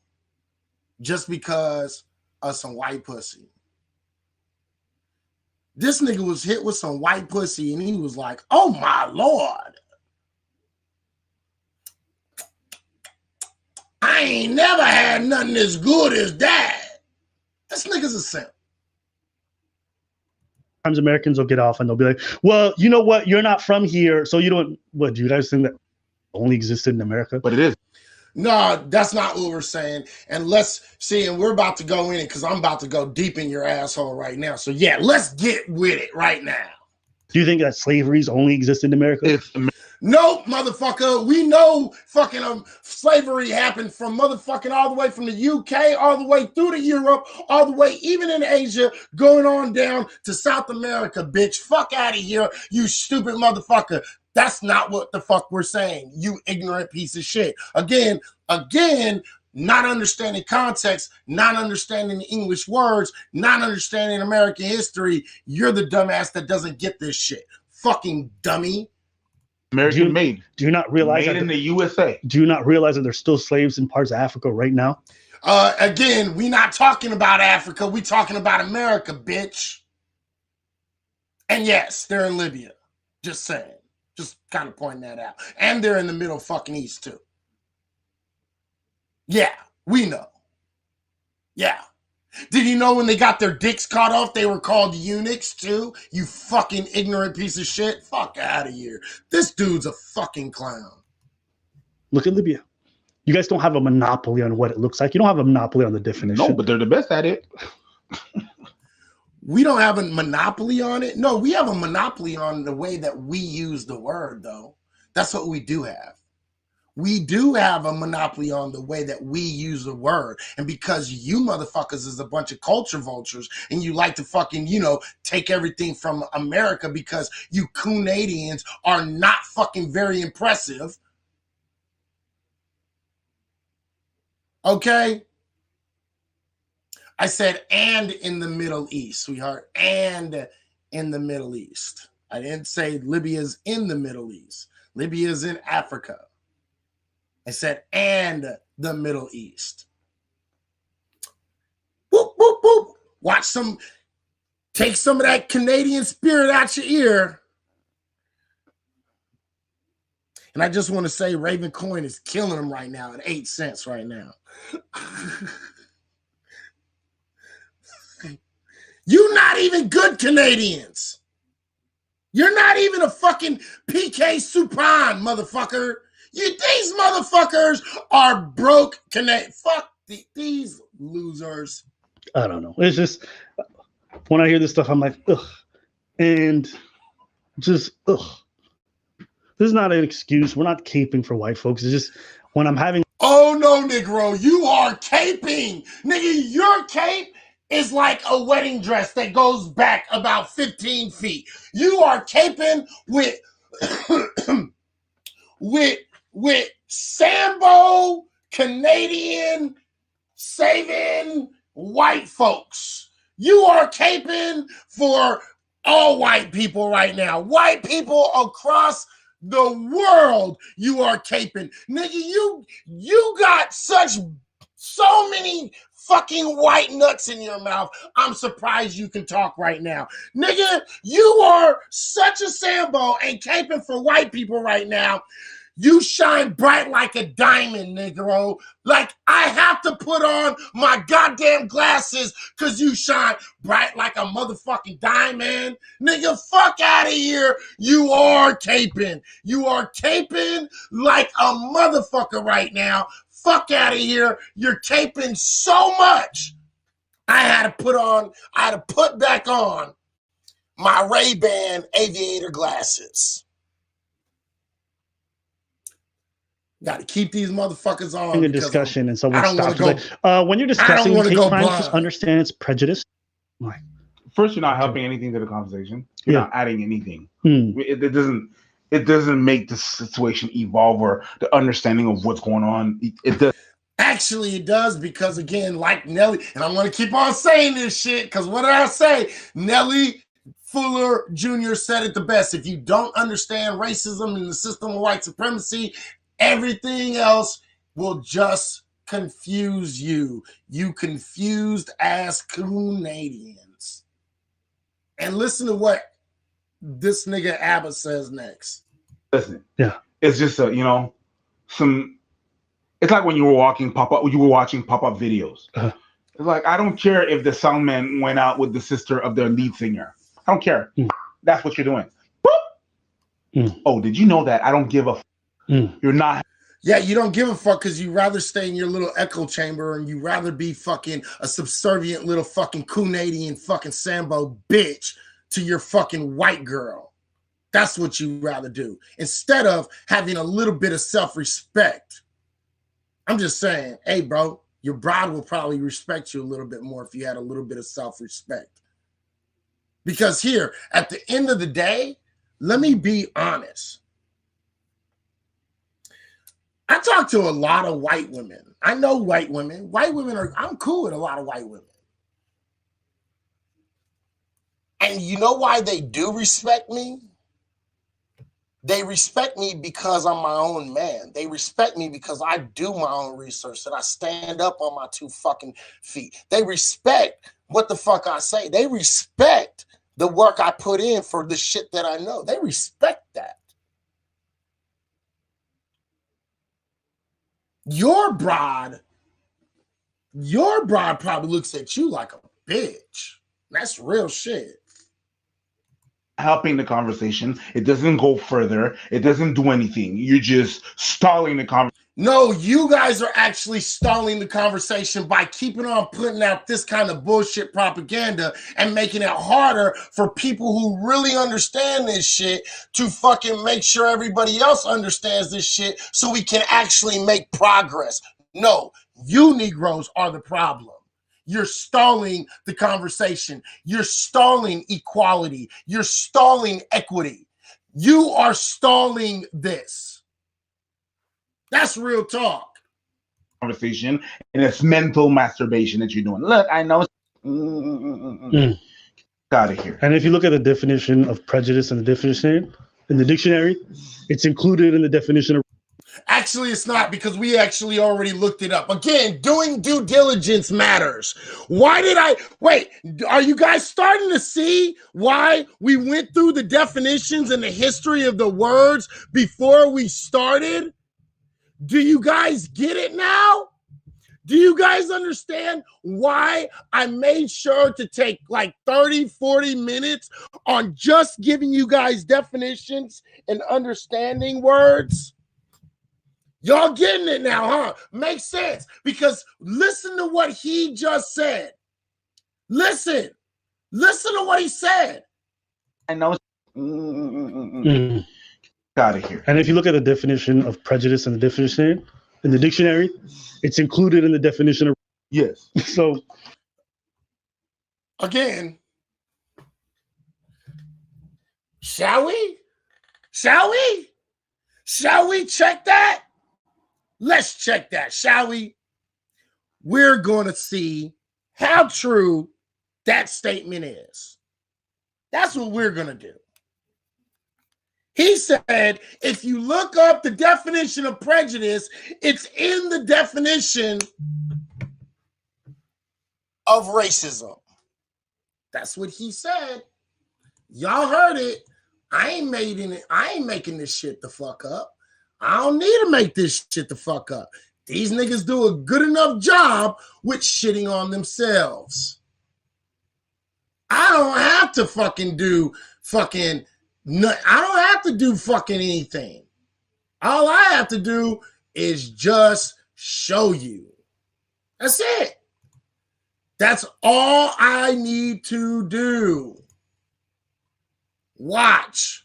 just because of some white pussy. This nigga was hit with some white pussy and he was like, oh my Lord. I ain't never had nothing as good as that. This nigga's a simp. Sometimes Americans will get off and they'll be like, well, you know what? You're not from here. So you don't, what, do you guys think that only existed in America? But it is. No, that's not what we're saying. And let's see, and we're about to go in it because I'm about to go deep in your asshole right now. So yeah, let's get with it right now. Do you think that slavery's only existed in America? Nope, motherfucker. We know fucking slavery happened from motherfucking all the way from the UK, all the way through to Europe, all the way even in Asia, going on down to South America, bitch. Fuck out of here, you stupid motherfucker. That's not what the fuck we're saying, you ignorant piece of shit. Again, not understanding context, not understanding the English words, not understanding American history. You're the dumbass that doesn't get this shit. Fucking dummy. American made. Do you not realize made in the USA? Do you not realize that there's still slaves in parts of Africa right now? Again, we not talking about Africa. We talking about America, bitch. And yes, they're in Libya. Just saying. Just kind of pointing that out. And they're in the Middle fucking East too. Yeah, we know. Yeah. Did you know when they got their dicks cut off, they were called eunuchs too? You fucking ignorant piece of shit. Fuck out of here. This dude's a fucking clown. Look at Libya. You guys don't have a monopoly on what it looks like. You don't have a monopoly on the definition. No, but they're the best at it. We don't have a monopoly on it. No, we have a monopoly on the way that we use the word, though. That's what we do have. We do have a monopoly on the way that we use the word. And because you motherfuckers is a bunch of culture vultures and you like to fucking, take everything from America because you Canadians are not fucking very impressive. Okay? I said, and in the Middle East, sweetheart, and in the Middle East. I didn't say Libya's in the Middle East. Libya's in Africa. I said, and the Middle East. Whoop, whoop, whoop. Take some of that Canadian spirit out your ear. And I just want to say Raven Coin is killing them right now at 8 cents right now. You're not even good Canadians. You're not even a fucking PK Supran, motherfucker. These motherfuckers are broke Canadian. Fuck these losers. I don't know. It's just, when I hear this stuff, I'm like, ugh. And just, ugh. This is not an excuse. We're not caping for white folks. It's just when I'm having. Oh, no, Negro. You are caping. Nigga, your cape is like a wedding dress that goes back about 15 feet. You are caping with with Sambo Canadian saving white folks. You are caping for all white people right now. White people across the world, you are caping. Nigga, you got so many fucking white nuts in your mouth. I'm surprised you can talk right now. Nigga, you are such a Sambo and caping for white people right now. You shine bright like a diamond, Negro. Like I have to put on my goddamn glasses because you shine bright like a motherfucking diamond. Nigga, fuck out of here. You are caping. You are caping like a motherfucker right now. Fuck out of here. You're caping so much. I had to put back on my Ray-Ban aviator glasses. Got to keep these motherfuckers on. A discussion and someone I don't stops. wanna Like, when you're discussing wanna hate go crimes, blind. just understand it's prejudice. Like, First, you're not helping anything to the conversation. You're Yeah. not adding anything. Hmm. It doesn't make the situation evolve or the understanding of what's going on. It does. Actually, it does, because again, like Nelly, and I'm going to keep on saying this shit, because what did I say? Nelly Fuller Jr. said it the best. If you don't understand racism and the system of white supremacy, everything else will just confuse you. You confused ass Canadians. And listen to what this nigga Abba says next. Listen, Yeah. It's just some. It's like when you were watching pop-up videos. Uh-huh. It's like, I don't care if the sound man went out with the sister of their lead singer. I don't care. That's what you're doing. Boop. Oh, did you know that? I don't give a You're not. Yeah, you don't give a fuck because you rather stay in your little echo chamber and you rather be fucking a subservient little fucking Canadian fucking Sambo bitch to your fucking white girl. That's what you rather do instead of having a little bit of self-respect. I'm just saying, hey, bro, your bride will probably respect you a little bit more if you had a little bit of self-respect. Because here, at the end of the day, let me be honest. I talk to a lot of white women. I know white women. I'm cool with a lot of white women. And you know why they do respect me? They respect me because I'm my own man. They respect me because I do my own research, that I stand up on my 2 fucking feet. They respect what the fuck I say. They respect the work I put in for the shit that I know. They respect that. Your broad probably looks at you like a bitch. That's real shit. Helping the conversation. It doesn't go further. It doesn't do anything. You're just stalling the conversation. No, you guys are actually stalling the conversation by keeping on putting out this kind of bullshit propaganda and making it harder for people who really understand this shit to fucking make sure everybody else understands this shit so we can actually make progress. No, you Negroes are the problem. You're stalling the conversation. You're stalling equality. You're stalling equity. You are stalling this. That's real talk. Conversation, and it's mental masturbation that you're doing. Look, I know. Out of here. And if you look at the definition of prejudice in the dictionary, it's included in the definition of. Actually, it's not, because we actually already looked it up. Again, doing due diligence matters. Wait, are you guys starting to see why we went through the definitions and the history of the words before we started? Do you guys get it now? Do you guys understand why I made sure to take like 30, 40 minutes on just giving you guys definitions and understanding words? Y'all getting it now, huh? Makes sense. Because listen to what he just said. Listen to what he said. I know. Out of here. And if you look at the definition of prejudice in the dictionary, it's included in the definition of. Yes. So again, shall we check that? Let's check that, shall we? We're going to see how true that statement is. That's what we're going to do. He said, if you look up the definition of prejudice, it's in the definition of racism. That's what he said. Y'all heard it. I ain't making this shit the fuck up. I don't need to make this shit the fuck up. These niggas do a good enough job with shitting on themselves. I don't have to fucking do fucking anything. All I have to do is just show you. That's it. That's all I need to do. Watch.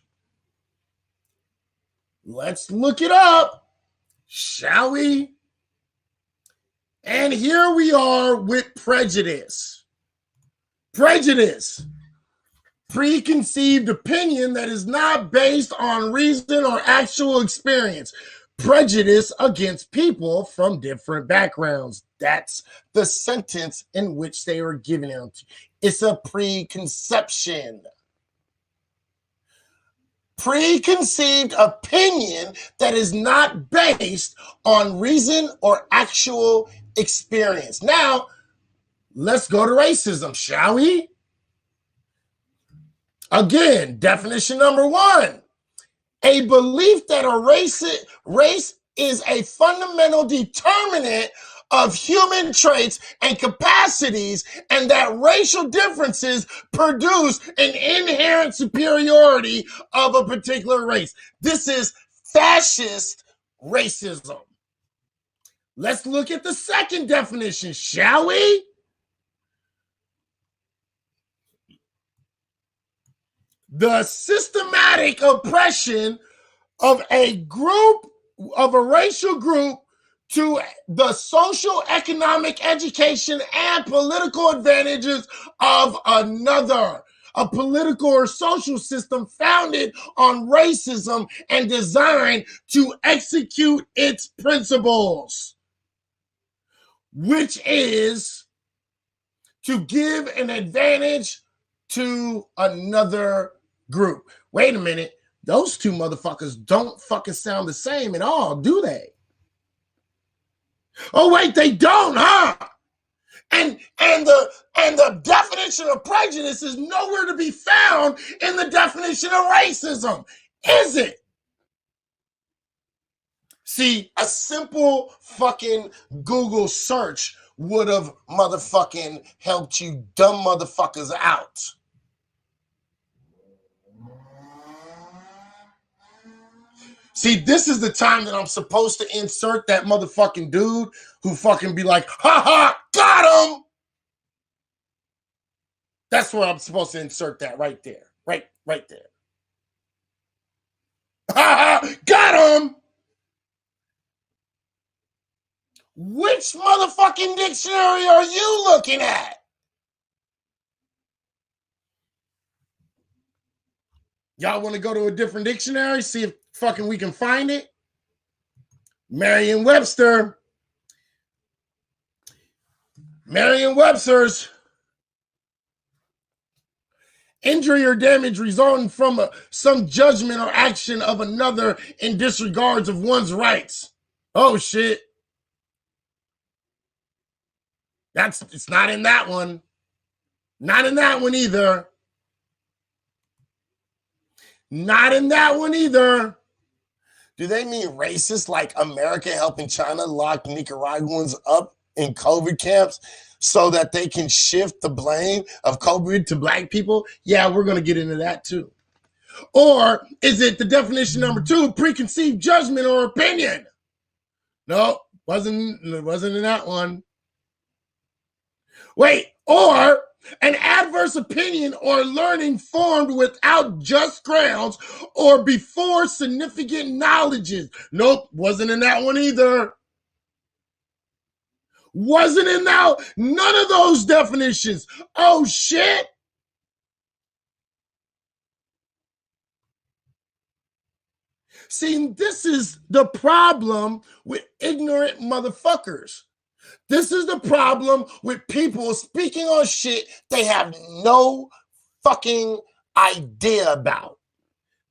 Let's look it up. Shall we? And here we are with prejudice. Prejudice. Preconceived opinion that is not based on reason or actual experience. Prejudice against people from different backgrounds. That's the sentence in which they were given out. It's a preconception. Preconceived opinion that is not based on reason or actual experience. Now, let's go to racism, shall we? Again, definition number 1. A belief that a race is a fundamental determinant of human traits and capacities, and that racial differences produce an inherent superiority of a particular race. This is fascist racism. Let's look at the second definition, shall we? The systematic oppression of a group, of a racial group, to the social, economic, education, and political advantages of another. A political or social system founded on racism and designed to execute its principles, which is to give an advantage to another group. Wait a minute. Those two motherfuckers don't fucking sound the same at all, do they? Oh, wait, they don't, huh? And the definition of prejudice is nowhere to be found in the definition of racism, is it? See, a simple fucking Google search would have motherfucking helped you dumb motherfuckers out. See, this is the time that I'm supposed to insert that motherfucking dude who fucking be like, ha ha, got him. That's where I'm supposed to insert that right there. Right there. Ha ha, got him. Which motherfucking dictionary are you looking at? Y'all want to go to a different dictionary, see if fucking we can find it? Merriam-Webster's injury or damage resulting from some judgment or action of another in disregards of one's rights. Oh shit. It's not in that one. Not in that one either. Not in that one either. Do they mean racist like America helping China lock Nicaraguans up in COVID camps so that they can shift the blame of COVID to black people? Yeah, we're going to get into that too. Or is it the definition number 2, preconceived judgment or opinion? No, wasn't in that one. Wait, or an adverse opinion or learning formed without just grounds or before significant knowledges. Nope, wasn't in that one either. Wasn't in that. None of those definitions. Oh, shit. See, this is the problem with ignorant motherfuckers. This is the problem with people speaking on shit they have no fucking idea about.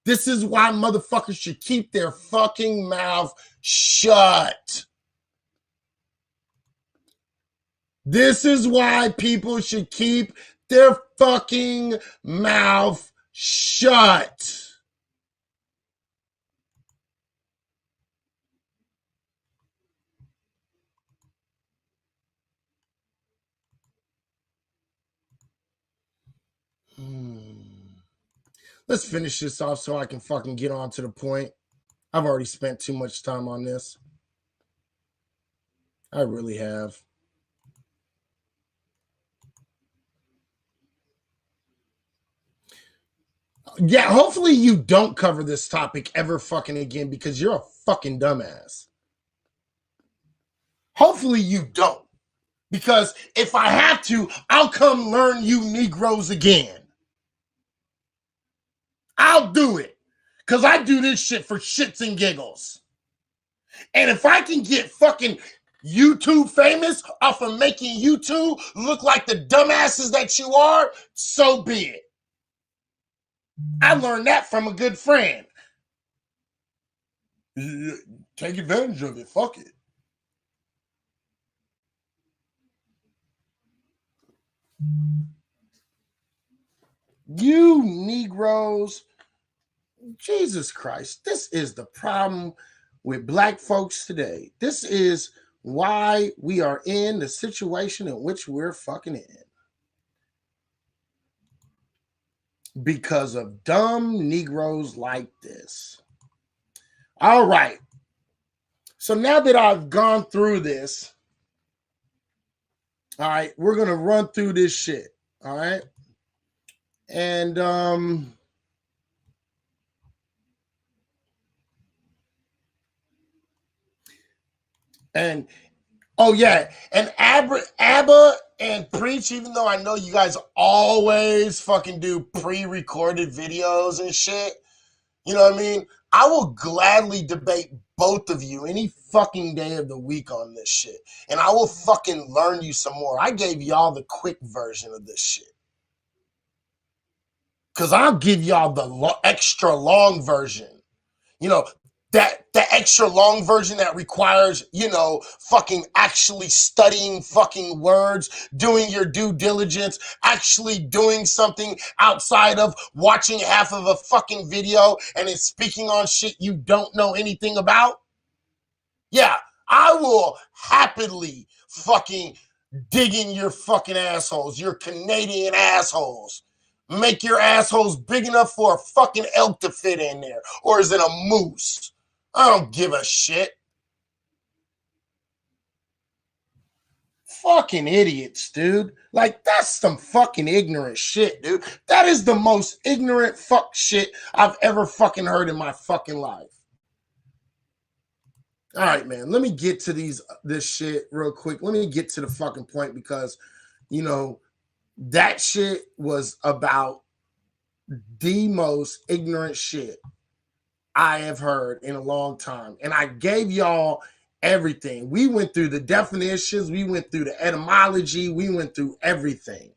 This is why motherfuckers should keep their fucking mouth shut. This is why people should keep their fucking mouth shut. Let's finish this off so I can fucking get on to the point. I've already spent too much time on this. I really have. Yeah, hopefully you don't cover this topic ever fucking again because you're a fucking dumbass. Hopefully you don't. Because if I have to, I'll come learn you Negroes again. I'll do it. Because I do this shit for shits and giggles. And if I can get fucking YouTube famous off of making you two look like the dumbasses that you are, so be it. I learned that from a good friend. Take advantage of it. Fuck it. You Negroes, Jesus Christ, this is the problem with black folks today. This is why we are in the situation in which we're fucking in. Because of dumb Negroes like this. All right. So now that I've gone through this, all right, we're going to run through this shit. All right. And oh yeah, and Abba and Preach, even though I know you guys always fucking do pre-recorded videos and shit, you know what I mean? I will gladly debate both of you any fucking day of the week on this shit. And I will fucking learn you some more. I gave y'all the quick version of this shit. Because I'll give y'all the extra long version. You know, that the extra long version that requires, you know, fucking actually studying fucking words, doing your due diligence, actually doing something outside of watching half of a fucking video and it's speaking on shit you don't know anything about. Yeah, I will happily fucking dig in your fucking assholes, your Canadian assholes. Make your assholes big enough for a fucking elk to fit in there. Or is it a moose? I don't give a shit. Fucking idiots, dude. Like, that's some fucking ignorant shit, dude. That is the most ignorant fuck shit I've ever fucking heard in my fucking life. All right, man. Let me get to this shit real quick. Let me get to the fucking point because, you know, that shit was about the most ignorant shit I have heard in a long time. And I gave y'all everything. We went through the definitions. We went through the etymology. We went through everything.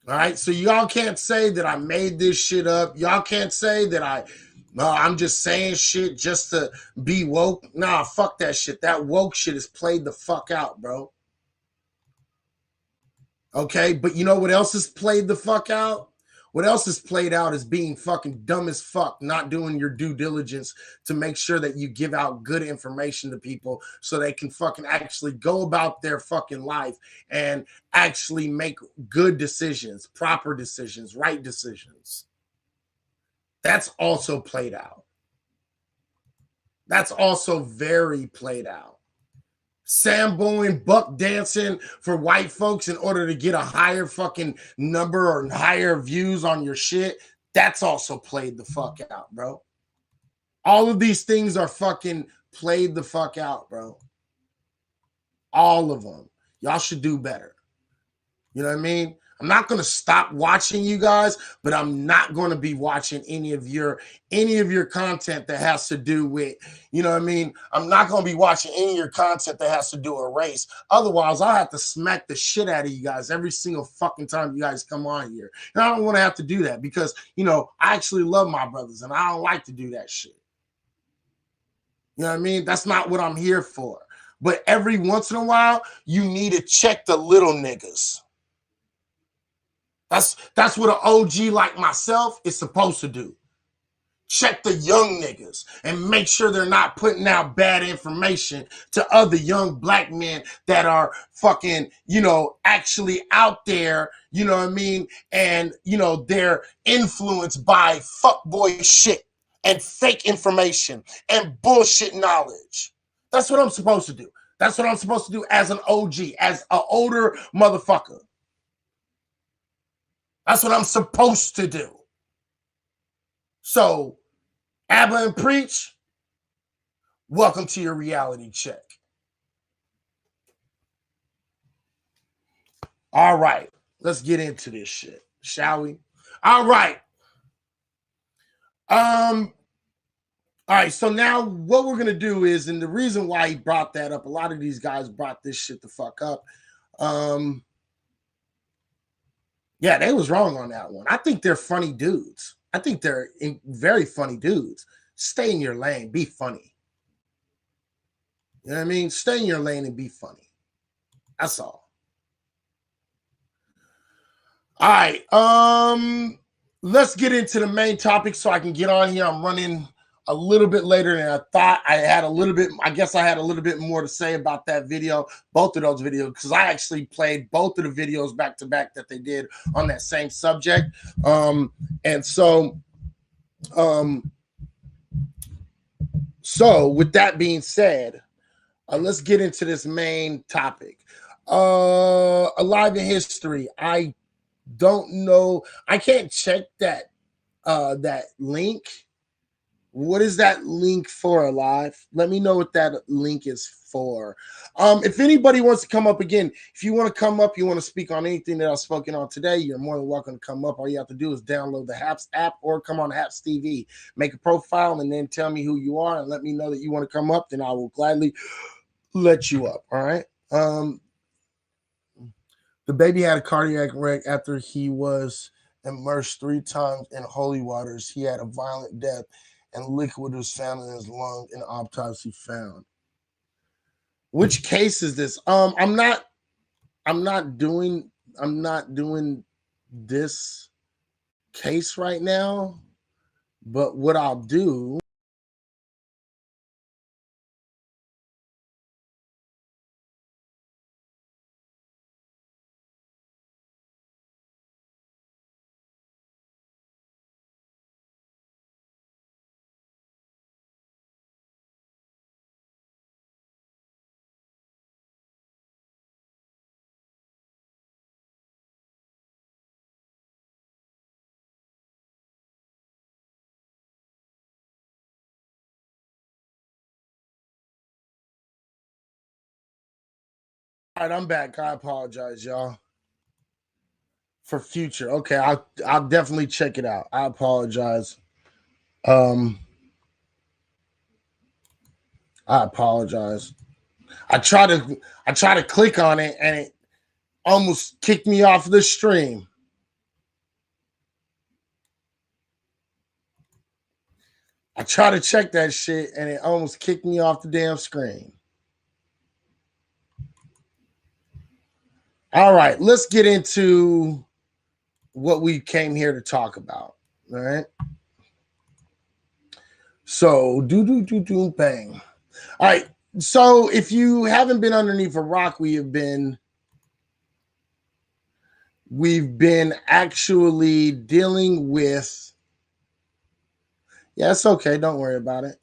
All right. So y'all can't say that I made this shit up. Y'all can't say that I'm just saying shit just to be woke. Nah, fuck that shit. That woke shit is played the fuck out, bro. Okay, but you know what else is played the fuck out? What else is played out is being fucking dumb as fuck, not doing your due diligence to make sure that you give out good information to people so they can fucking actually go about their fucking life and actually make good decisions, proper decisions, right decisions. That's also played out. That's also very played out. Samboing, buck dancing for white folks in order to get a higher fucking number or higher views on your shit. That's also played the fuck out, bro. All of these things are fucking played the fuck out, bro. All of them. Y'all should do better. You know what I mean? I'm not going to stop watching you guys, but I'm not going to be watching any of your content that has to do with, you know what I mean? I'm not going to be watching any of your content that has to do with race. Otherwise, I'll have to smack the shit out of you guys every single fucking time you guys come on here. And I don't want to have to do that because, you know, I actually love my brothers and I don't like to do that shit. You know what I mean? That's not what I'm here for. But every once in a while, you need to check the little niggas. That's what an OG like myself is supposed to do. Check the young niggas and make sure they're not putting out bad information to other young black men that are fucking, you know, actually out there, you know what I mean? And, you know, they're influenced by fuckboy shit and fake information and bullshit knowledge. That's what I'm supposed to do. That's what I'm supposed to do as an OG, as an older motherfucker. That's what I'm supposed to do. So, Abba and Preach, Welcome to your reality check. All right, let's get into this shit, shall we? All right. All right, so now what we're gonna do is, and the reason why he brought that up, a lot of these guys brought this shit the fuck up. Yeah, they was wrong on that one. I think they're funny dudes. I think they're very funny dudes. Stay in your lane, be funny. You know what I mean? Stay in your lane and be funny. That's all. All right. Let's get into the main topic so I can get on here. I'm running a little bit later than I thought. I had a little bit more to say about that video, both of those videos, because I actually played both of the videos back to back that they did on that same subject. So with that being said, let's get into this main topic. Alive in history. I don't know. I can't check that link. What is that link for, Alive? Let me know what that link is for. If anybody wants to come up again, if you want to come up, you want to speak on anything that I've spoken on today, you're more than welcome to come up. All you have to do is download the HAPS app or come on HAPS TV, make a profile, and then tell me who you are and let me know that you want to come up. Then I will gladly let you up. All right. The baby had a cardiac wreck after he was immersed 3 times in holy waters. He had a violent death, and liquid was found in his lung and autopsy found. Which case is this? I'm not doing this case right now, but what I'll do. All right, I'm back. I apologize, y'all. For future. Okay, I'll definitely check it out. I apologize. I apologize. I try to click on it and it almost kicked me off the stream. I try to check that shit and it almost kicked me off the damn screen. All right, let's get into what we came here to talk about. All right. So bang. All right. So if you haven't been underneath a rock, we've been actually dealing with. Yeah, it's okay. Don't worry about it.